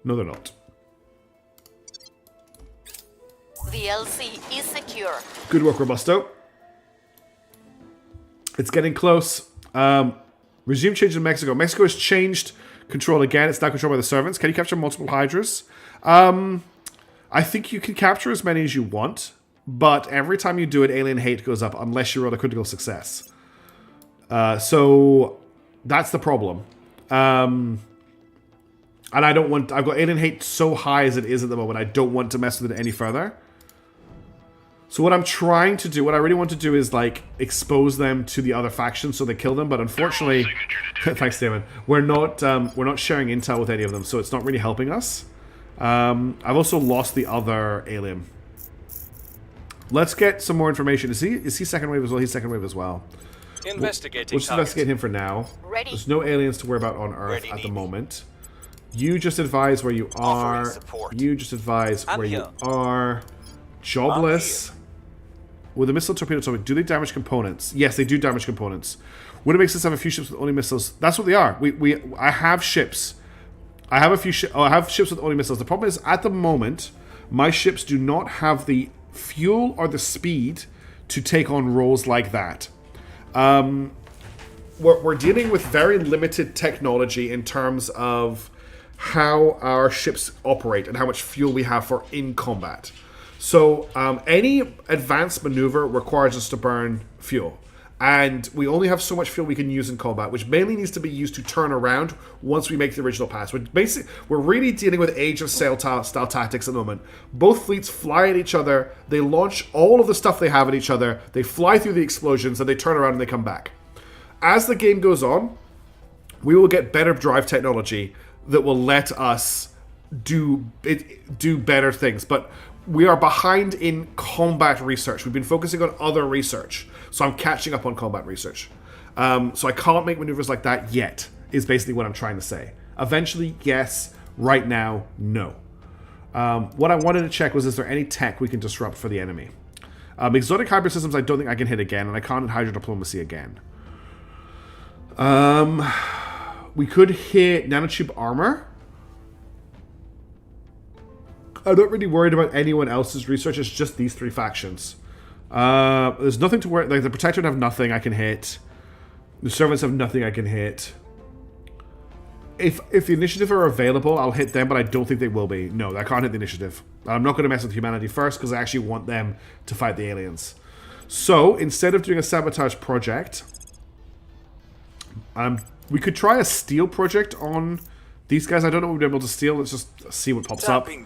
No, they're not. The LC is secure. Good work, Robusto. It's getting close. Resume change in Mexico. Mexico has changed control again. It's now controlled by the servants. Can you capture multiple Hydras? I think you can capture as many as you want, but every time you do it, alien hate goes up unless you roll a critical success. So that's the problem. And I don't want... I've got alien hate so high as it is at the moment. I don't want to mess with it any further. So what I'm trying to do, what I really want to do is, like, expose them to the other faction so they kill them. But unfortunately... Thanks, Damon. We're not sharing intel with any of them, so it's not really helping us. I've also lost the other alien. Let's get some more information. Is he second wave as well? He's second wave as well. Investigating. We'll just investigate him for now. Ready. There's no aliens to worry about on Earth Ready, at the need me. moment. You just advise where you Offering are. support. You just advise I'm where you here. are. Jobless. With a missile torpedo atomic, do they damage components? Yes, they do damage components. Would it make sense to have a few ships with only missiles? That's what they are. I have ships. I have I have ships with only missiles. The problem is, at the moment, my ships do not have the fuel or the speed to take on roles like that. We're dealing with very limited technology in terms of how our ships operate and how much fuel we have for in combat. So any advanced maneuver requires us to burn fuel. And we only have so much fuel we can use in combat, which mainly needs to be used to turn around once we make the original pass. We're really dealing with Age of Sail style tactics at the moment. Both fleets fly at each other, they launch all of the stuff they have at eeach other, they fly through the explosions, and they turn around and they come back. As the game goes on, we will get better drive technology that will let us do better things. But we are behind in combat research. We've been focusing on other research. So I'm catching up on combat research. So I can't make maneuvers like that yet, is basically what I'm trying to say. Eventually, yes. Right now, no. What I wanted to check was, is there any tech we can disrupt for the enemy? Exotic hybrid systems I don't think I can hit again, and I can't hit Hydra diplomacy again. We could hit nanotube armor. I'm not really worried about anyone else's research. It's just these three factions. There's nothing to worry. Like the Protectorate have nothing I can hit. The Servants have nothing I can hit. If the Initiative are available, I'll hit them, but I don't think they will be. No, I can't hit the Initiative. I'm not going to mess with humanity first because I actually want them to fight the aliens. So instead of doing a sabotage project, we could try a steal project on these guys. I don't know what we'll be able to steal. Let's just see what pops up. We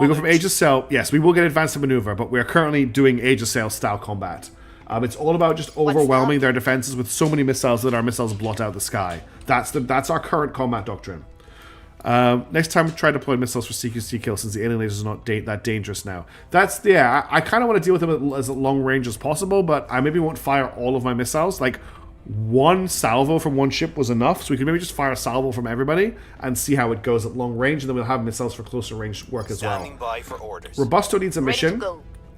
go from Age of Sail. Yes, we will get advanced maneuver, but we are currently doing Age of Sail style combat. It's all about just overwhelming their defenses with so many missiles that our missiles blot out the sky. That's our current combat doctrine. Next time we try to deploy missiles for CQC kill, since the alien lasers are not that dangerous now. I kind of want to deal with them as long range as possible, but I maybe won't fire all of my missiles. Like, one salvo from one ship was enough, so we could maybe just fire a salvo from everybody and see how it goes at long range, and then we'll have missiles for closer range work as well. By for orders. Robusto needs a mission.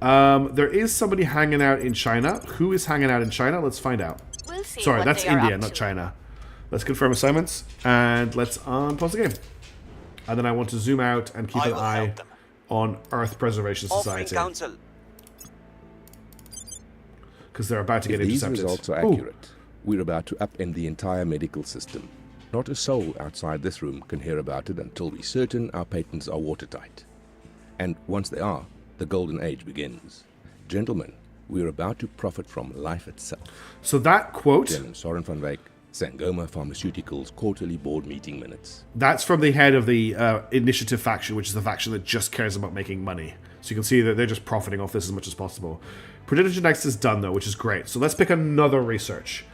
There is somebody hanging out in China. Who is hanging out in China? Let's find out. We'll see. Sorry, what that's they are India, up not to. China. Let's confirm assignments, and let's pause the game. And then I want to zoom out and keep an eye on Earth Preservation Society. Because they're about to get intercepted. These results are accurate. We're about to upend the entire medical system. Not a soul outside this room can hear about it until we're certain our patents are watertight. And once they are, the golden age begins. Gentlemen, we're about to profit from life itself. So that quote... Chairman Soren van Wyk, Sangoma Pharmaceuticals quarterly board meeting minutes. That's from the head of the Initiative faction, which is the faction that just cares about making money. So you can see that they're just profiting off this as much as possible. Predictive Genetics is done, though, which is great. So let's pick another research.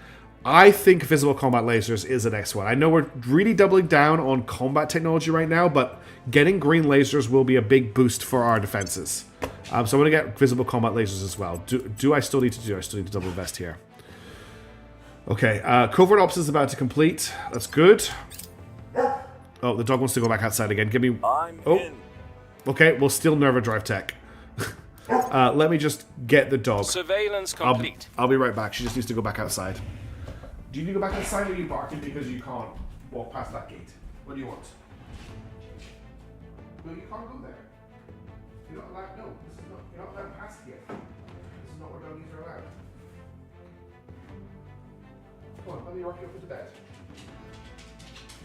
I think visible combat lasers is the next one. I know we're really doubling down on combat technology right now, but getting green lasers will be a big boost for our defenses. So I'm going to get visible combat lasers as well. Do I still need to do? I still need to double invest here. Okay, covert ops is about to complete. That's good. Oh, the dog wants to go back outside again. Give me... Oh, okay, we'll steal Nerva Drive Tech. Let me just get the dog. Surveillance complete. I'll be right back. She just needs to go back outside. Do you need to go back outside, or are you barking because you can't walk past that gate? What do you want? No, you can't go there. You're not allowed. No, this is not. You're not allowed past here. This is not where doggies are allowed. Come on, let me rock you up into bed.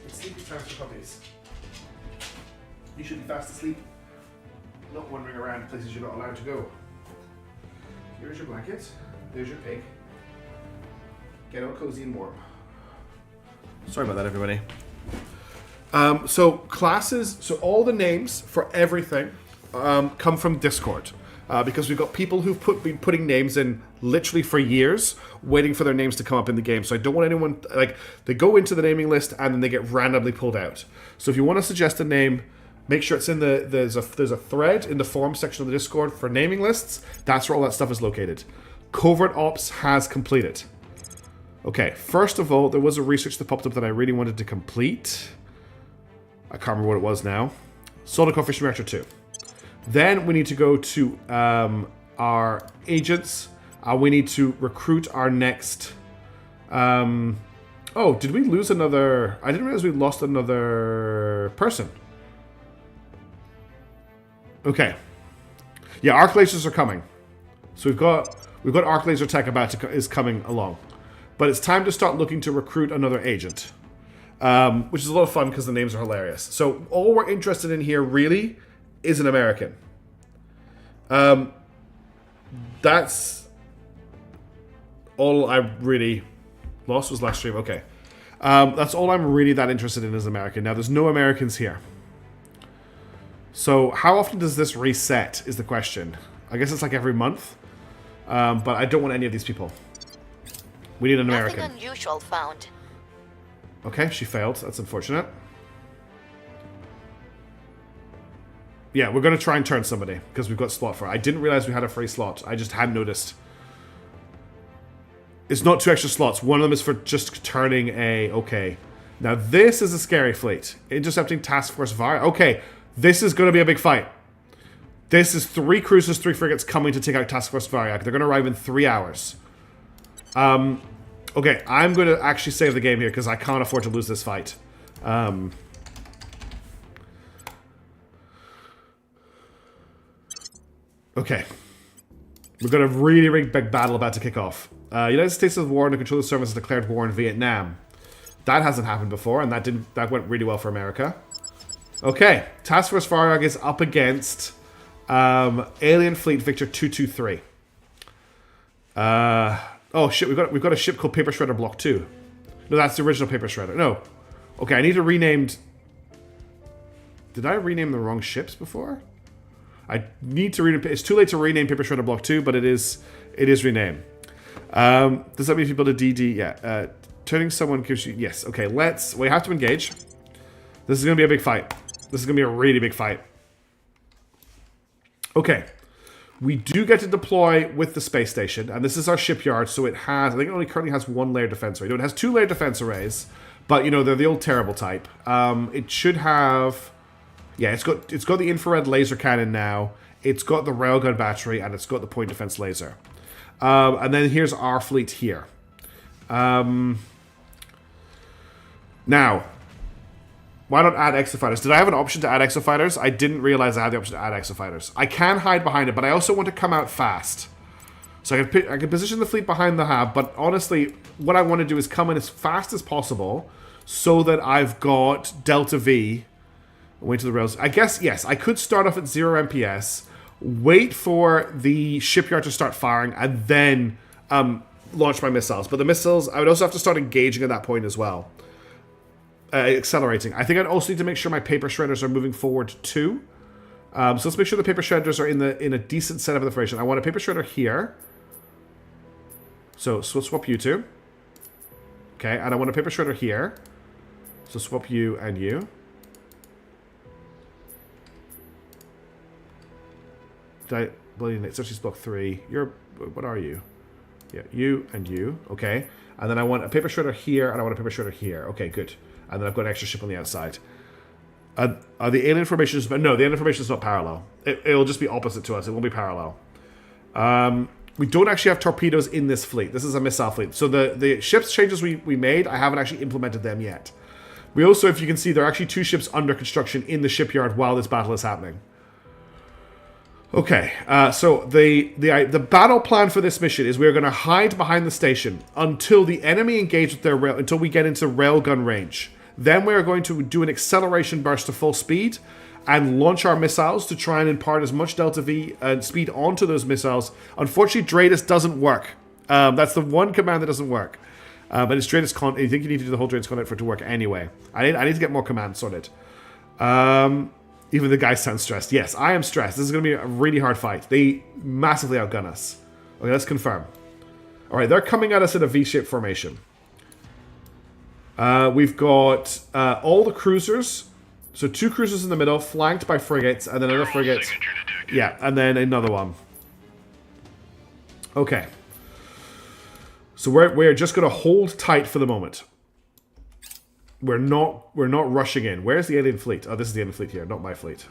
It's sleepy time for puppies. You should be fast asleep, not wandering around places you're not allowed to go. Here's your blanket. There's your pig. Get all cozy and warm. Sorry about that, everybody. So classes, so all the names for everything come from Discord. Because we've got people who've been putting names in literally for years, waiting for their names to come up in the game. So I don't want anyone, like, they go into the naming list and then they get randomly pulled out. So if you want to suggest a name, Make sure it's in there's a thread in the forum section of the Discord for naming lists. That's where all that stuff is located. Covert Ops has completed. Okay, first of all, there was a research that popped up that I really wanted to complete. I can't remember what it was now. Solid Core Fission Reactor 2. Then we need to go to our agents. We need to recruit our next... oh, did we lose another... I didn't realize we lost another person. Okay. Yeah, arc lasers are coming. So we've got arc laser tech is coming along. But it's time to start looking to recruit another agent. Which is a lot of fun because the names are hilarious. So all we're interested in here really is an American. That's all I really... Lost was last stream, okay. That's all I'm really that interested in is American. Now, there's no Americans here. So, how often does this reset is the question. I guess it's like every month. But I don't want any of these people. We need an American. Nothing unusual found. Okay, she failed. That's unfortunate. Yeah, we're going to try and turn somebody, because we've got slot for it. I didn't realize we had a free slot. I just hadn't noticed. It's not 2 extra slots. One of them is for just turning a... Okay. Now, this is a scary fleet. Intercepting Task Force Varia. Okay, this is going to be a big fight. This is 3 cruisers, 3 frigates coming to take out Task Force Varia. They're going to arrive in 3 hours. Okay, I'm going to actually save the game here, because I can't afford to lose this fight. Okay. We've got a really big battle about to kick off. United States of War and the Control Service has declared war in Vietnam. That hasn't happened before, and that went really well for America. Okay, Task Force Varag is up against Alien Fleet Victor 223. Oh shit, we've got a ship called Paper Shredder Block 2. No, that's the original Paper Shredder. No. Okay, I need to rename... Did I rename the wrong ships before? I need to rename... It's too late to rename Paper Shredder Block 2, but it is renamed. Does that mean people to DD? Yeah. Turning someone gives you... Yes. Okay, we have to engage. This is going to be a big fight. This is going to be a really big fight. Okay. We do get to deploy with the space station, and this is our shipyard, so it has... I think it only currently has 1 layer defense array. No, it has 2 layer defense arrays, but, you know, they're the old terrible type. It should have... Yeah, it's got the infrared laser cannon now. It's got the railgun battery, and it's got the point defense laser. And then here's our fleet here. Now, why not add exofighters? Did I have an option to add exofighters? I didn't realize I had the option to add exofighters. I can hide behind it, but I also want to come out fast. So I can position the fleet behind the hab, but honestly, what I want to do is come in as fast as possible so that I've got Delta V. Wait to the rails. I guess, yes, I could start off at 0 MPS, wait for the shipyard to start firing, and then launch my missiles. But the missiles, I would also have to start engaging at that point as well. Accelerating. I think I'd also need to make sure my paper shredders are moving forward too. So let's make sure the paper shredders are in a decent setup of the formation. I want a paper shredder here. So we'll swap you two. Okay, and I want a paper shredder here. So swap you and you. It's actually block 3. What are you? Yeah, you and you. Okay. And then I want a paper shredder here, and I want a paper shredder here. Okay, good. And then I've got an extra ship on the outside. Are the alien formations... No, the alien formation is not parallel. It'll just be opposite to us. It won't be parallel. We don't actually have torpedoes in this fleet. This is a missile fleet. So the ships changes we made, I haven't actually implemented them yet. We also, if you can see, there are actually 2 ships under construction in the shipyard while this battle is happening. Okay, so the battle plan for this mission is we're going to hide behind the station until the enemy engage with their rail, until we get into railgun range. Then we're going to do an acceleration burst to full speed and launch our missiles to try and impart as much Delta V speed onto those missiles. Unfortunately, Dratus doesn't work. That's the one command that doesn't work. But it's Dratus con. I think you need to do the whole Dratus content for it to work anyway. I need to get more commands sorted. Even the guys sound stressed. Yes, I am stressed. This is going to be a really hard fight. They massively outgun us. Okay, let's confirm. All right, they're coming at us in a V-shaped formation. We've got all the cruisers So 2 cruisers in the middle, flanked by frigates, and then another frigate. Yeah, and then another one. Okay. So we're just going to hold tight for the moment. We're not rushing in. Where's the alien fleet? Oh, this is the alien fleet here, not my fleet.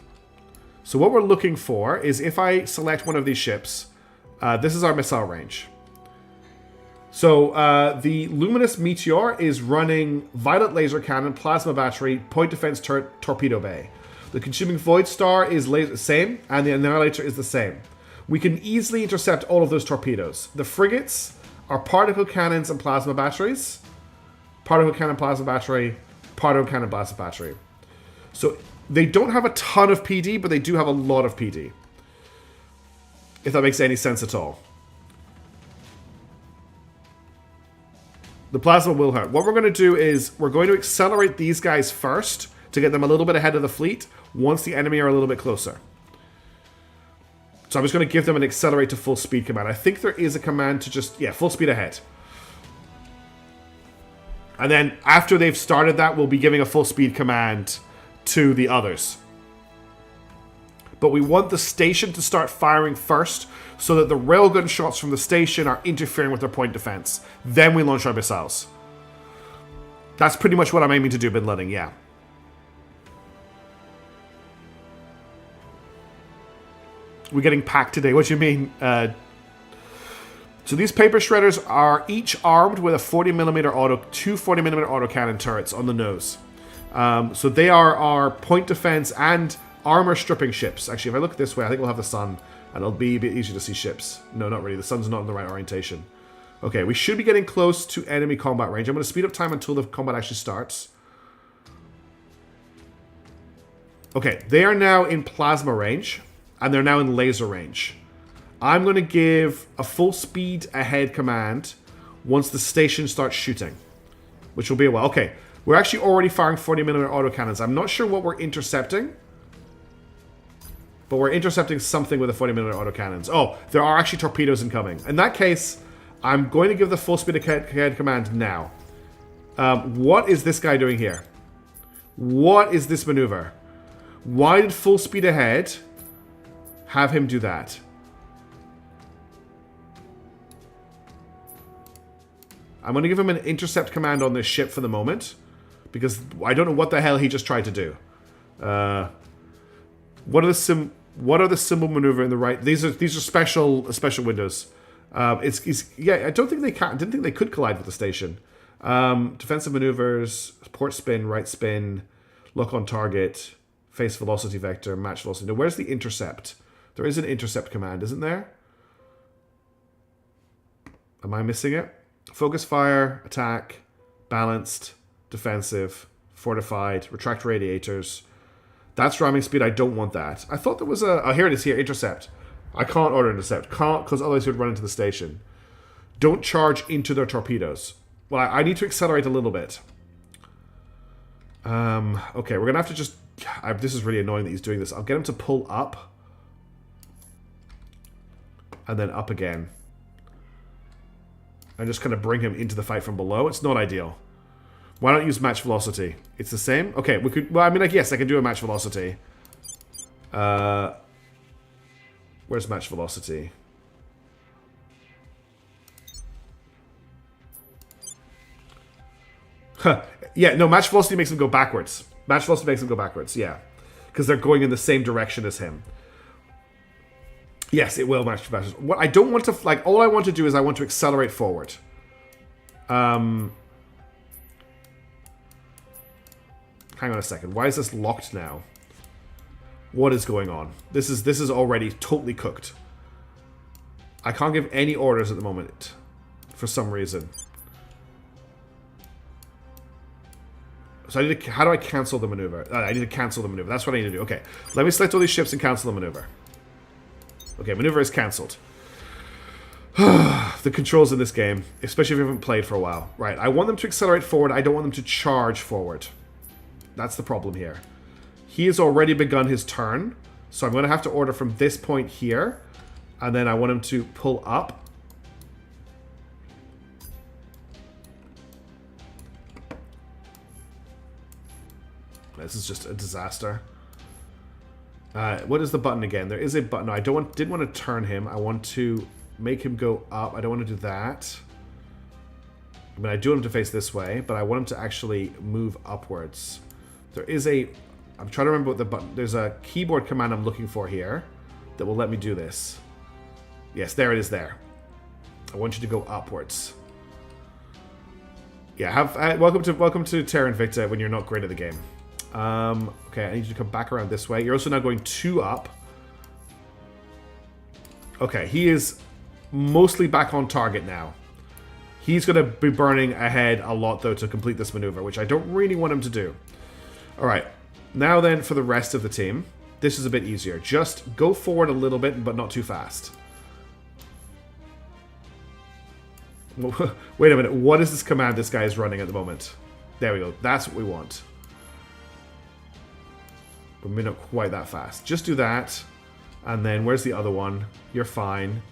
So what we're looking for is if I select one of these ships, this is our missile range. So the Luminous Meteor is running Violet Laser Cannon, Plasma Battery, Point Defense Turret, Torpedo Bay. The Consuming Void Star is same, and the Annihilator is the same. We can easily intercept all of those torpedoes. The frigates are Particle Cannons and Plasma Batteries. Particle Cannon, Plasma Battery, Particle Cannon, Plasma Battery. So they don't have a ton of PD, but they do have a lot of PD. If that makes any sense at all. The Plasma will hurt. What we're going to do is we're going to accelerate these guys first to get them a little bit ahead of the fleet once the enemy are a little bit closer. So I'm just going to give them an accelerate to full speed command. I think there is a command to just, yeah, full speed ahead. And then after they've started that, we'll be giving a full speed command to the others. But we want the station to start firing first so that the railgun shots from the station are interfering with their point defense. Then we launch our missiles. That's pretty much what I'm aiming to do, Bin Laden, yeah. We're getting packed today. What do you mean? So these paper shredders are each armed with a 40mm two 40mm autocannon turrets on the nose. So they are our point defense and armor stripping ships. Actually, if I look this way, I think we'll have the sun, and it'll be a bit easier to see ships. No, not really. The sun's not in the right orientation. Okay, we should be getting close to enemy combat range. I'm going to speed up time until the combat actually starts. Okay, they are now in plasma range, and they're now in laser range. I'm going to give a full speed ahead command once the station starts shooting, which will be a while. Okay, we're actually already firing 40mm autocannons. I'm not sure what we're intercepting, but we're intercepting something with the 40mm autocannons. Oh, there are actually torpedoes incoming. In that case, I'm going to give the full speed ahead command now. What is this guy doing here? What is this maneuver? Why did full speed ahead have him do that? I'm going to give him an intercept command on this ship for the moment, because I don't know what the hell he just tried to do. What are the symbol maneuver in the right? These are special windows. Yeah, I don't think they can. Didn't think they could collide with the station. Defensive maneuvers, port spin, right spin, lock on target, face velocity vector, match velocity. Now, where's the intercept? There is an intercept command, isn't there? Am I missing it? Focus fire, attack, balanced, defensive, fortified, retract radiators. That's ramming speed. I don't want that. I thought there was a... Oh, here it is here. Intercept. I can't order intercept. Can't, because otherwise it would run into the station. Don't charge into their torpedoes. Well, I need to accelerate a little bit. Okay, we're going to have to just... this is really annoying that he's doing this. I'll get him to pull up. And then up again. And just kind of bring him into the fight from below. It's not ideal. Why not use match velocity? It's the same? Okay, we could... Well, I mean, yes, I can do a match velocity. Where's match velocity? Huh. Yeah, no, match velocity makes them go backwards. Match velocity makes them go backwards, yeah. Because they're going in the same direction as him. Yes, it will match velocity. What I don't want to... Like, all I want to do is I want to accelerate forward. Hang on a second. Why is this locked now? What is going on? This is already totally cooked. I can't give any orders at the moment. For some reason. So I need to... How do I cancel the maneuver? I need to cancel the maneuver. That's what I need to do. Okay. Let me select all these ships and cancel the maneuver. Okay, maneuver is cancelled. The controls in this game, especially if you haven't played for a while. Right, I want them to accelerate forward. I don't want them to charge forward. That's the problem here. He has already begun his turn, so I'm going to have to order from this point here, and then I want him to pull up. this is just a disaster. What is the button again? There is a button. No, I didn't want to turn him. I want to make him go up. I don't want to do that. I mean, I do want him to face this way, but I want him to actually move upwards. There is a... I'm trying to remember what the button... There's a keyboard command I'm looking for here that will let me do this. Yes, there it is there. I want you to go upwards. Yeah, welcome to Terra Invicta when you're not great at the game. Okay, I need you to come back around this way. You're also now going 2 up. Okay, he is mostly back on target now. He's going to be burning ahead a lot, though, to complete this maneuver, which I don't really want him to do. Alright, now then for the rest of the team. This is a bit easier. Just go forward a little bit, but not too fast. Wait a minute, what is this command this guy is running at the moment? There we go, that's what we want. But maybe not quite that fast. Just do that, and then where's the other one? You're fine.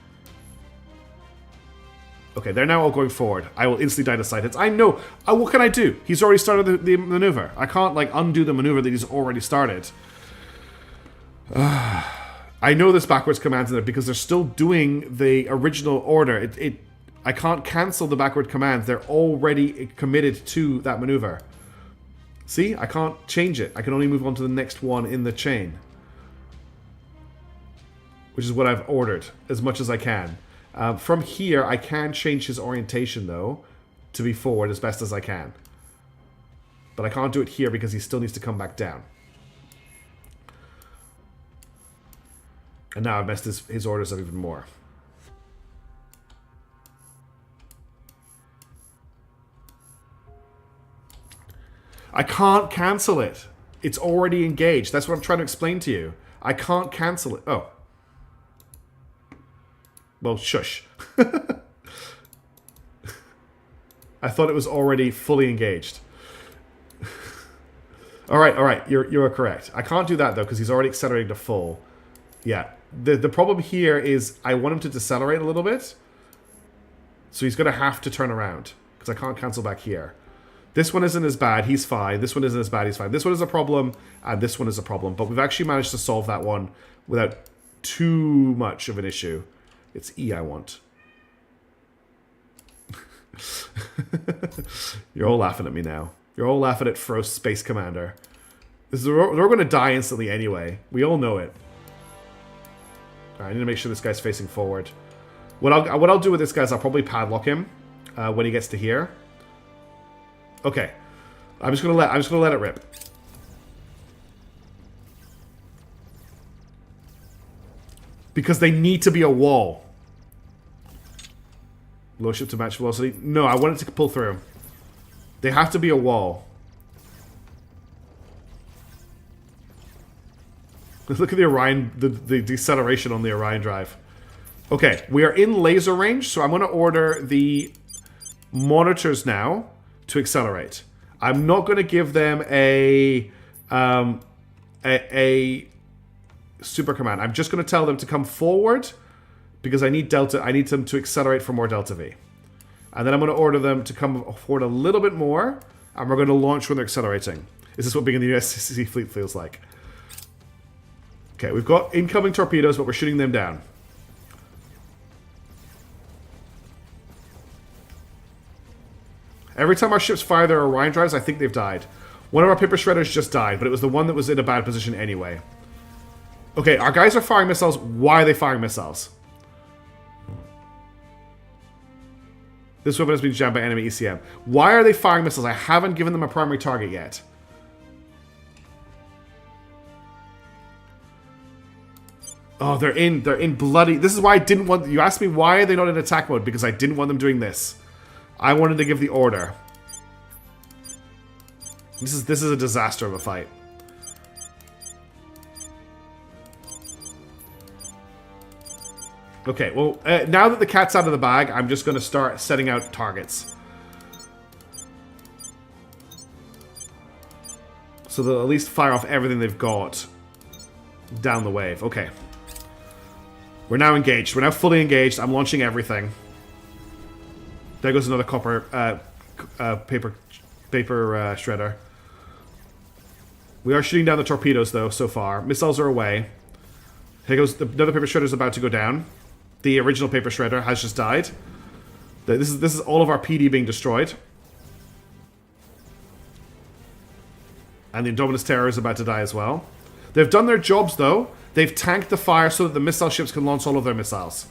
Okay, they're now all going forward. I will instantly die to sight hits. I know! What can I do? He's already started the maneuver. I can't, like, undo the maneuver that he's already started. I know there's backwards commands in there because they're still doing the original order. I can't cancel the backward commands. They're already committed to that maneuver. See? I can't change it. I can only move on to the next one in the chain. Which is what I've ordered, as much as I can. From here, I can change his orientation, though, to be forward as best as I can. But I can't do it here because he still needs to come back down. And now I've messed his orders up even more. I can't cancel it. It's already engaged. That's what I'm trying to explain to you. I can't cancel it. Oh. Well, shush. I thought it was already fully engaged. Alright, you're correct. I can't do that, though, because he's already accelerating to full. Yeah. The problem here is I want him to decelerate a little bit. So he's going to have to turn around, because I can't cancel back here. This one isn't as bad, he's fine. This one isn't as bad, he's fine. This one is a problem, and this one is a problem. But we've actually managed to solve that one without too much of an issue. It's E I want. You're all laughing at me now. You're all laughing at Frost Space Commander. They're all going to die instantly anyway. We all know it. Alright, I need to make sure this guy's facing forward. What I'll do with this guy is I'll probably padlock him when he gets to here. Okay, I'm just gonna let it rip. Because they need to be a wall. Low ship to match velocity. No, I want it to pull through. They have to be a wall. Look at the Orion, the deceleration on the Orion drive. Okay, we are in laser range, so I'm going to order the monitors now to accelerate. I'm not going to give them a super command. I'm just going to tell them to come forward because I need Delta. I need them to accelerate for more Delta V. And then I'm going to order them to come forward a little bit more, and we're going to launch when they're accelerating. Is this what being in the USCC fleet feels like? Okay, we've got incoming torpedoes, but we're shooting them down. Every time our ships fire their Orion drives, I think they've died. One of our paper shredders just died, but it was the one that was in a bad position anyway. Okay, our guys are firing missiles. Why are they firing missiles? This weapon has been jammed by enemy ECM. Why are they firing missiles? I haven't given them a primary target yet. Oh, they're in bloody... This is why I didn't want... You asked me why are they not in attack mode? Because I didn't want them doing this. I wanted to give the order. This is a disaster of a fight. Okay, well, now that the cat's out of the bag, I'm just going to start setting out targets. So they'll at least fire off everything they've got down the wave. Okay. We're now engaged. We're now fully engaged. I'm launching everything. There goes another copper paper shredder. We are shooting down the torpedoes, though, so far. Missiles are away. Here goes... Another paper shredder is about to go down. The original paper shredder has just died. This is all of our PD being destroyed. And the Indominus Terror is about to die as well. They've done their jobs, though. They've tanked the fire so that the missile ships can launch all of their missiles.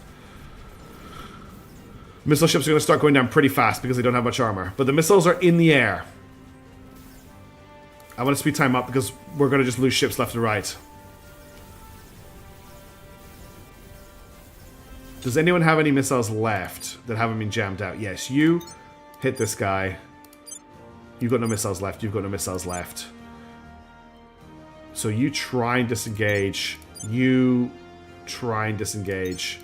Missile ships are going to start going down pretty fast because they don't have much armor. But the missiles are in the air. I want to speed time up because we're going to just lose ships left and right. Does anyone have any missiles left that haven't been jammed out? Yes, you hit this guy. You've got no missiles left. You've got no missiles left. So you try and disengage. You try and disengage.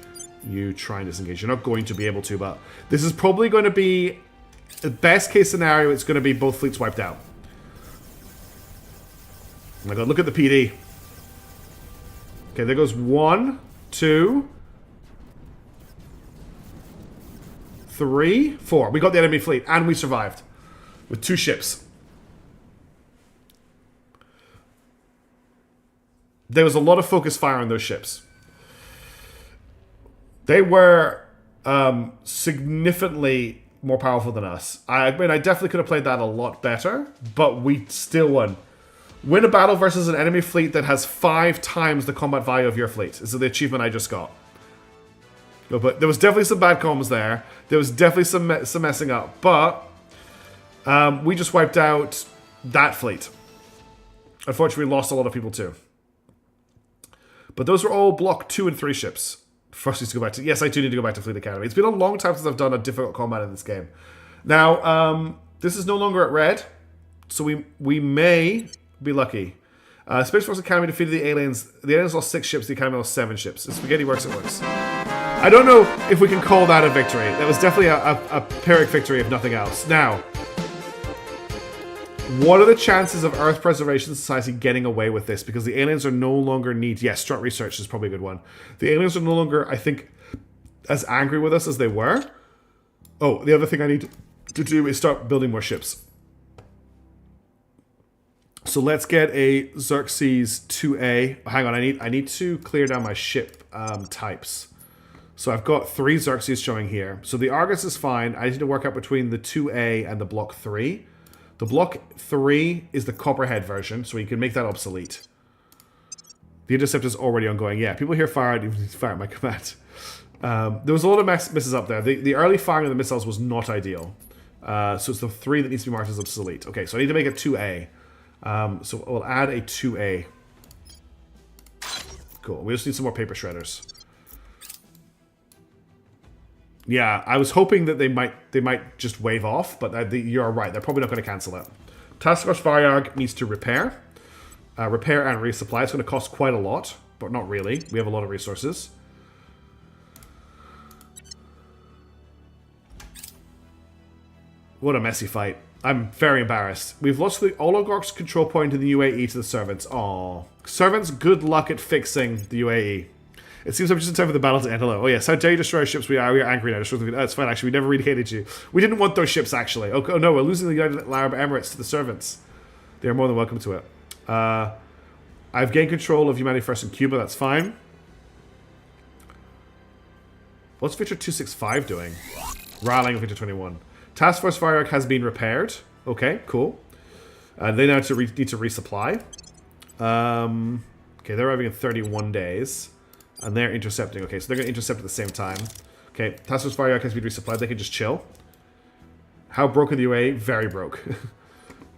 You try and disengage. You're not going to be able to, but this is probably going to be the best case scenario. It's going to be both fleets wiped out. Oh my god, look at the PD. Okay, there goes 1, 2, 3, 4. We got the enemy fleet, and we survived. With 2 ships. There was a lot of focus fire on those ships. They were significantly more powerful than us. I mean, I definitely could have played that a lot better, but we still won. Win a battle versus an enemy fleet that has 5 times the combat value of your fleet. This is the achievement I just got. But there was definitely some bad comms there. There was definitely some messing up. But we just wiped out that fleet. Unfortunately, we lost a lot of people too. But those were all Block 2 and 3 ships. First, need to go back to... Yes, I do need to go back to Fleet Academy. It's been a long time since I've done a difficult combat in this game. Now, this is no longer at red. So we may be lucky. Space Force Academy defeated the aliens. The aliens lost 6 ships. The Academy lost 7 ships. If spaghetti works, it works. I don't know if we can call that a victory. That was definitely a Pyrrhic victory, if nothing else. Now, what are the chances of Earth Preservation Society getting away with this? Because the aliens are no longer Yes, Strut Research is probably a good one. The aliens are no longer, I think, as angry with us as they were. Oh, the other thing I need to do is start building more ships. So let's get a Xerxes 2A. Hang on, I need to clear down my ship types. So I've got 3 Xerxes showing here. So the Argus is fine. I need to work out between the 2A and the Block 3. The Block 3 is the Copperhead version, so you can make that obsolete. The Intercept is already ongoing. Yeah, people here fire at my command. There was a lot of misses up there. The early firing of the missiles was not ideal. So it's the 3 that needs to be marked as obsolete. Okay, so I need to make a 2A. So we'll add a 2A. Cool. We just need some more paper shredders. Yeah, I was hoping that they might just wave off, but you're right. They're probably not going to cancel it. Task Force Varyarg needs to repair. Repair and resupply. It's going to cost quite a lot, but not really. We have a lot of resources. What a messy fight. I'm very embarrassed. We've lost the oligarch's control point in the UAE to the servants. Aww. Servants, good luck at fixing the UAE. It seems I'm just in time for the battle to end. Hello. Oh yes, how dare you destroy our ships? We are angry now. That's fine, actually. We never really hated you. We didn't want those ships, actually. Oh no, we're losing the United Arab Emirates to the servants. They are more than welcome to it. I've gained control of Humanity First in Cuba. That's fine. What's Victor 265 doing? Rallying Victor 21. Task Force Varyarg has been repaired. Okay, cool. They now need to resupply. Okay, they're arriving in 31 days. And they're intercepting. Okay, so they're going to intercept at the same time. Okay, Task Force Varyarg has been resupplied. They can just chill. How broke are the UA? Very broke.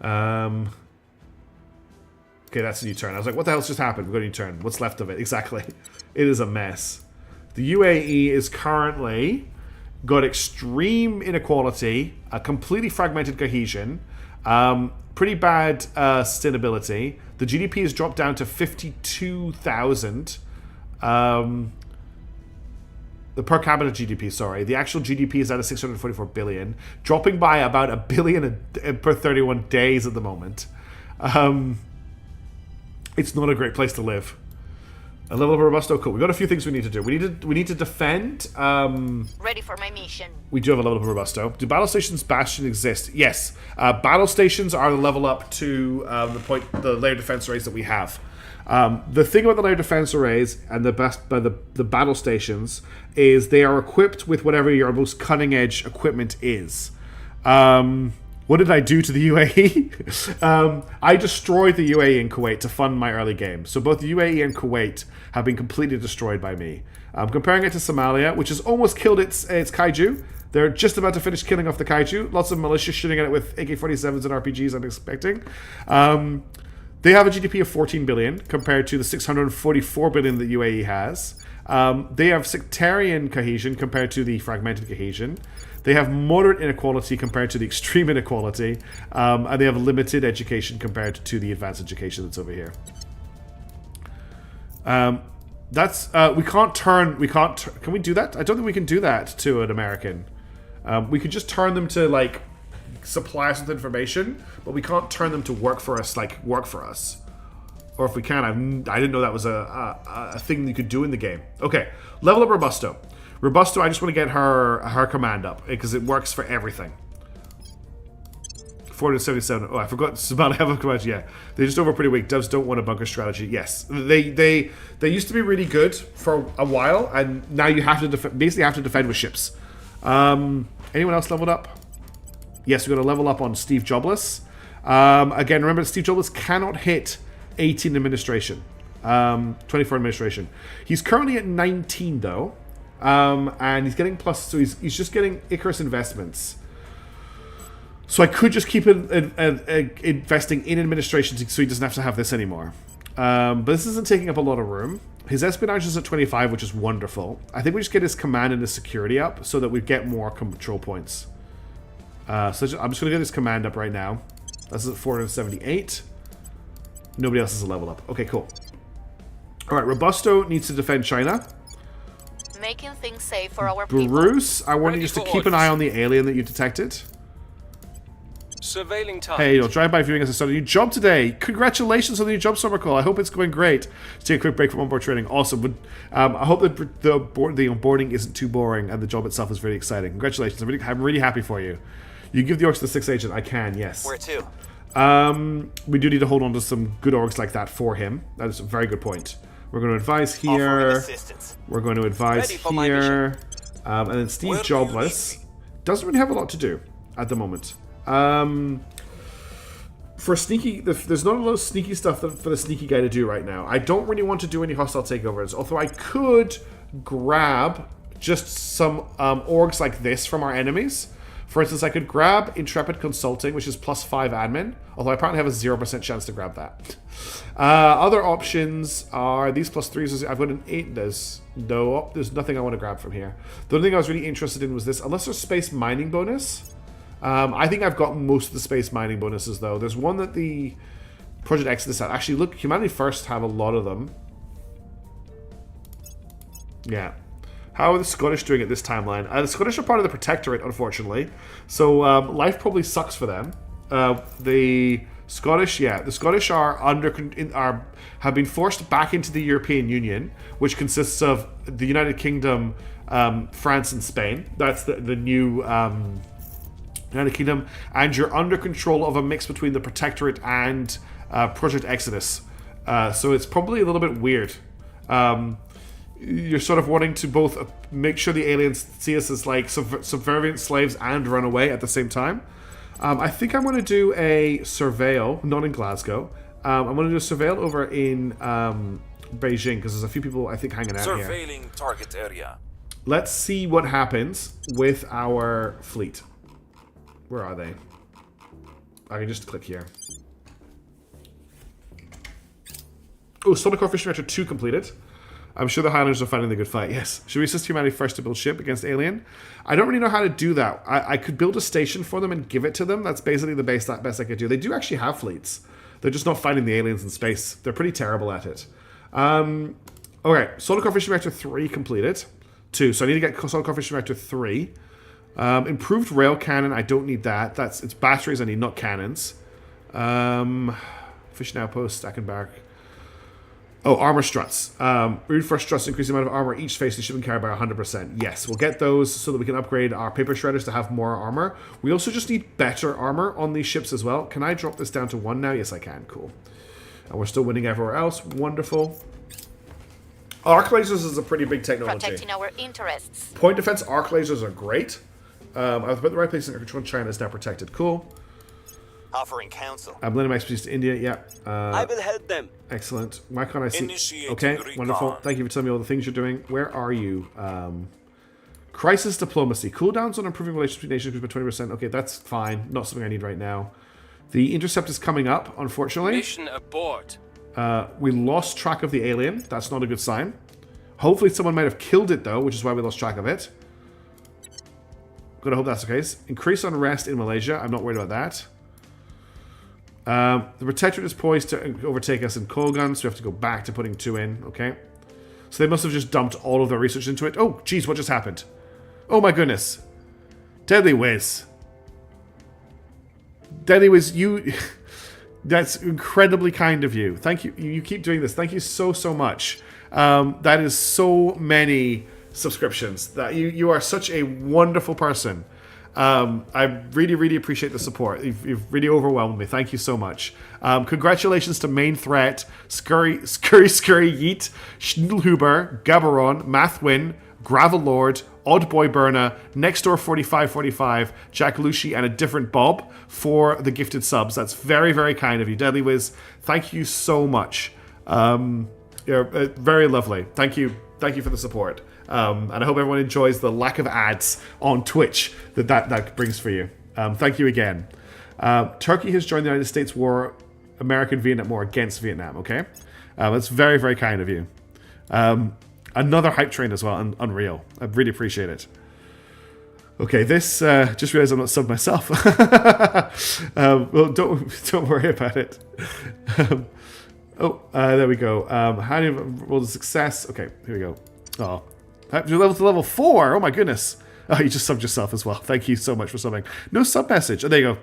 Okay, that's a new turn. I was like, what the hell's just happened? We've got a new turn. What's left of it? Exactly. It is a mess. The UAE is currently got extreme inequality, a completely fragmented cohesion, pretty bad sustainability. The GDP has dropped down to 52,000. The per capita GDP, sorry. The actual GDP is at a 644 billion, dropping by about $1 billion per 31 days at the moment. It's not a great place to live. A level up Robusto. Cool. We got a few things we need to do. We need to defend. Ready for my mission. We do have a level up Robusto. Do battle stations Bastion exist? Yes. Battle stations are the level up to the layer defense arrays that we have. The thing about the layer defense arrays and the battle stations is they are equipped with whatever your most cutting edge equipment is. What did I do to the UAE? I destroyed the UAE and Kuwait to fund my early game. So both the UAE and Kuwait have been completely destroyed by me. Comparing it to Somalia, which has almost killed its kaiju. They're just about to finish killing off the kaiju. Lots of militia shooting at it with AK-47s and RPGs, I'm expecting. They have a GDP of 14 billion compared to the 644 billion that UAE has. They have sectarian cohesion compared to the fragmented cohesion. They have moderate inequality compared to the extreme inequality. And they have limited education compared to the advanced education that's over here. We can't turn... Can we do that? I don't think we can do that to an American. We could just turn them to, like, supply us with information, but we can't turn them to work for us. Or if we can, I didn't know that was a thing you could do in the game. Okay, level up Robusto. Robusto, I just want to get her command up because it works for everything. 477. Oh, I forgot Somalia have a command. Yeah, they're just over pretty weak. Devs don't want a bunker strategy. Yes, they used to be really good for a while, and now you have to basically have to defend with ships. Anyone else leveled up? Yes, we're going to level up on Steve Jobless. Again, remember that Steve Jobless cannot hit 18 administration. 24 administration. He's currently at 19 though. And he's getting plus, so he's just getting Icarus investments. So I could just keep investing in administration so he doesn't have to have this anymore. But this isn't taking up a lot of room. His espionage is at 25, which is wonderful. I think we just get his command and his security up so that we get more control points. I'm just going to get his command up right now. That's at 478. Nobody else has a level up. Okay, cool. Alright, Robusto needs to defend China. Making things safe for our people. Bruce, I want you just to keep an eye on the alien that you detected. Surveilling time. Hey, drive-by viewing as I started a new job today. Congratulations on the new job, Summer Call. I hope it's going great. Let's take a quick break from onboard training. Awesome. I hope that the onboarding isn't too boring and the job itself is very exciting. Congratulations. I'm really happy for you. You give the orcs to the 6th agent. I can, yes. Where to? We do need to hold on to some good orcs like that for him. That is a very good point. We're going to advise here. We're going to advise here. And then Steve Jobless doesn't really have a lot to do at the moment. For sneaky, there's not a lot of sneaky stuff for the sneaky guy to do right now. I don't really want to do any hostile takeovers, although I could grab just some orgs like this from our enemies. For instance, I could grab Intrepid Consulting, which is +5 admin, although I apparently have a 0% chance to grab that. Other options are these +3s. I've got an 8. There's nothing I want to grab from here. The only thing I was really interested in was this, unless there's space mining bonus. I think I've got most of the space mining bonuses, though. There's one that the Project Exodus had. Actually, look, Humanity First have a lot of them. Yeah. How are the Scottish doing at this timeline? The Scottish are part of the Protectorate, unfortunately. So life probably sucks for them. The Scottish are have been forced back into the European Union, which consists of the United Kingdom, France, and Spain. That's the new United Kingdom, and you're under control of a mix between the Protectorate and Project Exodus. So it's probably a little bit weird. You're sort of wanting to both make sure the aliens see us as like subservient slaves and run away at the same time. I think I'm going to do a surveil, not in Glasgow. I'm going to do a surveil over in Beijing because there's a few people I think hanging out here. Surveilling target area. Let's see what happens with our fleet. Where are they? I can just click here. Oh, Sonic Core Fishing Reactor 2 completed. I'm sure the Highlanders are fighting the good fight. Yes. Should we assist humanity first to build ship against alien? I don't really know how to do that. I could build a station for them and give it to them. That's basically the best I could do. They do actually have fleets. They're just not fighting the aliens in space. They're pretty terrible at it. Okay. Solar Core Fishing Reactor 3 completed. 2. So I need to get Solar Core Fishing Reactor 3. Improved rail cannon. I don't need that. It's batteries I need, not cannons. Fishing outpost, stack and barrack. Oh, armor struts. Reinforced struts increase the amount of armor each face the ship can carry by 100%. Yes, we'll get those so that we can upgrade our paper shredders to have more armor. We also just need better armor on these ships as well. Can I drop this down to 1 now? Yes, I can. Cool. And we're still winning everywhere else. Wonderful. Arc lasers is a pretty big technology. Protecting our interests. Point defense arc lasers are great. I was put the right place in control. China is now protected. Cool. Offering counsel. I'm lending my expertise to India. Yeah. I will help them. Excellent. Why can't I see? Initiating Okay, recon. wonderful. Thank you for telling me all the things you're doing. Where are you? Crisis diplomacy. Cooldowns on improving relations between nations by 20%. Okay, that's fine. Not something I need right now. The intercept is coming up, unfortunately. Mission abort. We lost track of the alien. That's not a good sign. Hopefully someone might have killed it, though, which is why we lost track of it. Gonna hope that's the case. Increase unrest in Malaysia. I'm not worried about that. The Protectorate is poised to overtake us in coal guns, so we have to go back to putting 2 in. Okay. So they must have just dumped all of their research into it. Oh, geez, what just happened? Oh my goodness. Deadly Whiz. Deadly Whiz, you... That's incredibly kind of you. Thank you. You keep doing this. Thank you so, so much. That is so many subscriptions. That you are such a wonderful person. I really, really appreciate the support. You've really overwhelmed me. Thank you so much. Congratulations to Main Threat, Scurry Yeet, Schnittelhuber, Gabaron, Mathwin, Gravel Lord, Odd Boy Burner, Nextdoor 4545, Jack Lucy, and a different Bob for the gifted subs. That's very, very kind of you. Deadly Wiz, thank you so much. You're very lovely. Thank you. Thank you for the support. And I hope everyone enjoys the lack of ads on Twitch that brings for you. Thank you again. Turkey has joined the United States War, American-Vietnam War against Vietnam, okay? That's very, very kind of you. Another hype train as well, unreal. I really appreciate it. Okay, this, just realized I'm not subbed myself. Well, don't worry about it. There we go. How do you roll the success? Okay, here we go. Oh, you're level to level 4. Oh my goodness. Oh, you just subbed yourself as well. Thank you so much for subbing. No sub message. Oh, there you go.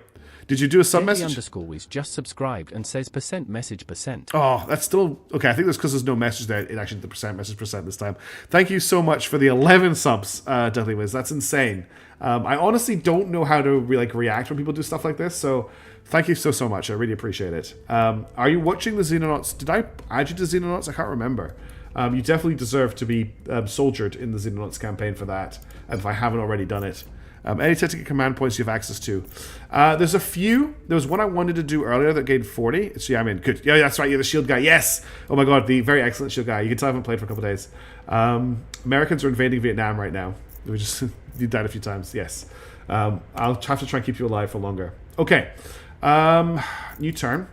Did you do a sub message? _is just subscribed and says %message%. Oh, that's still... Okay, I think that's because there's no message there. It actually did the message this time. Thank you so much for the 11 subs, Deadly Wiz. That's insane. I honestly don't know how to react when people do stuff like this, so thank you so much. I really appreciate it. Are you watching the Xenonauts? Did I add you to Xenonauts? I can't remember. You definitely deserve to be soldiered in the Xenonauts campaign for that, if I haven't already done it. Any technical command points you have access to. There's a few. There was one I wanted to do earlier that gained 40. So yeah, I'm in. Good. Yeah, that's right. You're the shield guy. Yes. Oh my god, the very excellent shield guy. You can tell I haven't played for a couple of days. Americans are invading Vietnam right now. We just you died a few times. Yes. I'll have to try and keep you alive for longer. Okay. New turn.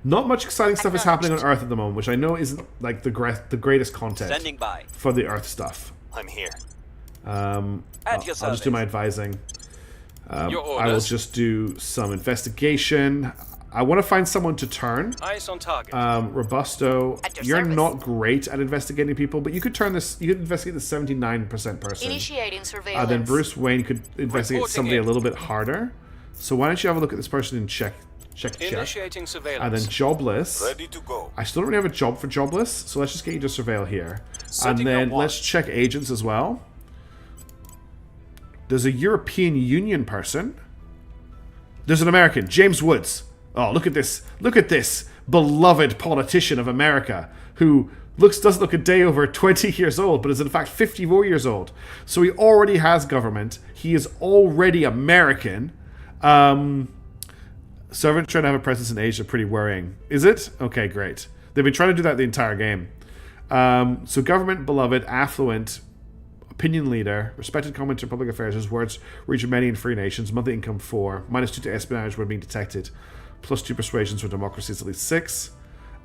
Not much exciting stuff is happening on Earth at the moment, which I know isn't like the greatest content Standing by. for the Earth stuff. I'm here. I'll just do my advising. I will just do some investigation. I want to find someone to turn. Eyes on target. Robusto, you're service. not great at investigating people, but you could turn this. You could investigate the 79% person. Initiating surveillance. Then Bruce Wayne could investigate Reporting somebody in. a little bit harder. So why don't you have a look at this person and check. Initiating surveillance. And then jobless. Ready to go. I still don't really have a job for jobless, so let's just get you to surveil here. Setting and then a let's check agents as well. There's a European Union person. There's an American, James Woods. Oh, look at this. Look at this beloved politician of America who doesn't look a day over 20 years old, but is in fact 54 years old. So he already has government. He is already American. Servant trying to have a presence in Asia, pretty worrying. Is it? Okay, great. They've been trying to do that the entire game. So government, beloved, affluent, opinion leader, respected commentator in public affairs. His words reach many in free nations. Monthly income 4. -2 to espionage when being detected. +2 persuasions for democracy is at least 6.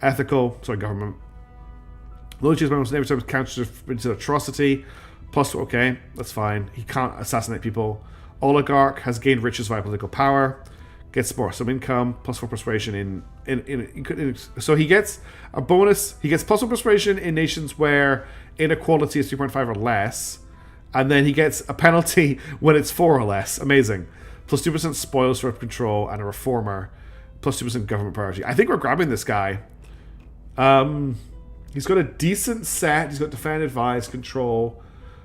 Government. Loyalty is most every time counter into atrocity. +2, okay, that's fine. He can't assassinate people. Oligarch has gained riches via political power. Gets some income, +4 persuasion so he gets a bonus. He gets +1 persuasion in nations where inequality is 3.5 or less, and then he gets a penalty when it's 4 or less. Amazing. +2% spoils for control and a reformer. +2% government priority. I think we're grabbing this guy. He's got a decent set. He's got defend, advise, control,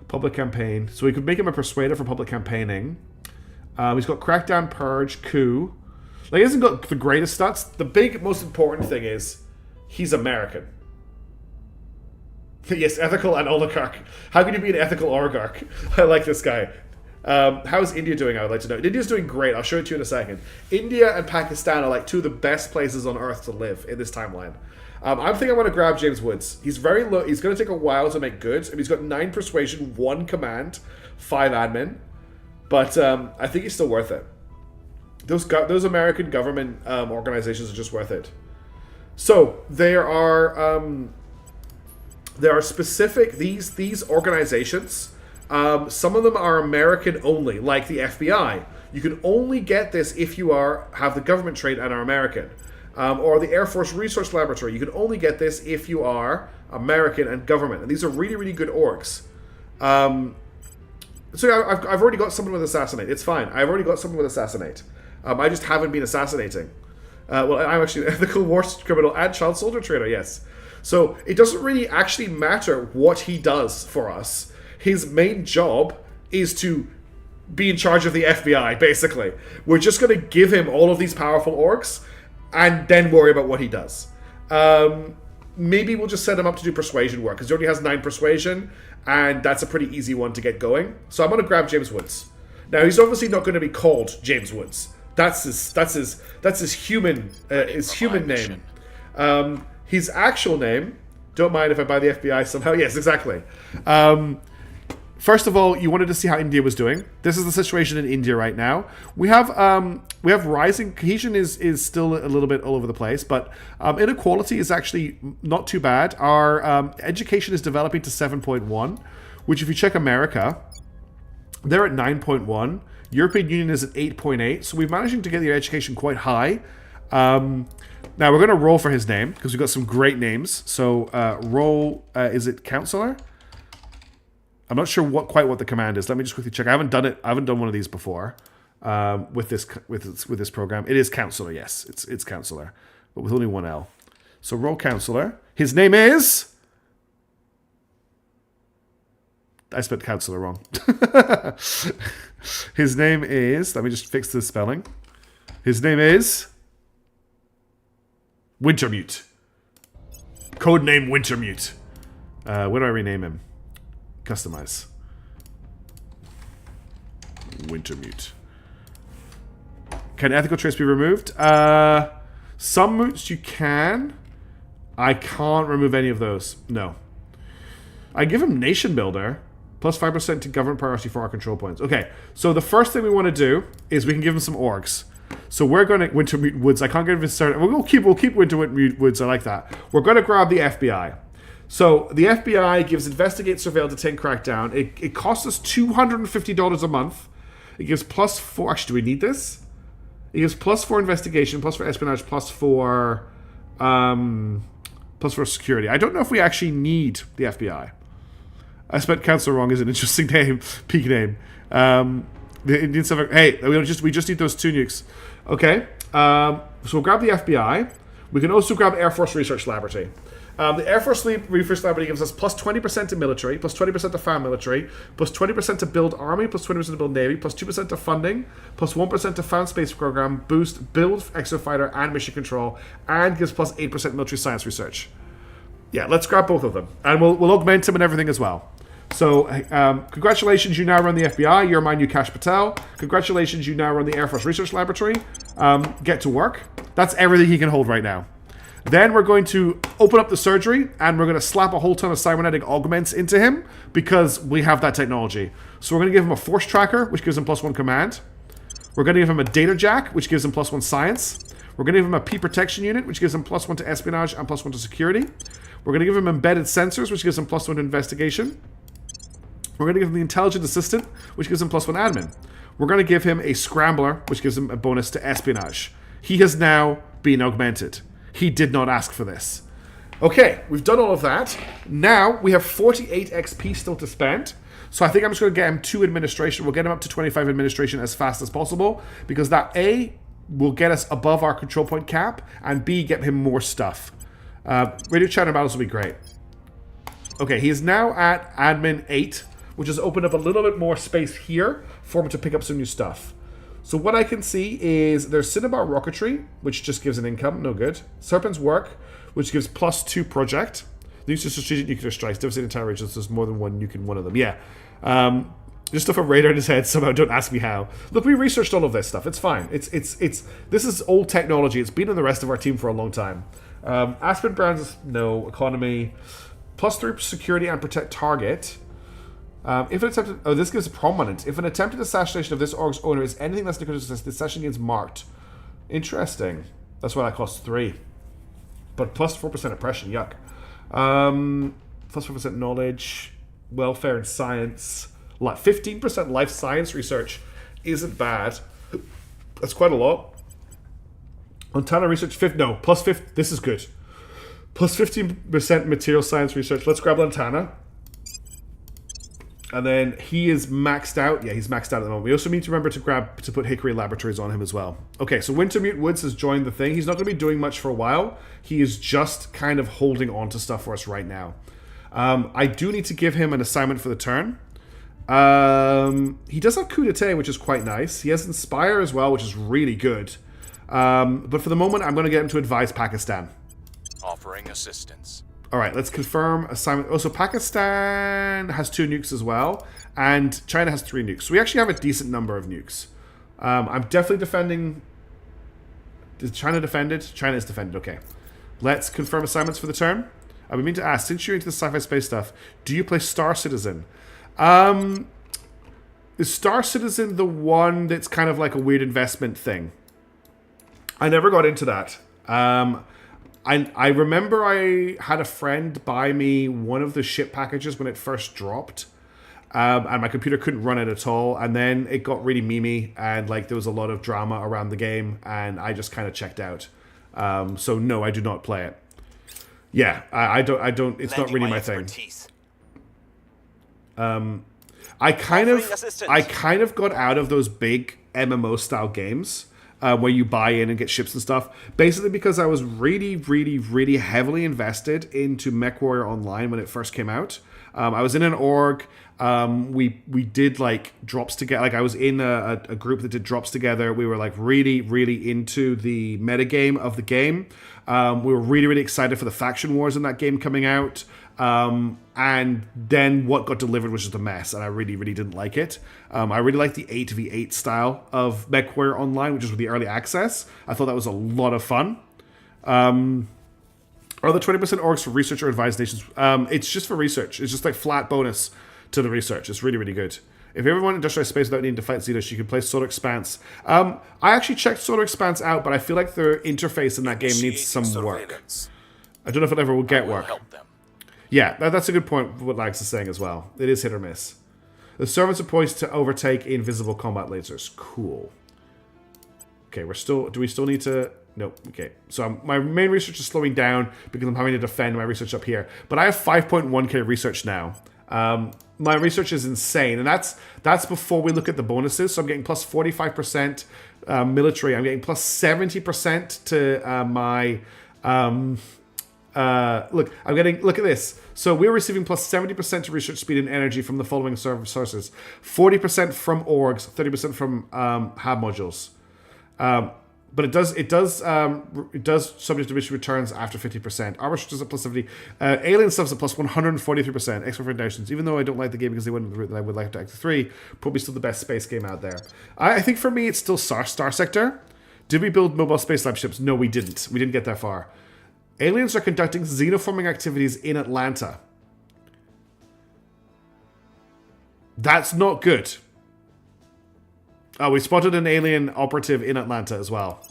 public campaign. So we could make him a persuader for public campaigning. He's got crackdown, purge, coup. Like, he hasn't got the greatest stats. The big, most important thing is he's American. Yes, ethical and oligarch. How can you be an ethical oligarch? I like this guy. How's India doing? I would like to know. India's doing great. I'll show it to you in a second. India and Pakistan are like two of the best places on earth to live in this timeline. I'm thinking I'm going to grab James Woods. He's very low. He's going to take a while to make goods. I mean, he's got 9 persuasion, 1 command, 5 admin. But I think he's still worth it. Those American government organizations are just worth it. So there are specific these organizations. Some of them are American only, like the FBI. You can only get this if you have the government trait and are American. Or the Air Force Research Laboratory. You can only get this if you are American and government. And these are really, really good orgs. So I've already got someone with Assassinate. It's fine. I've already got someone with Assassinate. I just haven't been assassinating. Well, I'm actually an ethical war criminal and child soldier trader, yes. So it doesn't really actually matter what he does for us. His main job is to be in charge of the FBI, basically. We're just going to give him all of these powerful orgs and then worry about what he does. Maybe we'll just set him up to do persuasion work, because he already has 9 persuasion, and that's a pretty easy one to get going. So I'm going to grab James Woods. Now, he's obviously not going to be called James Woods. That's his human name. His actual name, don't mind if I buy the FBI somehow. Yes, exactly. First of all, you wanted to see how India was doing. This is the situation in India right now. We have rising cohesion is still a little bit all over the place, but inequality is actually not too bad. Our education is developing to 7.1, which if you check America, they're at 9.1. European Union is at 8.8, so we're managing to get the education quite high. Now we're going to roll for his name because we've got some great names. So roll, is it counselor? I'm not sure quite what the command is. Let me just quickly check. I haven't done it. I haven't done one of these before with this program. It is counselor. Yes, it's counselor, but with only 1 L. So roll counselor. His name is. I spelled counselor wrong. His name is. Let me just fix the spelling. His name is Wintermute. Codename Wintermute. Where do I rename him? Customize. Wintermute. Can ethical traits be removed? Some moots you can. I can't remove any of those. No. I give him Nation Builder. Plus 5% to government priority for our control points. Okay, so the first thing we want to do is we can give him some orgs. So we're going to Wintermute Woods. I can't get him to start. We'll keep Wintermute Woods. I like that. We're going to grab the FBI. So the FBI gives investigate, surveil, detain, crackdown. It costs us $250 a month. It gives +4. Actually, do we need this? It gives +4 investigation, +4 espionage, +4 security. I don't know if we actually need the FBI. I spelled counselor wrong. Is an interesting name, peak name. The Indian stuff. Hey, we just need those 2 nukes. Okay. So we'll grab the FBI. We can also grab Air Force Research Laboratory. The Air Force Research Laboratory gives us +20% to military, +20% to farm military, +20% to build army, +20% to build navy, +2% to funding, +1% to found space program, boost, build exofighter and mission control, and gives +8% military science research. Yeah, let's grab both of them. And we'll augment them and everything as well. So, congratulations, you now run the FBI. You're my new Kash Patel. Congratulations, you now run the Air Force Research Laboratory. Get to work. That's everything he can hold right now. Then we're going to open up the surgery, and we're going to slap a whole ton of cybernetic augments into him, because we have that technology. So we're going to give him a force tracker, which gives him +1 command. We're going to give him a data jack, which gives him +1 science. We're going to give him a P protection unit, which gives him +1 to espionage and +1 to security. We're going to give him embedded sensors, which gives him +1 to investigation. We're going to give him the intelligent assistant, which gives him +1 admin. We're going to give him a scrambler, which gives him a bonus to espionage. He has now been augmented. He did not ask for this. Okay, we've done all of that. Now we have 48 XP still to spend. So I think I'm just going to get him 2 administration. We'll get him up to 25 administration as fast as possible, because that A will get us above our control point cap, and B, get him more stuff. Radio chat and battles will be great. Okay, he is now at admin 8, which has opened up a little bit more space here for him to pick up some new stuff. So what I can see is there's Cinnabar Rocketry, which just gives an income, no good. Serpent's Work, which gives +2 project. Use to strategic nuclear strikes, devastating entire regions, there's more than one nuke in one of them. Yeah. Just stuff a radar in his head somehow, don't ask me how. Look, we researched all of this stuff, it's fine. This is old technology, it's been in the rest of our team for a long time. Aspen Brands, no. Economy, +3 security and protect target. If an attempted... Oh, this gives a prominent. If an attempted assassination of this org's owner is anything less than a success, the session gets marked. Interesting. That's why that costs 3. But +4% oppression, yuck. +4% knowledge, welfare and science. 15% life science research isn't bad. That's quite a lot. Montana research, +5. This is good. +15% material science research. Let's grab Lantana. And then he is maxed out. Yeah, he's maxed out at the moment. We also need to remember to put Hickory Laboratories on him as well. Okay, so Wintermute Woods has joined the thing. He's not going to be doing much for a while. He is just kind of holding on to stuff for us right now. I do need to give him an assignment for the turn. He does have Coup d'etat, which is quite nice. He has Inspire as well, which is really good. But for the moment, I'm going to get him to advise Pakistan. Offering assistance. All right, let's confirm assignment. Oh, so Pakistan has 2 nukes as well, and China has 3 nukes. So we actually have a decent number of nukes. I'm definitely defending. Is China defended? China is defended. Okay. Let's confirm assignments for the turn. I mean to ask, since you're into the sci-fi space stuff, do you play Star Citizen? Is Star Citizen the one that's kind of like a weird investment thing? I never got into that. I remember I had a friend buy me one of the ship packages when it first dropped, and my computer couldn't run it at all, and then it got really memey, and like there was a lot of drama around the game, and I just kind of checked out. So no, I do not play it. Yeah, I don't. It's not really my thing. I kind of got out of those big MMO style games. Where you buy in and get ships and stuff, basically because I was really, really, really heavily invested into MechWarrior Online when it first came out. I was in an org. We did like drops together. Like I was in a group that did drops together. We were like really, really into the metagame of the game. We were really, really excited for the faction wars in that game coming out. And then what got delivered was just a mess, and I really, really didn't like it. I really liked the 8v8 style of MechWarrior Online, which is with the early access. I thought that was a lot of fun. Are the 20% orgs for research or advised nations? It's just for research. It's just like flat bonus to the research. It's really, really good. If everyone industrialized space without needing to fight Xenos, you can play Solar Expanse. I actually checked Solar Expanse out, but I feel like their interface in that game needs some work. I don't know if it ever will get work. Yeah, that's a good point, what Lags is saying as well. It is hit or miss. The servants are poised to overtake invisible combat lasers. Cool. Okay, do we still need to... Nope, okay. So my main research is slowing down because I'm having to defend my research up here. But I have 5.1k research now. My research is insane, and that's before we look at the bonuses. So I'm getting plus 45% military. I'm getting plus 70% to my... look at this. So we're receiving plus 70% to research speed and energy from the following sources: 40% from orgs, 30% from hab modules. But it does subject to mission returns after 50%. Armor is at plus 70. Alien stuff's at plus 143%. Extra Foundations. Even though I don't like the game because they went the route that I would like to X3, probably still the best space game out there. I think for me it's still Star Sector. Did we build mobile space lab ships? No, we didn't. We didn't get that far. Aliens are conducting xenoforming activities in Atlanta. That's not good. Oh, we spotted an alien operative in Atlanta as well.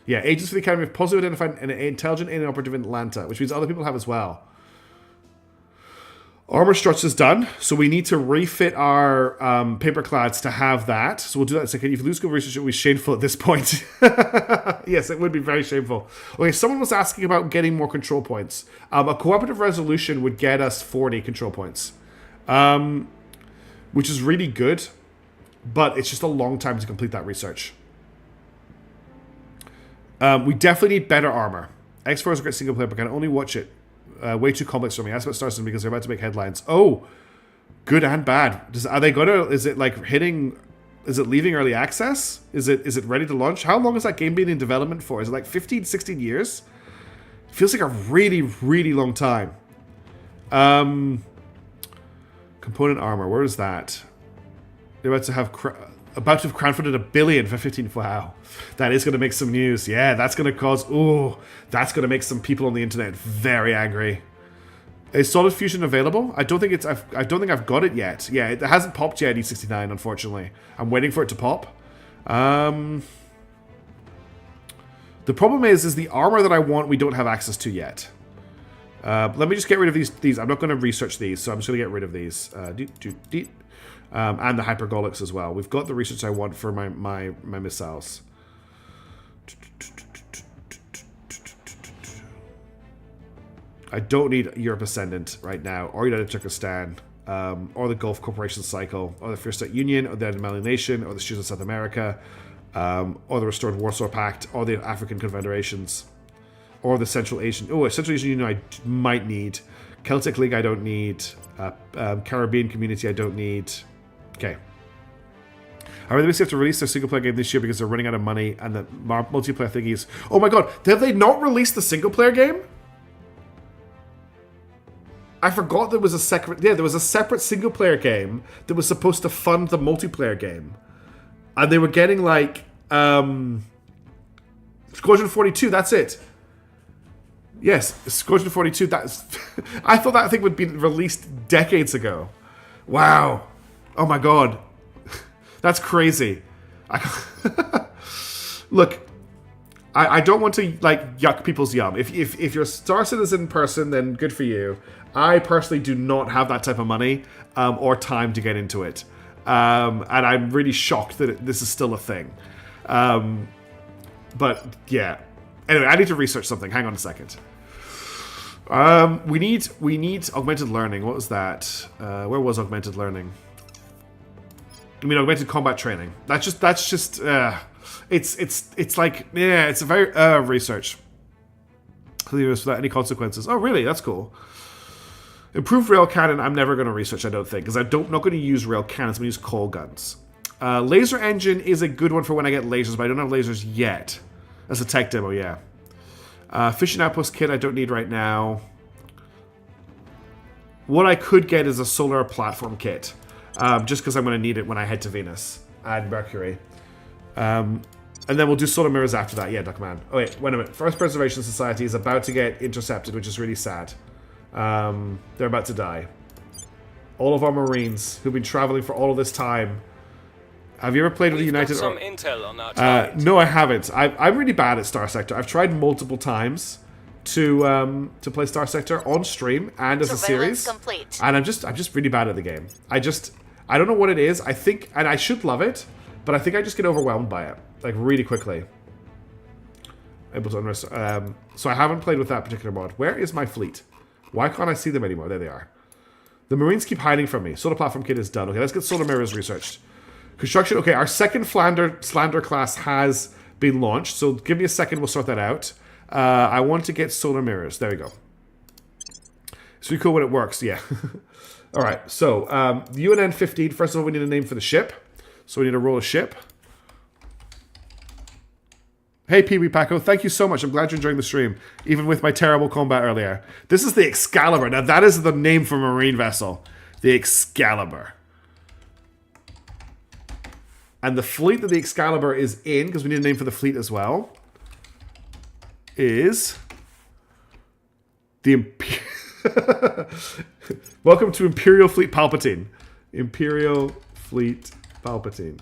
Yeah, agents for the Academy have positively identified an intelligent alien operative in Atlanta, which means other people have as well. Armor struts is done, so we need to refit our paperclads to have that. So we'll do that in a second. If you lose good research, it would be shameful at this point. Yes, it would be very shameful. Okay, someone was asking about getting more control points. A cooperative resolution would get us 40 control points, which is really good, but it's just a long time to complete that research. We definitely need better armor. X4 is a great single player, but can only watch it. Way too complex for me. That's what Star Citizen because they're about to make headlines. Oh, good and bad. Are they gonna? Is it like hitting? Is it leaving early access? Is it ready to launch? How long has that game been in development for? Is it like 15, 16 years? It feels like a really, really long time. Component armor. Where is that? They're about to have crowdfunded $1 billion for 15. Wow, that is going to make some news. Yeah, that's going to cause. Ooh, that's going to make some people on the internet very angry. Is Solid Fusion available? I don't think I've got it yet. Yeah, it hasn't popped yet. E69, unfortunately. I'm waiting for it to pop. The problem is the armor that I want we don't have access to yet. Let me just get rid of these. I'm not going to research these, so I'm just going to get rid of these. And the hypergolics as well. We've got the research I want for my missiles. I don't need Europe Ascendant right now, or United Turkestan, or the Gulf Corporation Cycle, or the First State Union, or the Mali Nation, or the Students of South America, or the Restored Warsaw Pact, or the African Confederations, or the Central Asian. Oh, a Central Asian Union I might need. Celtic League I don't need. Caribbean Community I don't need. Okay. I really have to release their single player game this year because they're running out of money, and the multiplayer thingies. Oh my god, have they not released the single player game? I forgot there was a separate. Yeah, there was a separate single player game that was supposed to fund the multiplayer game, and they were getting like Squadron 42. That's it. Yes, Squadron 42. That's. I thought that thing would be released decades ago. Wow. Oh my god. That's crazy. Look, I don't want to like yuck people's yum. If you're a Star Citizen person, then good for you. I personally do not have that type of money or time to get into it, and I'm really shocked that this is still a thing. But yeah. Anyway, I need to research something. Hang on a second. We need augmented learning. What was that? Where was augmented learning? I mean, augmented combat training. It's like, yeah, it's a very research. Without any consequences. Oh, really? That's cool. Improved rail cannon. I'm never going to research. I don't think, because I'm not going to use rail cannons. I'm going to use call guns. Laser engine is a good one for when I get lasers, but I don't have lasers yet. That's a tech demo, yeah. Fission outpost kit I don't need right now. What I could get is a solar platform kit. Just because I'm going to need it when I head to Venus and Mercury. And then we'll do solar mirrors after that. Yeah, Duckman. Oh wait, wait a minute. First Preservation Society is about to get intercepted, which is really sad. They're about to die. All of our Marines who've been traveling for all of this time. Have you ever played with the United? Some intel on that. No, I haven't. I'm really bad at Star Sector. I've tried multiple times to play Star Sector on stream and as a series, complete. and I'm just really bad at the game. I don't know what it is. I think, and I should love it, but I think I just get overwhelmed by it like really quickly. Able to understand. So I haven't played with that particular mod. Where is my fleet? Why can't I see them anymore? There they are. The Marines keep hiding from me. Solar platform kit is done. Okay, let's get solar mirrors researched. Construction. Okay, our second Slander class has been launched. So give me a second. We'll sort that out. I want to get solar mirrors. There we go. It's really cool when it works. Yeah. All right. So UNN 15. First of all, we need a name for the ship. So we need to roll a ship. Hey, Pee Wee Paco, thank you so much. I'm glad you're enjoying the stream, even with my terrible combat earlier. This is the Excalibur. Now, that is the name for a Marine vessel. The Excalibur. And the fleet that the Excalibur is in, because we need a name for the fleet as well, is the Welcome to Imperial Fleet Palpatine. Imperial Fleet Palpatine.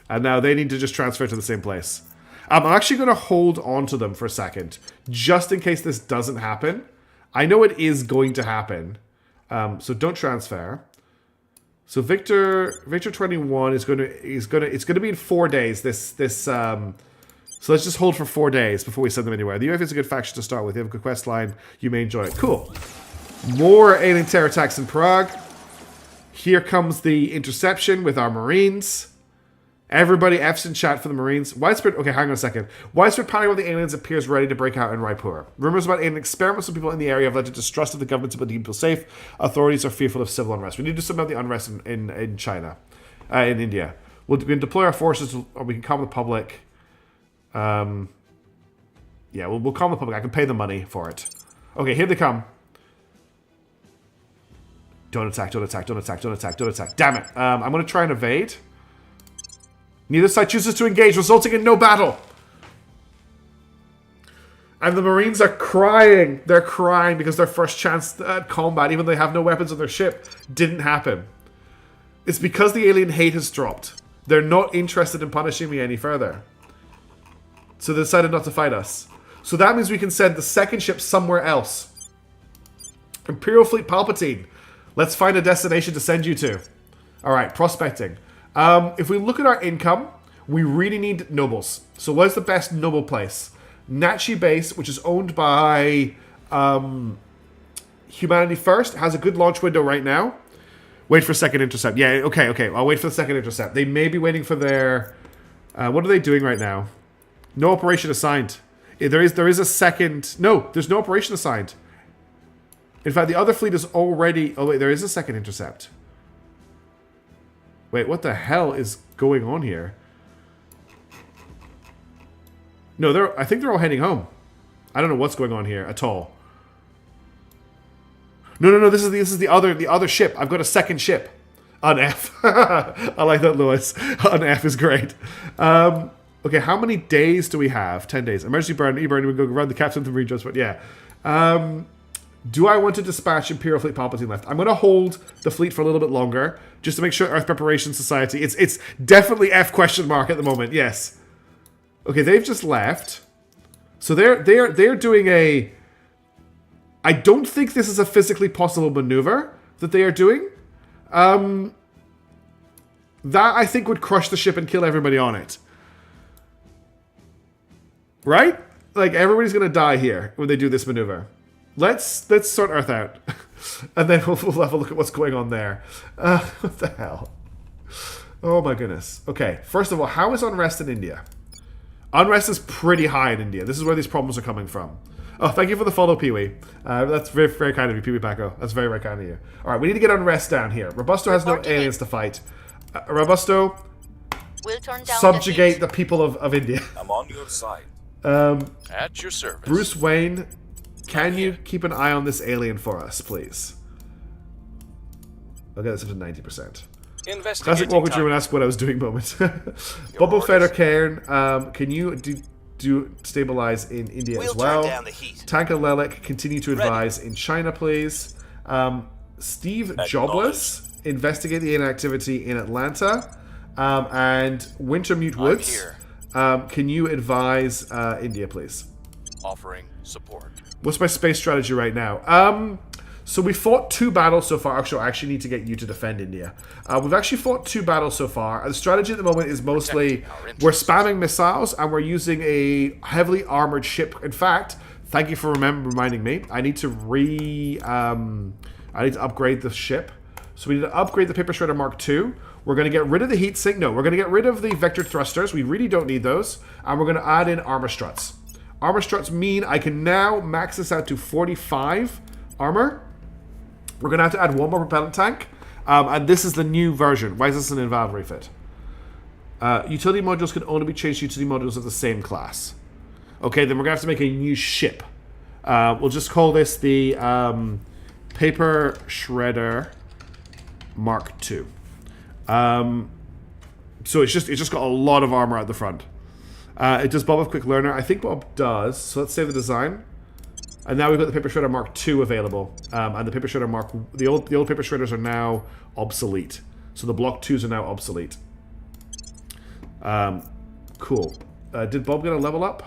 And now they need to just transfer to the same place. I'm actually going to hold on to them for a second, just in case this doesn't happen. I know it is going to happen, so don't transfer. So Victor 21 is going to be in 4 days. So let's just hold for 4 days before we send them anywhere. The UF is a good faction to start with. You have a good quest line. You may enjoy it. Cool. More alien terror attacks in Prague. Here comes the interception with our Marines. Everybody F's in chat for the Marines. Widespread... Okay, hang on a second. Widespread panic about the aliens appears ready to break out in Raipur. Rumors about alien experiments with people in the area have led to distrust of the government's ability to keep people safe. Authorities are fearful of civil unrest. We need to do something about the unrest in China. In India. We can deploy our forces, or we can calm the public. Yeah, we'll calm the public. I can pay the money for it. Okay, here they come. Don't attack, don't attack, don't attack, don't attack, don't attack. Damn it. I'm going to try and evade. Neither side chooses to engage, resulting in no battle. And the Marines are crying. They're crying because their first chance at combat, even though they have no weapons on their ship, didn't happen. It's because the alien hate has dropped. They're not interested in punishing me any further. So they decided not to fight us. So that means we can send the second ship somewhere else. Imperial Fleet Palpatine. Let's find a destination to send you to. Alright, prospecting. If we look at our income, we really need nobles. So where's the best noble place? Nachi Base, which is owned by Humanity First, has a good launch window right now. Wait for second intercept. Yeah, okay. I'll wait for the second intercept. They may be waiting for their... what are they doing right now? No operation assigned. There is a second... No, there's no operation assigned. In fact, the other fleet is already... Oh, wait, there is a second intercept. Wait, what the hell is going on here? No, I think they're all heading home. I don't know what's going on here at all. No. This is the other ship. I've got a second ship. On F. I like that, Lewis. On F is great. Okay, how many days do we have? 10 days. Emergency burn. E-burn. We go run the captain to readjust. But yeah. Do I want to dispatch Imperial Fleet Palpatine left? I'm going to hold the fleet for a little bit longer, just to make sure Earth Preparation Society... It's definitely F question mark at the moment, yes. Okay, they've just left. So they're doing a... I don't think this is a physically possible maneuver that they are doing. That, I think, would crush the ship and kill everybody on it. Right? Like, everybody's going to die here when they do this maneuver. Let's sort Earth out. And then we'll have a look at what's going on there. What the hell? Oh my goodness. Okay, first of all, how is unrest in India? Unrest is pretty high in India. This is where these problems are coming from. Oh, thank you for the follow, Pee-wee. That's very, very kind of you, Pee-wee Paco. That's very, very kind of you. Alright, we need to get unrest down here. Robusto has no aliens to fight. Robusto, We'll turn down subjugate the people of India. I'm on your side. At your service. Bruce Wayne, can you keep an eye on this alien for us, please? I'll get this up to 90%. Classic Walker Drew and ask what I was doing moment. Bobo Feder Cairn, can you do stabilize in India as well? Turn down the heat. Tanka Lelek, continue to advise in China, please. Steve Jobless, investigate the alien activity in Atlanta. And Wintermute Woods, can you advise India, please? Offering support. What's my space strategy right now? So we fought 2 battles so far. Actually, I actually need to get you to defend India. We've actually fought 2 battles so far. The strategy at the moment is mostly we're spamming missiles and we're using a heavily armored ship. In fact, thank you for reminding me. I need to upgrade the ship. So we need to upgrade the Paper Shredder Mark II. We're going to get rid of the heat sink. No, we're going to get rid of the vector thrusters. We really don't need those. And we're going to add in armor struts. Armor struts mean I can now max this out to 45 armor. We're going to have to add 1 more propellant tank. And this is the new version. Why is this an invalid refit? Utility modules can only be changed to utility modules of the same class. Okay, then we're going to have to make a new ship. We'll just call this the Paper Shredder Mark II. So it's just got a lot of armor at the front. It does Bob have Quick Learner? I think Bob does. So let's save the design. And now we've got the Paper Shredder Mark II available. And the Paper Shredder Mark... The old Paper Shredders are now obsolete. So the Block 2s are now obsolete. Cool. Did Bob get a level up?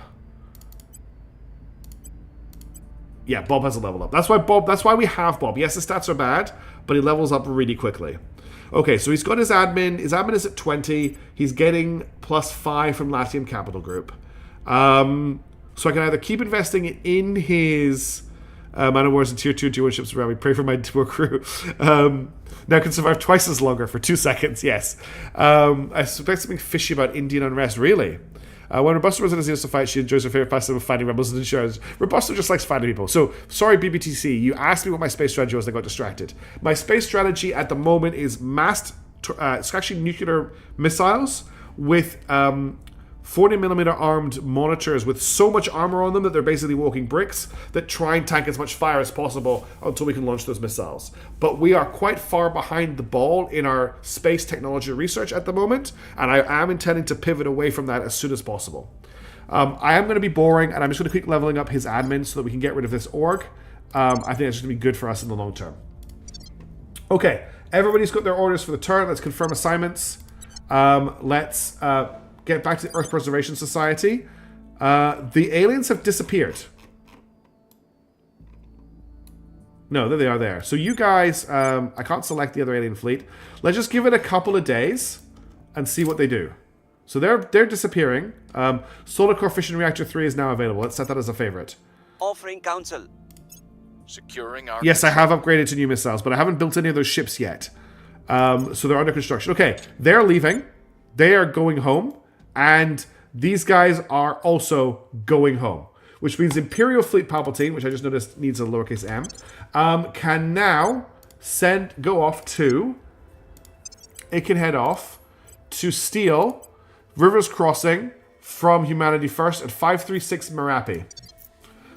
Yeah, Bob has a level up. That's why we have Bob. Yes, his stats are bad, but he levels up really quickly. Okay, so he's got his admin. His admin is at 20. He's getting +5 from Latium Capital Group. So I can either keep investing in his Man of Wars and Tier 2 and Tier 1 ships around me. Pray for my poor crew. Now can survive twice as longer for 2 seconds. Yes. I suspect something fishy about Indian unrest. Really? When Robusta was in a to fight, she enjoys her favorite pastime of fighting rebels and insurance. Robusta just likes fighting people. So, sorry, BBTC. You asked me what my space strategy was. I got distracted. My space strategy at the moment is massed, it's actually nuclear missiles with 40mm armed monitors with so much armor on them that they're basically walking bricks that try and tank as much fire as possible until we can launch those missiles. But we are quite far behind the ball in our space technology research at the moment, and I am intending to pivot away from that as soon as possible. I am going to be boring, and I'm just going to keep leveling up his admin so that we can get rid of this org. I think it's just going to be good for us in the long term. Okay, everybody's got their orders for the turn. Let's confirm assignments. Let's get back to the Earth Preservation Society. The aliens have disappeared. No, there they are there. So you guys, I can't select the other alien fleet. Let's just give it a couple of days and see what they do. So they're disappearing. Solar Core Fission Reactor 3 is now available. Let's set that as a favorite. Offering counsel. Securing our Yes, I have upgraded to new missiles, but I haven't built any of those ships yet. So they're under construction. Okay, they're leaving. They are going home. And these guys are also going home. Which means Imperial Fleet Palpatine, which I just noticed needs a lowercase m, can now go off to... It can head off to steal Rivers Crossing from Humanity First at 536 Merapi.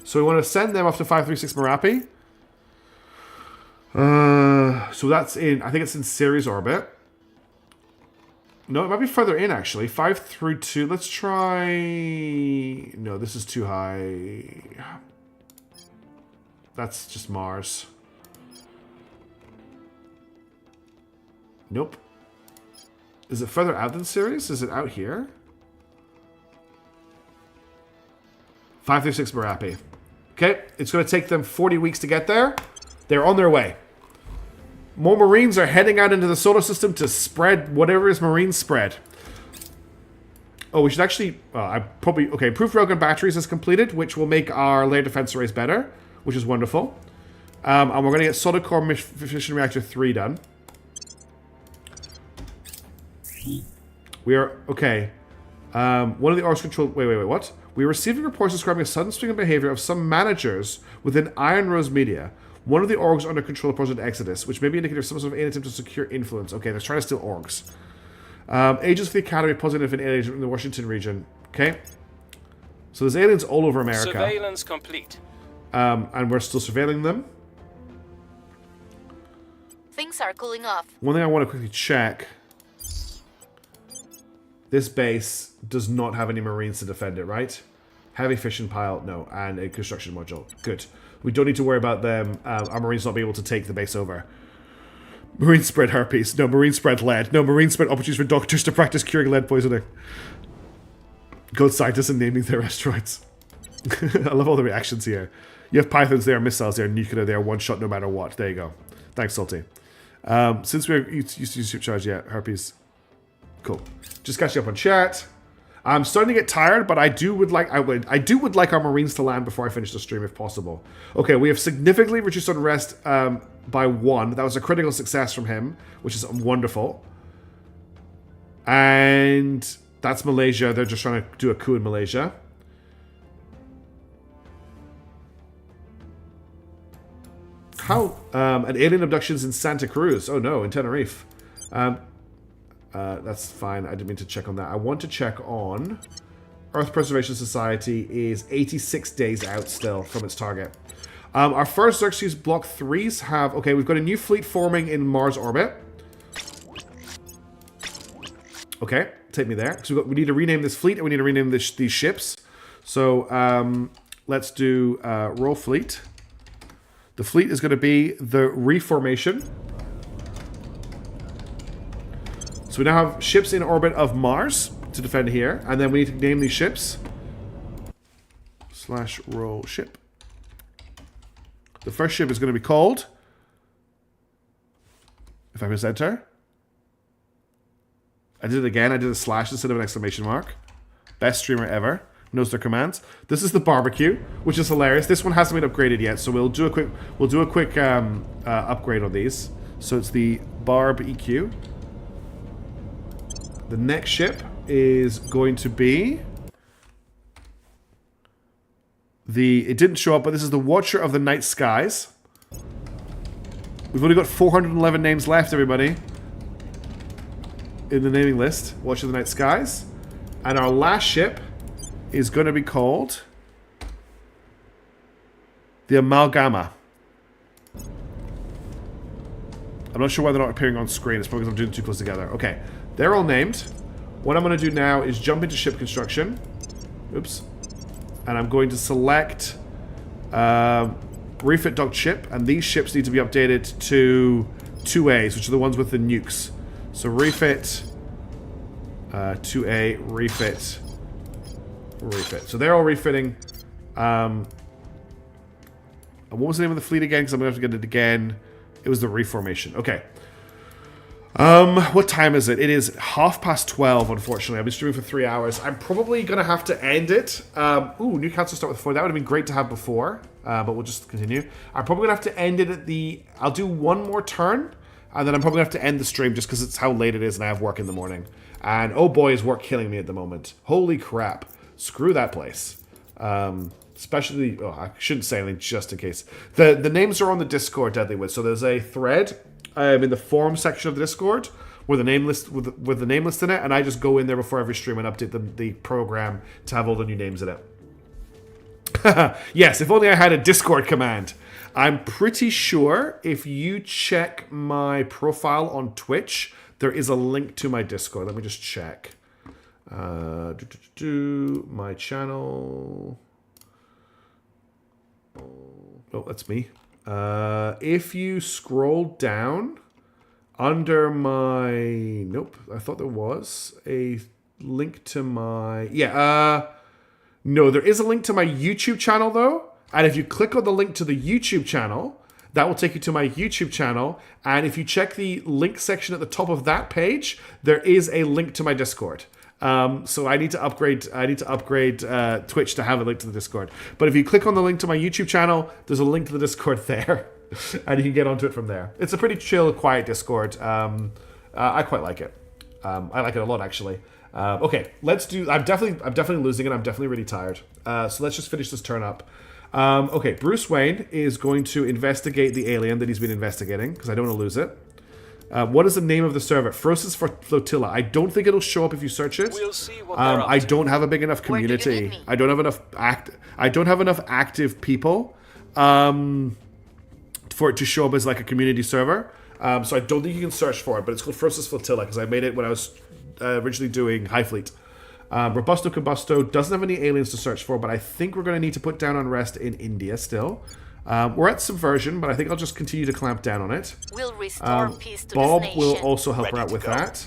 So we want to send them off to 536 Merapi. So that's in... I think it's in Ceres orbit. No, it might be further in, actually. 5 through 2. Let's try... No, this is too high. That's just Mars. Nope. Is it further out than Ceres? Is it out here? 5 through 6 Merapi. Okay, it's going to take them 40 weeks to get there. They're on their way. More Marines are heading out into the solar system to spread whatever is Marines spread. Oh, we should actually... Okay, Improved Railgun Batteries is completed, which will make our layer defense arrays better, which is wonderful. And we're going to get Solid Core Fission Reactor 3 done. We are... Okay. One of the orgs control... Wait, what? We are receiving reports describing a sudden swing in behavior of some managers within Iron Rose Media. One of the orgs under control of Project Exodus, which may be indicative of some sort of alien attempt to secure influence. Okay, they're trying to steal orgs. Agents for the Academy positive an alien in the Washington region. Okay. So there's aliens all over America. Surveillance complete. And we're still surveilling them. Things are cooling off. One thing I want to quickly check. This base does not have any Marines to defend it, right? Heavy fission pile, no. And a construction module. Good. We don't need to worry about them. Our Marines not be able to take the base over. Marines spread herpes. No, Marines spread lead. No, Marines spread opportunities for doctors to practice curing lead poisoning. Goat scientists and naming their asteroids. I love all the reactions here. You have Pythons, they are missiles, they are nuclear, they are one shot no matter what. There you go. Thanks, Salty. Since we're used to supercharge, yeah, herpes. Cool. Just catching up on chat. I'm starting to get tired, but I would like our Marines to land before I finish the stream if possible. Okay, we have significantly reduced unrest by 1. That was a critical success from him, which is wonderful. And that's Malaysia. They're just trying to do a coup in Malaysia. How? An alien abductions in Santa Cruz. Oh no, in Tenerife. That's fine. I didn't mean to check on that. I want to check on... Earth Preservation Society is 86 days out still from its target. Our first Xerxes Block 3s have... Okay, we've got a new fleet forming in Mars orbit. Okay, take me there. So we need to rename this fleet and we need to rename these ships. So let's do Royal Fleet. The fleet is going to be the Reformation. So we now have ships in orbit of Mars to defend here. And then we need to name these ships. / roll ship. The first ship is going to be called... If I press enter. I did it again. I did a slash instead of an exclamation mark. Best streamer ever. knows their commands. This is the barbecue, which is hilarious. This one hasn't been upgraded yet, so we'll do a quick upgrade on these. So it's the Barb EQ. The next ship is going to be it didn't show up, but this is the Watcher of the Night Skies. We've only got 411 names left, everybody, in the naming list. Watcher of the Night Skies. And our last ship is going to be called the Amalgama. I'm not sure why they're not appearing on screen. It's probably because I'm doing them too close together. Okay, they're all named. What I'm going to do now is jump into ship construction. Oops. And I'm going to select refit docked ship, and these ships need to be updated to 2As, which are the ones with the nukes. So refit 2A, refit. So they're all refitting. And what was the name of the fleet again? Because I'm going to have to get it again. It was the Reformation. Okay. What time is it? It is 12:30, unfortunately. I've been streaming for 3 hours. I'm probably going to have to end it. New council start with 4. That would have been great to have before, but we'll just continue. I'm probably going to have to end it at I'll do one more turn, and then I'm probably going to have to end the stream just because it's how late it is and I have work in the morning. And oh boy, is work killing me at the moment. Holy crap. Screw that place. Especially, I shouldn't say anything just in case. The names are on the Discord, Deadly. So there's a thread in the forum section of the Discord with the name list with the name list in it, and I just go in there before every stream and update the program to have all the new names in it. Yes, if only I had a Discord command. I'm pretty sure if you check my profile on Twitch, there is a link to my Discord. Let me just check. My channel. Oh, that's me. If you scroll down under my... Nope, I thought there was a link to my... No, there is a link to my YouTube channel, though. And if you click on the link to the YouTube channel, that will take you to my YouTube channel. And if you check the link section at the top of that page, there is a link to my Discord. So I need to upgrade Twitch to have a link to the Discord. But if you click on the link to my YouTube channel, there's a link to the Discord there, and you can get onto it from there. It's a pretty chill, quiet Discord. I quite like it. I like it a lot, actually. Okay, let's do. I'm definitely losing it. I'm definitely really tired. So let's just finish this turn up. Okay, Bruce Wayne is going to investigate the alien that he's been investigating because I don't want to lose it. What is the name of the server? Frosis for Flotilla. I don't think it'll show up if you search it. We'll see what I don't have a big enough community. I don't have enough active people for it to show up as like a community server. So I don't think you can search for it, but it's called Frosis Flotilla because I made it when I was originally doing High Fleet. Robusto Combusto doesn't have any aliens to search for, but I think we're going to need to put down unrest in India still. We're at Subversion, but I think I'll just continue to clamp down on it. We'll restore peace to Bob this nation. will also help her out with that.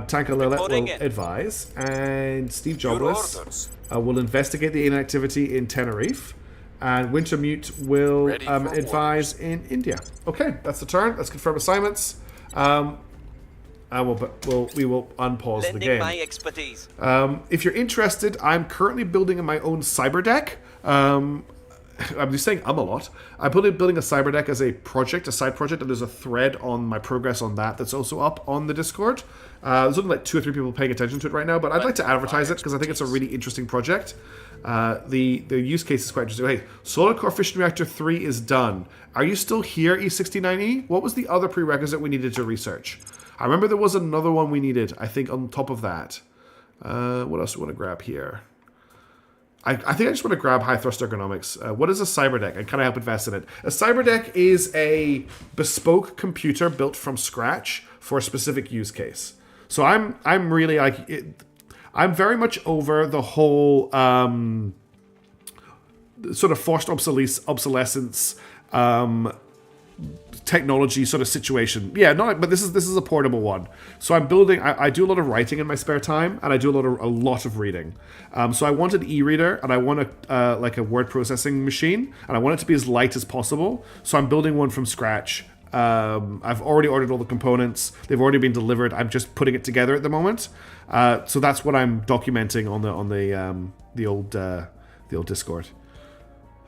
Tanka Lilith will advise. And Steve Jobless will investigate the alien activity in Tenerife. And Wintermute will advise in India. Okay, that's the turn. Let's confirm assignments. And we will unpause the game. My expertise. If you're interested, I'm currently building my own cyber deck. I'm just saying a lot. I'm building a cyber deck as a project, a side project, and there's a thread on my progress on that's also up on the Discord. There's only like 2 or 3 people paying attention to it right now, but I'd like to advertise it because I think it's a really interesting project. The use case is quite interesting. Hey, Solar Core Fission Reactor 3 is done. Are you still here, E69E? What was the other prerequisite we needed to research? I remember there was another one we needed, I think, on top of that. What else do we want to grab here? I think I just want to grab high thrust ergonomics. What is a cyber deck? I kind of help invest in it. A cyber deck is a bespoke computer built from scratch for a specific use case. So I'm really like it, I'm very much over the whole sort of forced obsolescence technology sort of situation. Yeah, but this is a portable one. So I'm building. I do a lot of writing in my spare time, and I do a lot of reading. So I want an e-reader, and I want like a word processing machine, and I want it to be as light as possible. So I'm building one from scratch. I've already ordered all the components. They've already been delivered. I'm just putting it together at the moment. So that's what I'm documenting on the old Discord.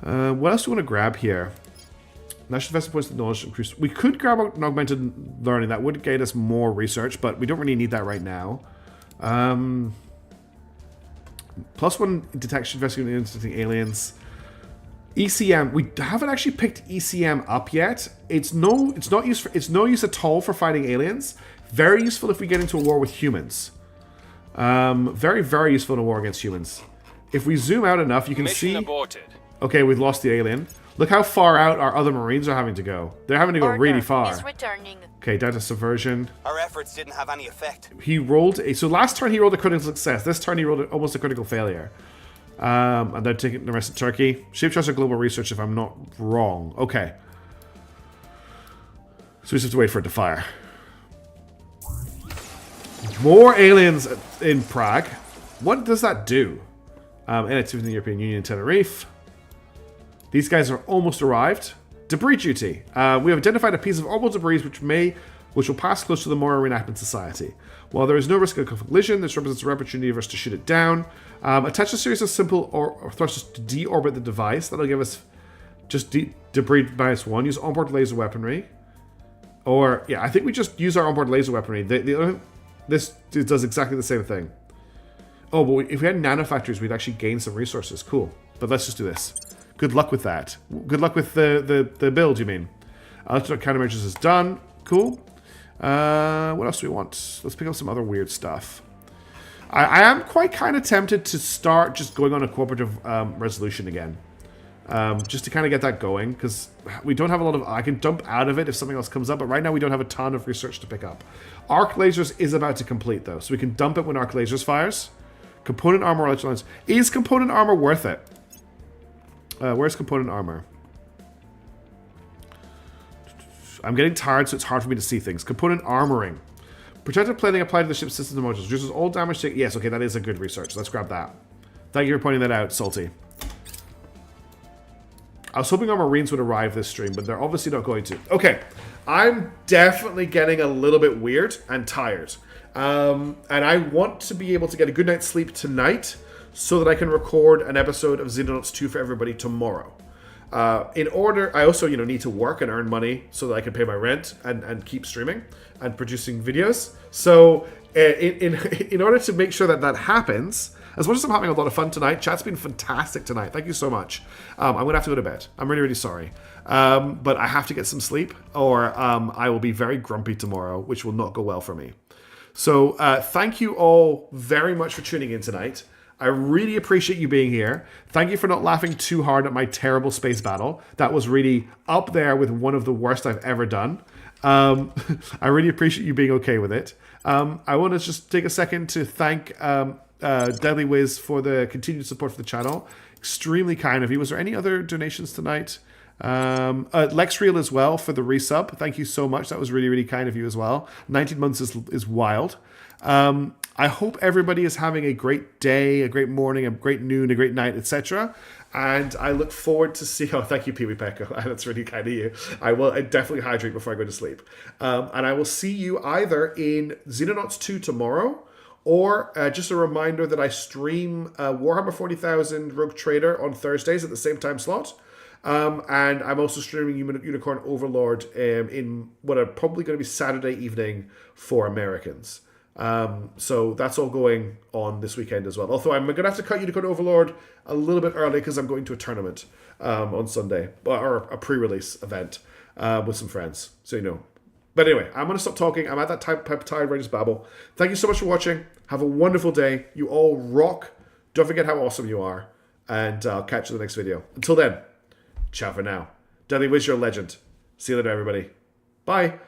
What else do we want to grab here? National investment points of knowledge increase. We could grab an augmented learning. That would get us more research, but we don't really need that right now. +1 detection investigating aliens. ECM. We haven't actually picked ECM up yet. It's not use at all for fighting aliens. Very useful if we get into a war with humans. Very, very useful in a war against humans. If we zoom out enough, you can see... aborted. Okay, we've lost the alien. Look how far out our other Marines are having to go. They're having to go really far. Is returning. Okay, down to subversion. Our efforts didn't have any effect. He rolled a... So last turn he rolled a critical success. This turn he rolled almost a critical failure. And they're taking the rest of Turkey. Shape Trust Global Research, if I'm not wrong. Okay. So we just have to wait for it to fire. More aliens in Prague. What does that do? Inactivity in the European Union, Tenerife. These guys are almost arrived. Debris duty. We have identified a piece of orbital debris which will pass close to the Mora Reenactment Society. While there is no risk of collision, this represents a rare opportunity for us to shoot it down. Attach a series of simple or thrusters to deorbit the device. That'll give us just debris -1. Use onboard laser weaponry. Or, yeah, I think we just use our onboard laser weaponry. This does exactly the same thing. Oh, but if we had nanofactories, we'd actually gain some resources. Cool. But let's just do this. Good luck with that. Good luck with the build, you mean? Electronic countermeasures is done. Cool. What else do we want? Let's pick up some other weird stuff. I am quite kind of tempted to start just going on a cooperative resolution again. Just to kind of get that going, because we don't have a lot of... I can dump out of it if something else comes up, but right now we don't have a ton of research to pick up. Arc lasers is about to complete, though, so we can dump it when arc lasers fires. Component armor, electrolytes. Is component armor worth it? Where's component armor? I'm getting tired, so it's hard for me to see things. Component armoring. Protective plating applied to the ship's systems and modules. Reduces all damage to... Yes, okay, that is a good research. Let's grab that. Thank you for pointing that out, Salty. I was hoping our Marines would arrive this stream, but they're obviously not going to. Okay, I'm definitely getting a little bit weird and tired. And I want to be able to get a good night's sleep tonight so that I can record an episode of Xenonauts 2 for everybody tomorrow. In order, I also, need to work and earn money so that I can pay my rent and keep streaming and producing videos. So in order to make sure that that happens, as much as I'm having a lot of fun tonight, chat's been fantastic tonight. Thank you so much. I'm going to have to go to bed. I'm really, really sorry. But I have to get some sleep or I will be very grumpy tomorrow, which will not go well for me. So thank you all very much for tuning in tonight. I really appreciate you being here. Thank you for not laughing too hard at my terrible space battle. That was really up there with one of the worst I've ever done. I really appreciate you being okay with it. I want to just take a second to thank Deadly Wiz for the continued support for the channel. Extremely kind of you. Was there any other donations tonight? Lexreal as well for the resub. Thank you so much. That was really, really kind of you as well. 19 months is wild. I hope everybody is having a great day, a great morning, a great noon, a great night, etc. And I look forward to see... Oh, thank you, Pee Wee Pecco. That's really kind of you. I definitely hydrate before I go to sleep. And I will see you either in Xenonauts 2 tomorrow, or just a reminder that I stream Warhammer 40,000 Rogue Trader on Thursdays at the same time slot. And I'm also streaming Unicorn Overlord in what are probably going to be Saturday evening for Americans. So that's all going on this weekend as well. Although I'm going to have to cut Unicorn Overlord a little bit early because I'm going to a tournament on Sunday, or a pre-release event with some friends. So you know. But anyway, I'm going to stop talking. I'm at that type tired ready to babble. Thank you so much for watching. Have a wonderful day. You all rock. Don't forget how awesome you are. And I'll catch you in the next video. Until then, ciao for now. Deadly Wiz, you're a legend. See you later, everybody. Bye.